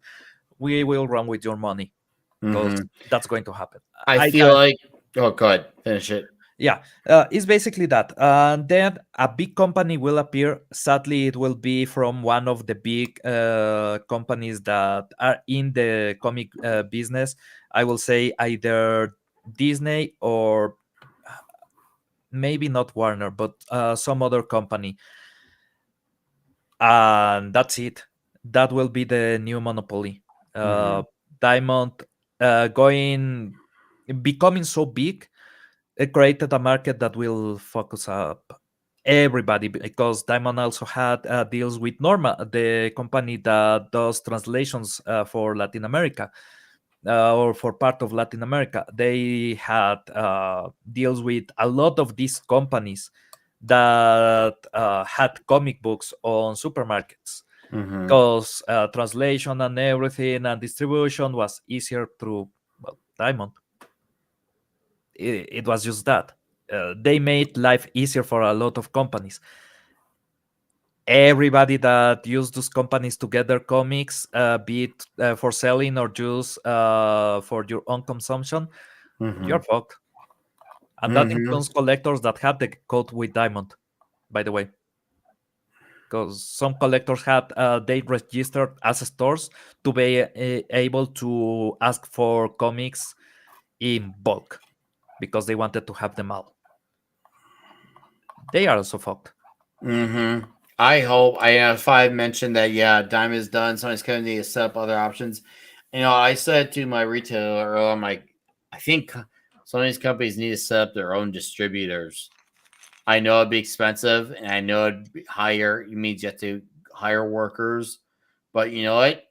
Speaker 3: we will run with your money, because
Speaker 1: Mhm.
Speaker 3: that's going to happen.
Speaker 1: I
Speaker 3: I
Speaker 1: feel
Speaker 3: can,
Speaker 1: like. Oh, go ahead. Finish it.
Speaker 3: yeah, it's basically that. And then a big company will appear. Sadly, it will be from one of the big companies that are in the comic business. I will say either Disney or maybe not Warner, but some other company. And that's it. That will be the new monopoly. Uh,
Speaker 1: Mhm.
Speaker 3: Diamond becoming so big, it created a market that will focus up. everybody, because Diamond also had deals with Norma, the company that does translations for Latin America, or for part of Latin America. They had deals with a lot of these companies that had comic books on supermarkets,
Speaker 1: Mm-hmm.
Speaker 3: because translation and everything and distribution was easier through, well, Diamond. It was just that. They made life easier for a lot of companies. Everybody that used those companies to get their comics, be it for selling or just for your own consumption,
Speaker 1: Mm-hmm.
Speaker 3: you're fucked. And that
Speaker 1: Mm-hmm.
Speaker 3: includes collectors that have the code with Diamond, by the way. Because some collectors had they registered as stores to be able to ask for comics in bulk because they wanted to have them all. They are also fucked.
Speaker 1: Mm-hmm. I hope I if I mentioned that Diamond is done, somebody's gonna need to set up other options. I said to my retailer earlier, I'm like, I think some of these companies need to set up their own distributors. I know it'd be expensive, and I know it'd be higher. It means you have to hire workers, but you know what?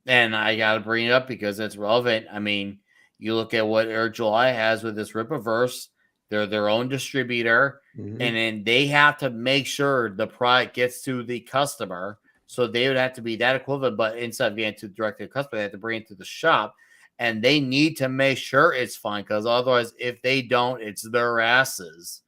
Speaker 1: And I got to bring it up because it's relevant. I mean, you look at what Air July has with this Rippaverse, they're their own distributor, and then they have to make sure the product gets to the customer. So they would have to be that equivalent, but instead of getting to direct to the customer, they have to bring it to the shop, and they need to make sure it's fine because otherwise, if they don't, it's their asses,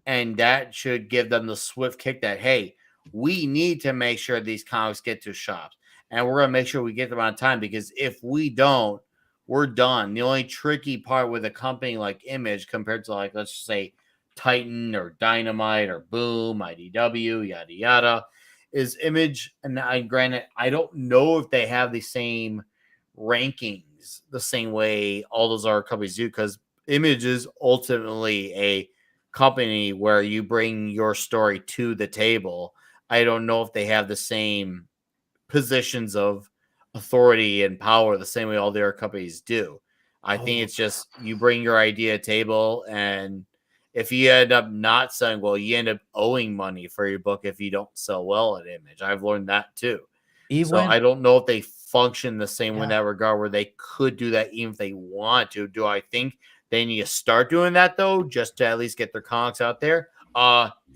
Speaker 1: and that should give them the swift kick that hey, we need to make sure these comics get to shops, and we're gonna make sure we get them on time because if we don't, we're done. The only tricky part with a company like Image compared to like let's just say Titan or Dynamite or Boom, IDW, yada yada, is Image. And I granted, I don't know if they have the same rankings the same way all those other companies do because Image is ultimately a company where you bring your story to the table. I don't know if they have the same positions of authority and power the same way all the other companies do. I think it's just you bring your idea to table, and if you end up not selling well, you end up owing money for your book if you don't sell well at Image. I've learned that too. So
Speaker 3: Even
Speaker 1: I don't know if they function the same in that regard where they could do that even if they want to. Do I think they need to start doing that though, just to at least get their comics out there?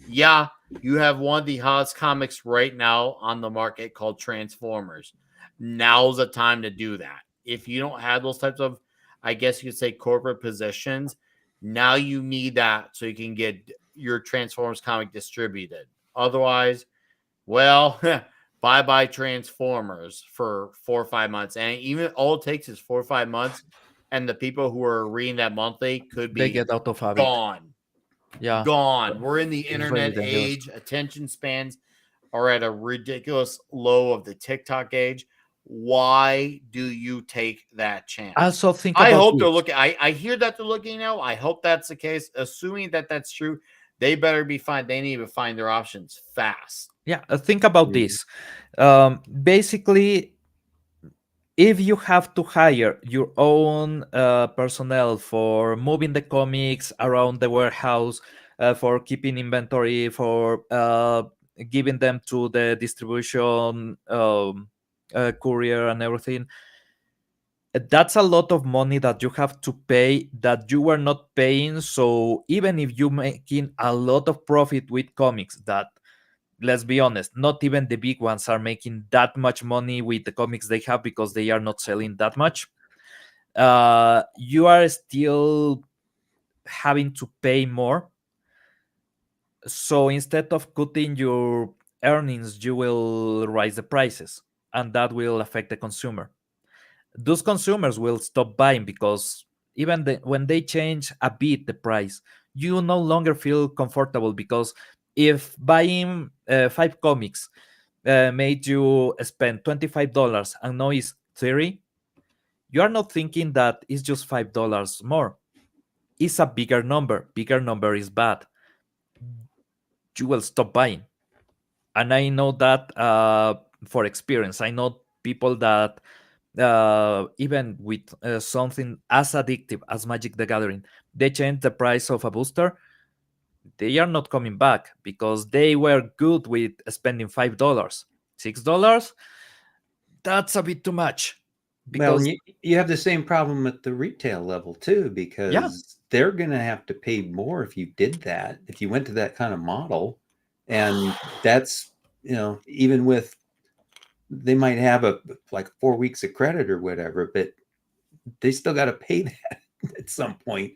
Speaker 1: Yeah, you have one of the hottest comics right now on the market called Transformers. Now's the time to do that. If you don't have those types of, I guess you could say, corporate positions, now you need that so you can get your Transformers comic distributed. Otherwise, well, bye bye Transformers for 4 or 5 months. And even all it takes is 4 or 5 months, and the people who are reading that monthly could
Speaker 3: they
Speaker 1: be
Speaker 3: get out of habit.
Speaker 1: gone.
Speaker 3: Yeah,
Speaker 1: Gone. We're in the
Speaker 3: it's really
Speaker 1: internet
Speaker 3: dangerous.
Speaker 1: age. Attention spans are at a ridiculous low of the TikTok age. Why do you take that chance?
Speaker 3: Also, think
Speaker 1: I
Speaker 3: about
Speaker 1: hope they're
Speaker 3: this.
Speaker 1: looking. I hear that they're looking now. I hope that's the case. Assuming that that's true, they better be fine. They need to find their options fast.
Speaker 3: Yeah, think about this. Basically, if you have to hire your own personnel for moving the comics around the warehouse, for keeping inventory, for giving them to the distribution courier and everything, that's a lot of money that you have to pay that you were not paying. So even if you're making a lot of profit with comics, that, let's be honest, not even the big ones are making that much money with the comics they have because they are not selling that much. You are still having to pay more. So instead of cutting your earnings, you will raise the prices, and that will affect the consumer. Those consumers will stop buying because even when they change a bit the price, you no longer feel comfortable because if buying 5 comics made you spend $25 and now it's 30, you are not thinking that it's just $5 more. It's a bigger number. Bigger number is bad. You will stop buying. And I know that for experience. I know people that even with something as addictive as Magic the Gathering, they change the price of a booster. they are not coming back because they were good with spending $5. $6, that's a bit too much.
Speaker 2: Well, and
Speaker 3: Because
Speaker 2: you have the same problem at the retail level too,
Speaker 3: yeah,
Speaker 2: because they're going to have to pay more if you did that, if you went to that kind of model. And that's, even with, they might have a like 4 weeks of credit or whatever, but they still got to pay that at some point.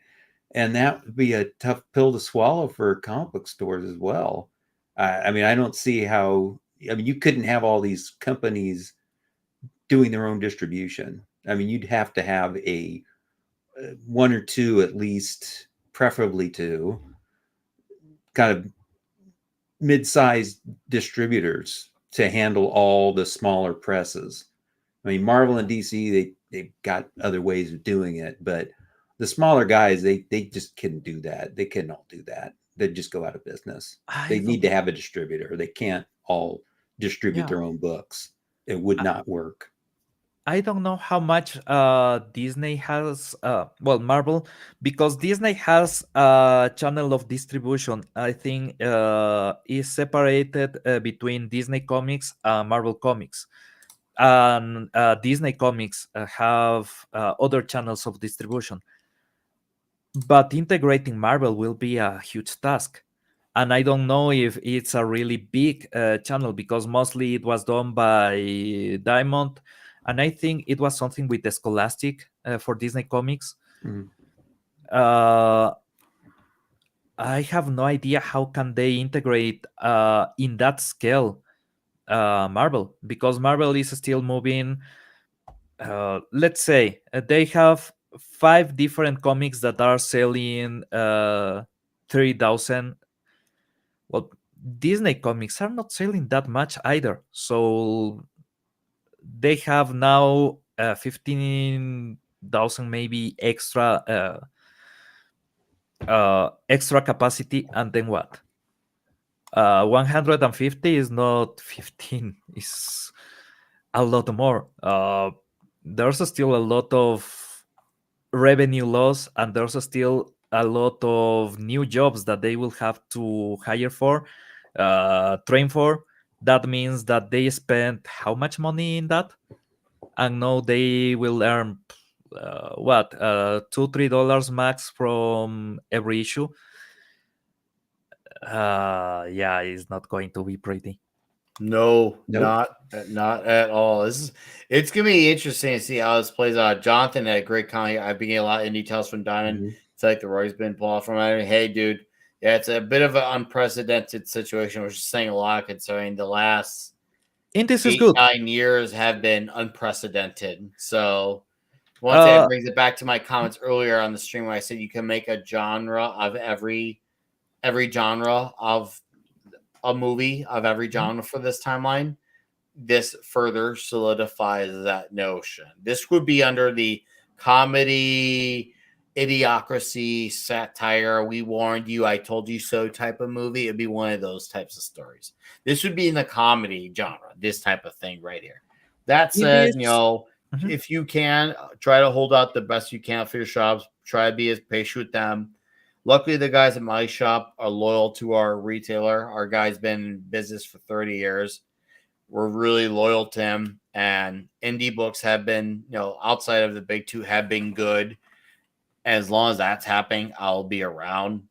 Speaker 2: And that would be a tough pill to swallow for comic book stores as well. I mean, I don't see how, I mean, you couldn't have all these companies doing their own distribution. I mean, you'd have to have a one or two at least, preferably two, kind of mid-sized distributors to handle all the smaller presses. I mean, Marvel and DC, they've got other ways of doing it, but the smaller guys, they just couldn't do that. They cannot do that. They'd just go out of business.
Speaker 3: I
Speaker 2: They need
Speaker 3: don't.
Speaker 2: to have a distributor. They can't all distribute
Speaker 3: Yeah,
Speaker 2: their own books. It would
Speaker 3: I,
Speaker 2: not work.
Speaker 3: I don't know how much Disney has. Well, Marvel, because Disney has a channel of distribution. I think is separated between Disney Comics and Marvel Comics, and Disney Comics have other channels of distribution. But integrating Marvel will be a huge task. And I don't know if it's a really big channel because mostly it was done by Diamond. And I think it was something with the Scholastic for Disney Comics.
Speaker 2: Mm.
Speaker 3: Uh, I have no idea how can they integrate in that scale Marvel, because Marvel is still moving. Let's say they have 5 different comics that are selling 30,000. Well, Disney comics are not selling that much either. So they have now 15,000 maybe extra capacity, and then what? 150 is not 15, is a lot more. There's still a lot of revenue loss, and there's still a lot of new jobs that they will have to hire for, train for. That means that they spent how much money in that, and now they will earn what, $2-3 max from every issue. Yeah, it's not going to be pretty.
Speaker 1: No,
Speaker 2: Nope.
Speaker 1: not at all. It's gonna be interesting to see how this plays out. Jonathan had a great comment. I've been getting a lot of details from Diamond.
Speaker 2: Mhm.
Speaker 1: It's like the Roy's been pulled off from it. Hey, dude, yeah, it's a bit of an unprecedented situation, which is saying a lot considering the last
Speaker 3: And this is
Speaker 1: eight,
Speaker 3: good.
Speaker 1: 9 years have been unprecedented. So once that
Speaker 3: Uh,
Speaker 1: brings it back to my comments earlier on the stream where I said you can make a genre of every genre of a movie of every genre for this timeline. This further solidifies that notion. This would be under the comedy, idiocracy, satire, we warned you, I told you so type of movie. It'd be one of those types of stories. This would be in the comedy genre, this type of thing right here. That
Speaker 3: it
Speaker 1: said,
Speaker 3: is. Mhm.
Speaker 1: if you can, try to hold out the best you can for your shops. Try to be as patient with them. Luckily, the guys at my shop are loyal to our retailer. Our guy's been in business for 30 years. We're really loyal to him. And indie books have been, outside of the big two, have been good. As long as that's happening, I'll be around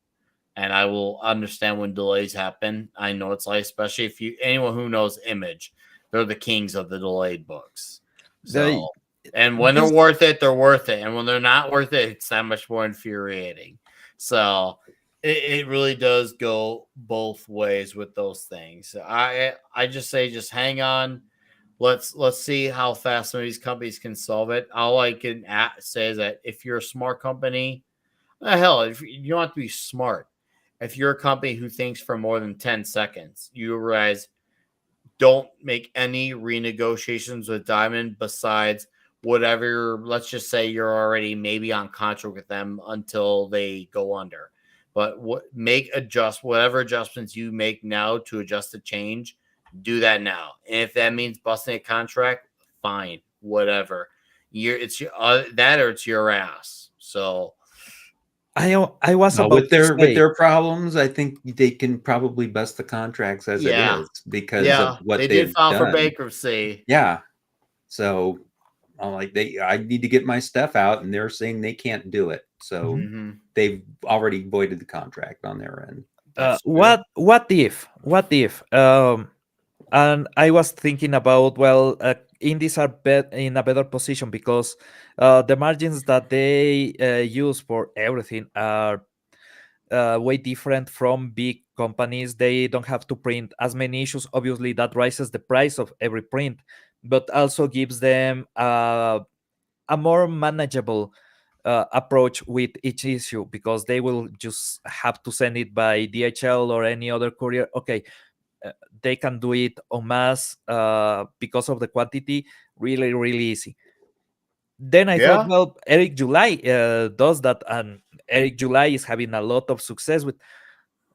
Speaker 1: and I will understand when delays happen. I know it's like, especially if anyone who knows Image, they're the kings of the delayed books.
Speaker 3: They,
Speaker 1: So, and when they're
Speaker 3: this,
Speaker 1: worth it, they're worth it. And when they're not worth it, it's that much more infuriating. So, it really does go both ways with those things. I just say just hang on. Let's see how fast some of these companies can solve it. All I can say is that if you're a smart company, hell, if you don't have to be smart. If you're a company who thinks for more than 10 seconds, you realize don't make any renegotiations with Diamond besides whatever. Let's just say you're already maybe on contract with them until they go under. But whatever adjustments you make now to adjust the change, do that now. And if that means busting a contract, fine, whatever. It's that or it's your ass. So
Speaker 3: I was
Speaker 2: No,
Speaker 3: about to
Speaker 2: with
Speaker 3: say,
Speaker 2: their problems, I think they can probably bust the contracts as it
Speaker 1: Yeah.
Speaker 2: is because of
Speaker 1: Yeah.
Speaker 2: what
Speaker 1: They did
Speaker 2: they've
Speaker 1: file for
Speaker 2: done.
Speaker 1: bankruptcy.
Speaker 2: Yeah. So I'm like, I need to get my stuff out, and they're saying they can't do it. So
Speaker 1: Mm-hmm.
Speaker 2: they've already voided the contract on their end.
Speaker 1: That's true.
Speaker 3: what if and I was thinking about, well, indies are in a better position because the margins that they use for everything are way different from big companies. They don't have to print as many issues. Obviously, that raises the price of every print, but also gives them a more manageable approach with each issue, because they will just have to send it by DHL or any other courier. Okay, they can do it en masse because of the quantity, really, really easy. Then I thought,
Speaker 1: Yeah.
Speaker 3: well, Eric July does that, and Eric July is having a lot of success with.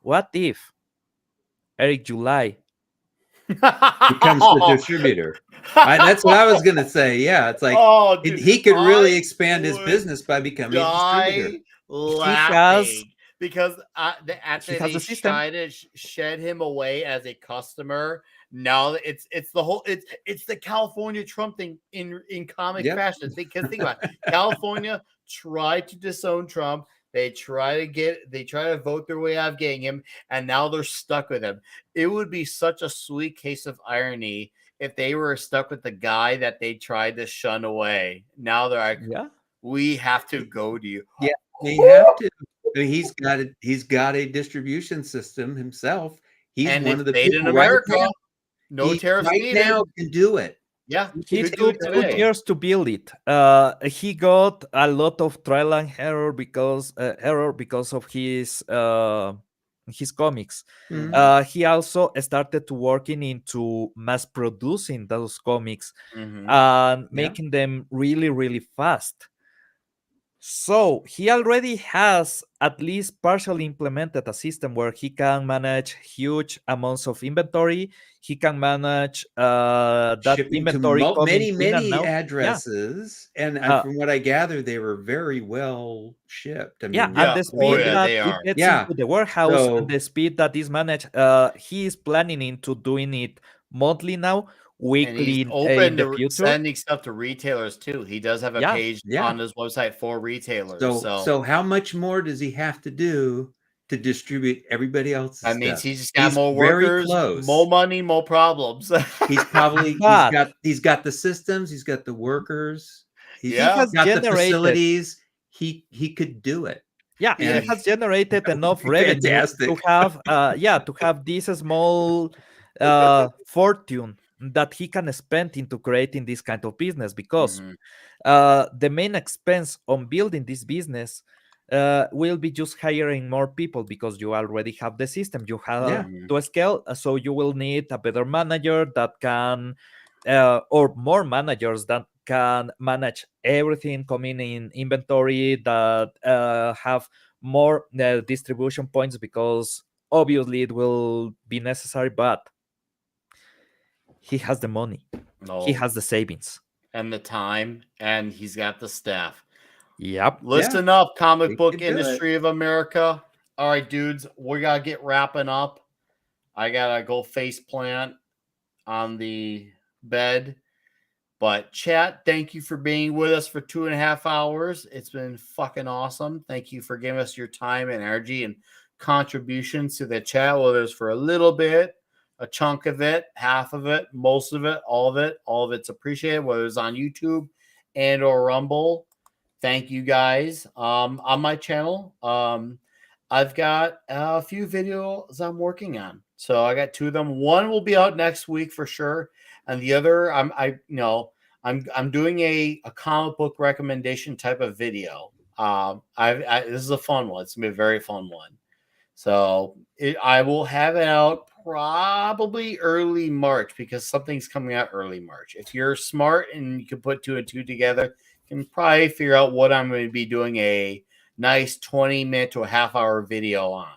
Speaker 3: What if Eric July?
Speaker 2: Becomes the distributor. That's what I was gonna say. Yeah, it's like
Speaker 1: Oh, dude,
Speaker 2: he could really
Speaker 1: I
Speaker 2: expand his
Speaker 1: would
Speaker 2: business by becoming a distributor.
Speaker 1: die
Speaker 3: He has
Speaker 1: laughing because
Speaker 3: he
Speaker 1: after
Speaker 3: has
Speaker 1: they
Speaker 3: the system.
Speaker 1: tried to shed him away as a customer, now it's the whole it's the California Trump thing in comic
Speaker 2: Yep.
Speaker 1: fashion. Because think about it, California tried to disown Trump. They try to vote their way out of getting him, and now they're stuck with him. It would be such a sweet case of irony if they were stuck with the guy that they tried to shun away. Now they're like,
Speaker 3: Yeah,
Speaker 1: we have to go to you.
Speaker 2: Yeah, they have to. I mean, he's got a distribution system himself. He's
Speaker 1: And
Speaker 2: one
Speaker 1: it's
Speaker 2: of the
Speaker 1: made in
Speaker 2: people right
Speaker 1: America.
Speaker 2: now.
Speaker 1: No
Speaker 2: He
Speaker 1: tariffs
Speaker 2: right
Speaker 1: needed.
Speaker 2: now can do it.
Speaker 1: Yeah, he
Speaker 3: he
Speaker 1: could do
Speaker 3: took
Speaker 1: it
Speaker 3: two
Speaker 1: today.
Speaker 3: years to build it. He got a lot of trial and error because of his comics.
Speaker 2: Mhm.
Speaker 3: He also started to working into mass producing those comics
Speaker 1: Mm-hmm.
Speaker 3: and
Speaker 2: Yeah.
Speaker 3: making them really, really fast. So he already has at least partially implemented a system where he can manage huge amounts of inventory. He can manage that
Speaker 2: Shipping to
Speaker 3: inventory coming
Speaker 2: many,
Speaker 3: in and
Speaker 2: many
Speaker 3: out. Yeah,
Speaker 2: addresses, and
Speaker 3: uh,
Speaker 2: from what I gather, they were very well shipped. I
Speaker 3: yeah,
Speaker 2: mean,
Speaker 3: and
Speaker 1: Yeah.
Speaker 3: the
Speaker 1: Oh
Speaker 3: speed
Speaker 1: yeah,
Speaker 2: really,
Speaker 3: that
Speaker 1: they
Speaker 3: it
Speaker 1: are.
Speaker 3: gets
Speaker 2: yeah.
Speaker 3: into the warehouse and
Speaker 2: So
Speaker 3: the speed that is managed, he is planning into doing it monthly now,
Speaker 1: And he's
Speaker 3: weekly in
Speaker 1: open
Speaker 3: the
Speaker 1: to
Speaker 3: future.
Speaker 1: sending stuff to retailers too. He does have a
Speaker 3: Yeah,
Speaker 1: page
Speaker 2: yeah.
Speaker 1: on his website for retailers.
Speaker 2: So
Speaker 1: So
Speaker 2: so how much more does he have to do to distribute everybody else's
Speaker 1: that means
Speaker 2: stuff?
Speaker 1: he's just got
Speaker 2: He's
Speaker 1: more
Speaker 2: very
Speaker 1: workers, more
Speaker 2: close.
Speaker 1: money, more problems.
Speaker 3: but
Speaker 2: He's got the systems, he's got the workers, he's
Speaker 3: he
Speaker 1: Yeah.
Speaker 3: has
Speaker 2: got the
Speaker 3: generated
Speaker 2: facilities. He could do it.
Speaker 3: yeah,
Speaker 1: Yeah.
Speaker 3: he
Speaker 2: And
Speaker 3: has generated
Speaker 2: that would
Speaker 3: enough
Speaker 2: be
Speaker 3: revenue to
Speaker 2: fantastic.
Speaker 3: have to have this small fortune that he can spend into creating this kind of business, because
Speaker 1: Mm-hmm.
Speaker 3: the main expense on building this business will be just hiring more people, because you already have the system. You have
Speaker 2: Yeah.
Speaker 1: Mm-hmm.
Speaker 3: to scale, so you will need a better manager that can, or more managers that can manage everything coming in inventory, that have more distribution points, because obviously it will be necessary, but he has the money, he
Speaker 1: No.
Speaker 3: has the savings.
Speaker 1: And the time, and he's got the staff.
Speaker 3: Yep.
Speaker 2: Yeah.
Speaker 1: Listen up, comic
Speaker 2: He
Speaker 1: book
Speaker 2: could do it.
Speaker 1: industry of America. All right, dudes, we gotta get wrapping up. I gotta go face plant on the bed. But chat, thank you for being with us for 2.5 hours. It's been fucking awesome. Thank you for giving us your time and energy and contributions to the chat, whether it's for a little bit, a chunk of it, half of it, most of it, all of it. All of it's appreciated, whether it's on YouTube and or Rumble. Thank you guys. On my channel, I've got a few videos I'm working on. So I got two of them. One will be out next week for sure, and the other I'm doing a comic book recommendation type of video. This is a fun one. It's gonna be a very fun one. So I will have it out probably early March, because something's coming out early March. If you're smart and you can put two and two together, you can probably figure out what I'm going to be doing a nice 20-minute to a half-hour video on.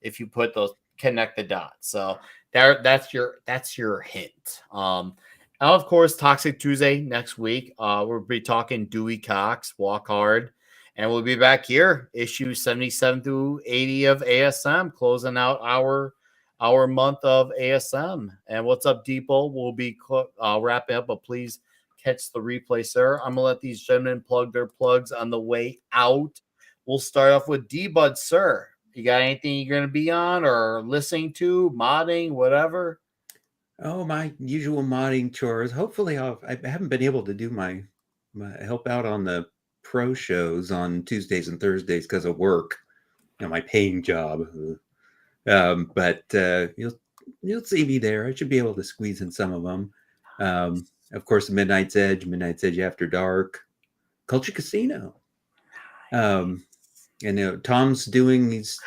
Speaker 1: If you put those, connect the dots. So that's your hint. And of course, Toxic Tuesday next week. We'll be talking Dewey Cox, Walk Hard, And we'll be back here, issue 77 through 80 of ASM, closing out our month of ASM. And what's up, Depot? We'll be wrapping up, but please catch the replay, sir. I'm going to let these gentlemen plug their plugs on the way out. We'll start off with D-Bud, sir. You got anything you're going to be on or listening to, modding, whatever?
Speaker 2: Oh, my usual modding chores. Hopefully, I haven't been able to do my help out on the pro shows on Tuesdays and Thursdays because of work, my paying job. But you'll see me there. I should be able to squeeze in some of them. Of course, Midnight's Edge After Dark, Culture Casino. And Tom's doing his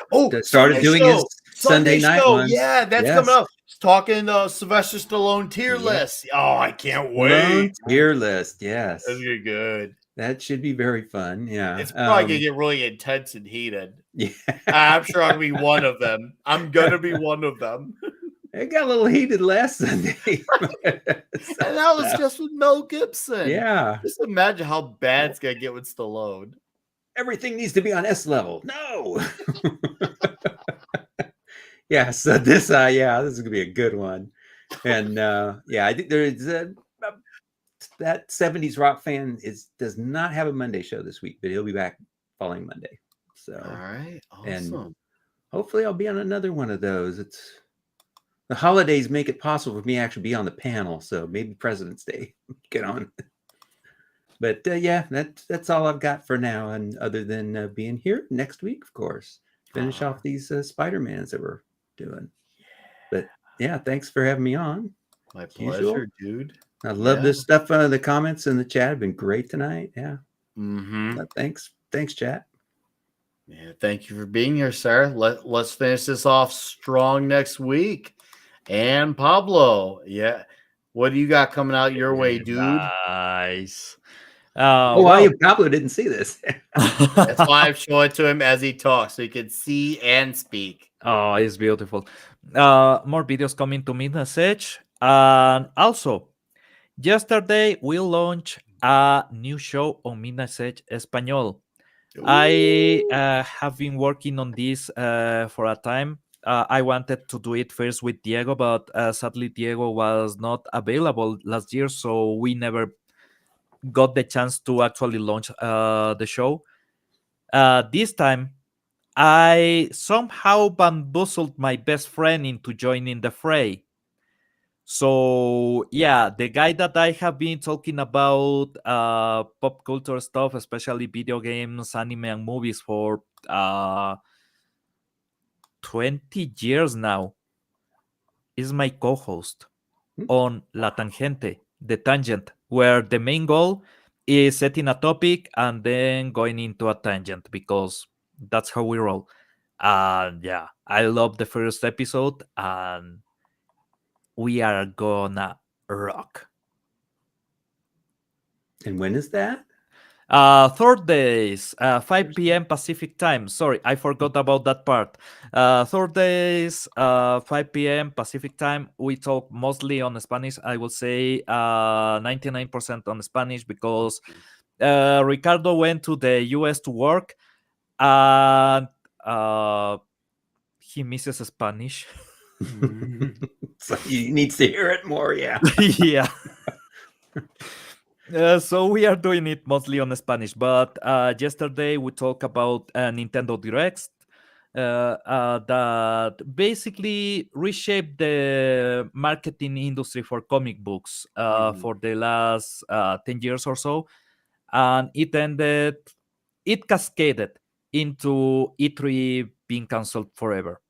Speaker 2: started doing his Sunday night ones.
Speaker 1: Yeah, that's coming up. He's talking Sylvester Stallone tier list. Oh, I can't wait.
Speaker 2: Tier list, yes.
Speaker 1: That's gonna be good.
Speaker 2: That should be very fun. Yeah.
Speaker 1: It's probably gonna get really intense and heated.
Speaker 2: Yeah.
Speaker 1: I'm sure I'll be one of them. I'm gonna be one of them.
Speaker 2: It got a little heated last Sunday.
Speaker 1: And that was just with Mel Gibson.
Speaker 2: Yeah.
Speaker 1: Just imagine how bad it's gonna get with Stallone.
Speaker 2: Everything needs to be on S level. No. Yeah. So this is gonna be a good one. And I think there is that 70s rock fan does not have a Monday show this week, but he'll be back following Monday. So
Speaker 1: all right, awesome.
Speaker 2: And hopefully I'll be on another one of those. The holidays make it possible for me to actually be on the panel, so maybe President's Day get on. But that's all I've got for now, and other than being here next week, of course, finish off these Spider-Mans that we're doing. But yeah, thanks for having me on.
Speaker 1: My pleasure, dude.
Speaker 2: I love this stuff. The comments in the chat have been great tonight. Yeah.
Speaker 1: Mm-hmm.
Speaker 2: Thanks, chat.
Speaker 1: Yeah, thank you for being here, sir. Let's finish this off strong next week. And Pablo, what do you got coming out your way, dude?
Speaker 3: Nice.
Speaker 2: Pablo didn't see this.
Speaker 1: That's why I'm showing it to him as he talks, so he can see and speak.
Speaker 3: Oh, it's beautiful. More videos coming to Midnight's Edge. And also, yesterday we launched a new show on Midnight's Edge Espanol. Ooh. I have been working on this for a time. I wanted to do it first with Diego, but sadly Diego was not available last year, so we never got the chance to actually launch the show. This time, I somehow bamboozled my best friend into joining the fray. So yeah, the guy that I have been talking about pop culture stuff, especially video games, anime, and movies for 20 years now, is my co-host on La Tangente, the tangent, where the main goal is setting a topic and then going into a tangent, because that's how we roll. And yeah, I love the first episode, and we are gonna rock.
Speaker 2: And when is that?
Speaker 3: Thursdays, 5 p.m. Pacific time. Sorry, I forgot about that part. Thursdays, 5 p.m. Pacific time. We talk mostly on Spanish. I will say 99% on Spanish, because Ricardo went to the US to work, and he misses Spanish.
Speaker 2: So he needs to hear it more, yeah.
Speaker 3: Yeah. So we are doing it mostly on Spanish, but yesterday we talked about Nintendo Directs that basically reshaped the marketing industry for comic books for the last 10 years or so, and it cascaded into E3 being cancelled forever.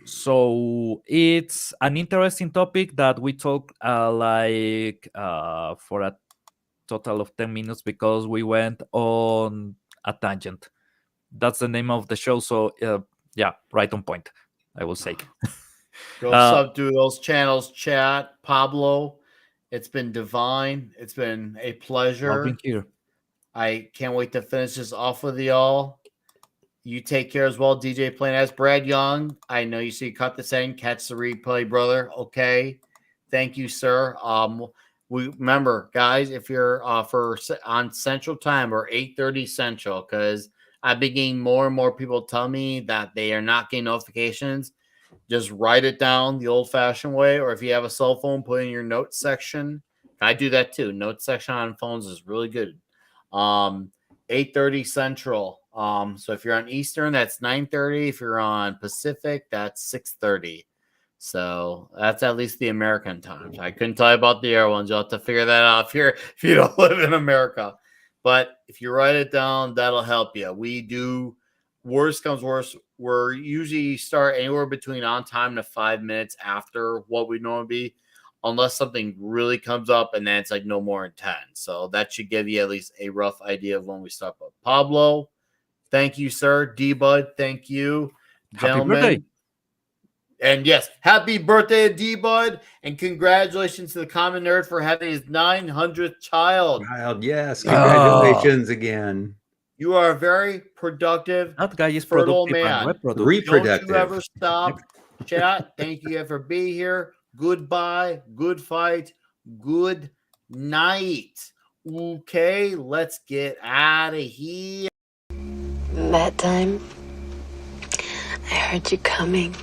Speaker 3: So it's an interesting topic that we talk for a total of 10 minutes, because we went on a tangent. That's the name of the show. So right on point, I will say.
Speaker 1: Go sub to those channels, chat. Pablo, it's been divine. It's been a pleasure.
Speaker 3: Being here.
Speaker 1: I can't wait to finish this off with y'all. You take care as well, DJ Plain as Brad Young. I know you see cut this end, catch the replay, brother. Okay. Thank you, sir. We remember, guys, if you're on Central Time or 8:30 Central, because I've been getting more and more people tell me that they are not getting notifications. Just write it down the old-fashioned way, or if you have a cell phone, put it in your notes section. I do that too. Notes section on phones is really good. 8:30 Central. So if you're on Eastern, that's 9:30. If you're on Pacific, that's 6:30. So that's at least the American times. I couldn't tell you about the air ones. You'll have to figure that out if you don't live in America. But if you write it down, that'll help you. We do, worst comes worst, we're usually start anywhere between on time to 5 minutes after what we normally be, unless something really comes up, and then it's like no more than 10. So that should give you at least a rough idea of when we start. But Pablo, thank you, sir. D-Bud, thank you.
Speaker 3: Happy
Speaker 1: Gentlemen.
Speaker 3: birthday.
Speaker 1: And yes, happy birthday, D-Bud, and congratulations to the Common Nerd for having his 900th child.
Speaker 2: Yes, congratulations again.
Speaker 1: You are a very productive,
Speaker 3: That guy is
Speaker 1: fertile
Speaker 3: productive and
Speaker 1: man.
Speaker 3: reproductive.
Speaker 2: Reproductive.
Speaker 1: Don't you ever stop, chat. Thank you for being here. Goodbye, good fight, good night. Okay, let's get out of here.
Speaker 4: That time, I heard you coming.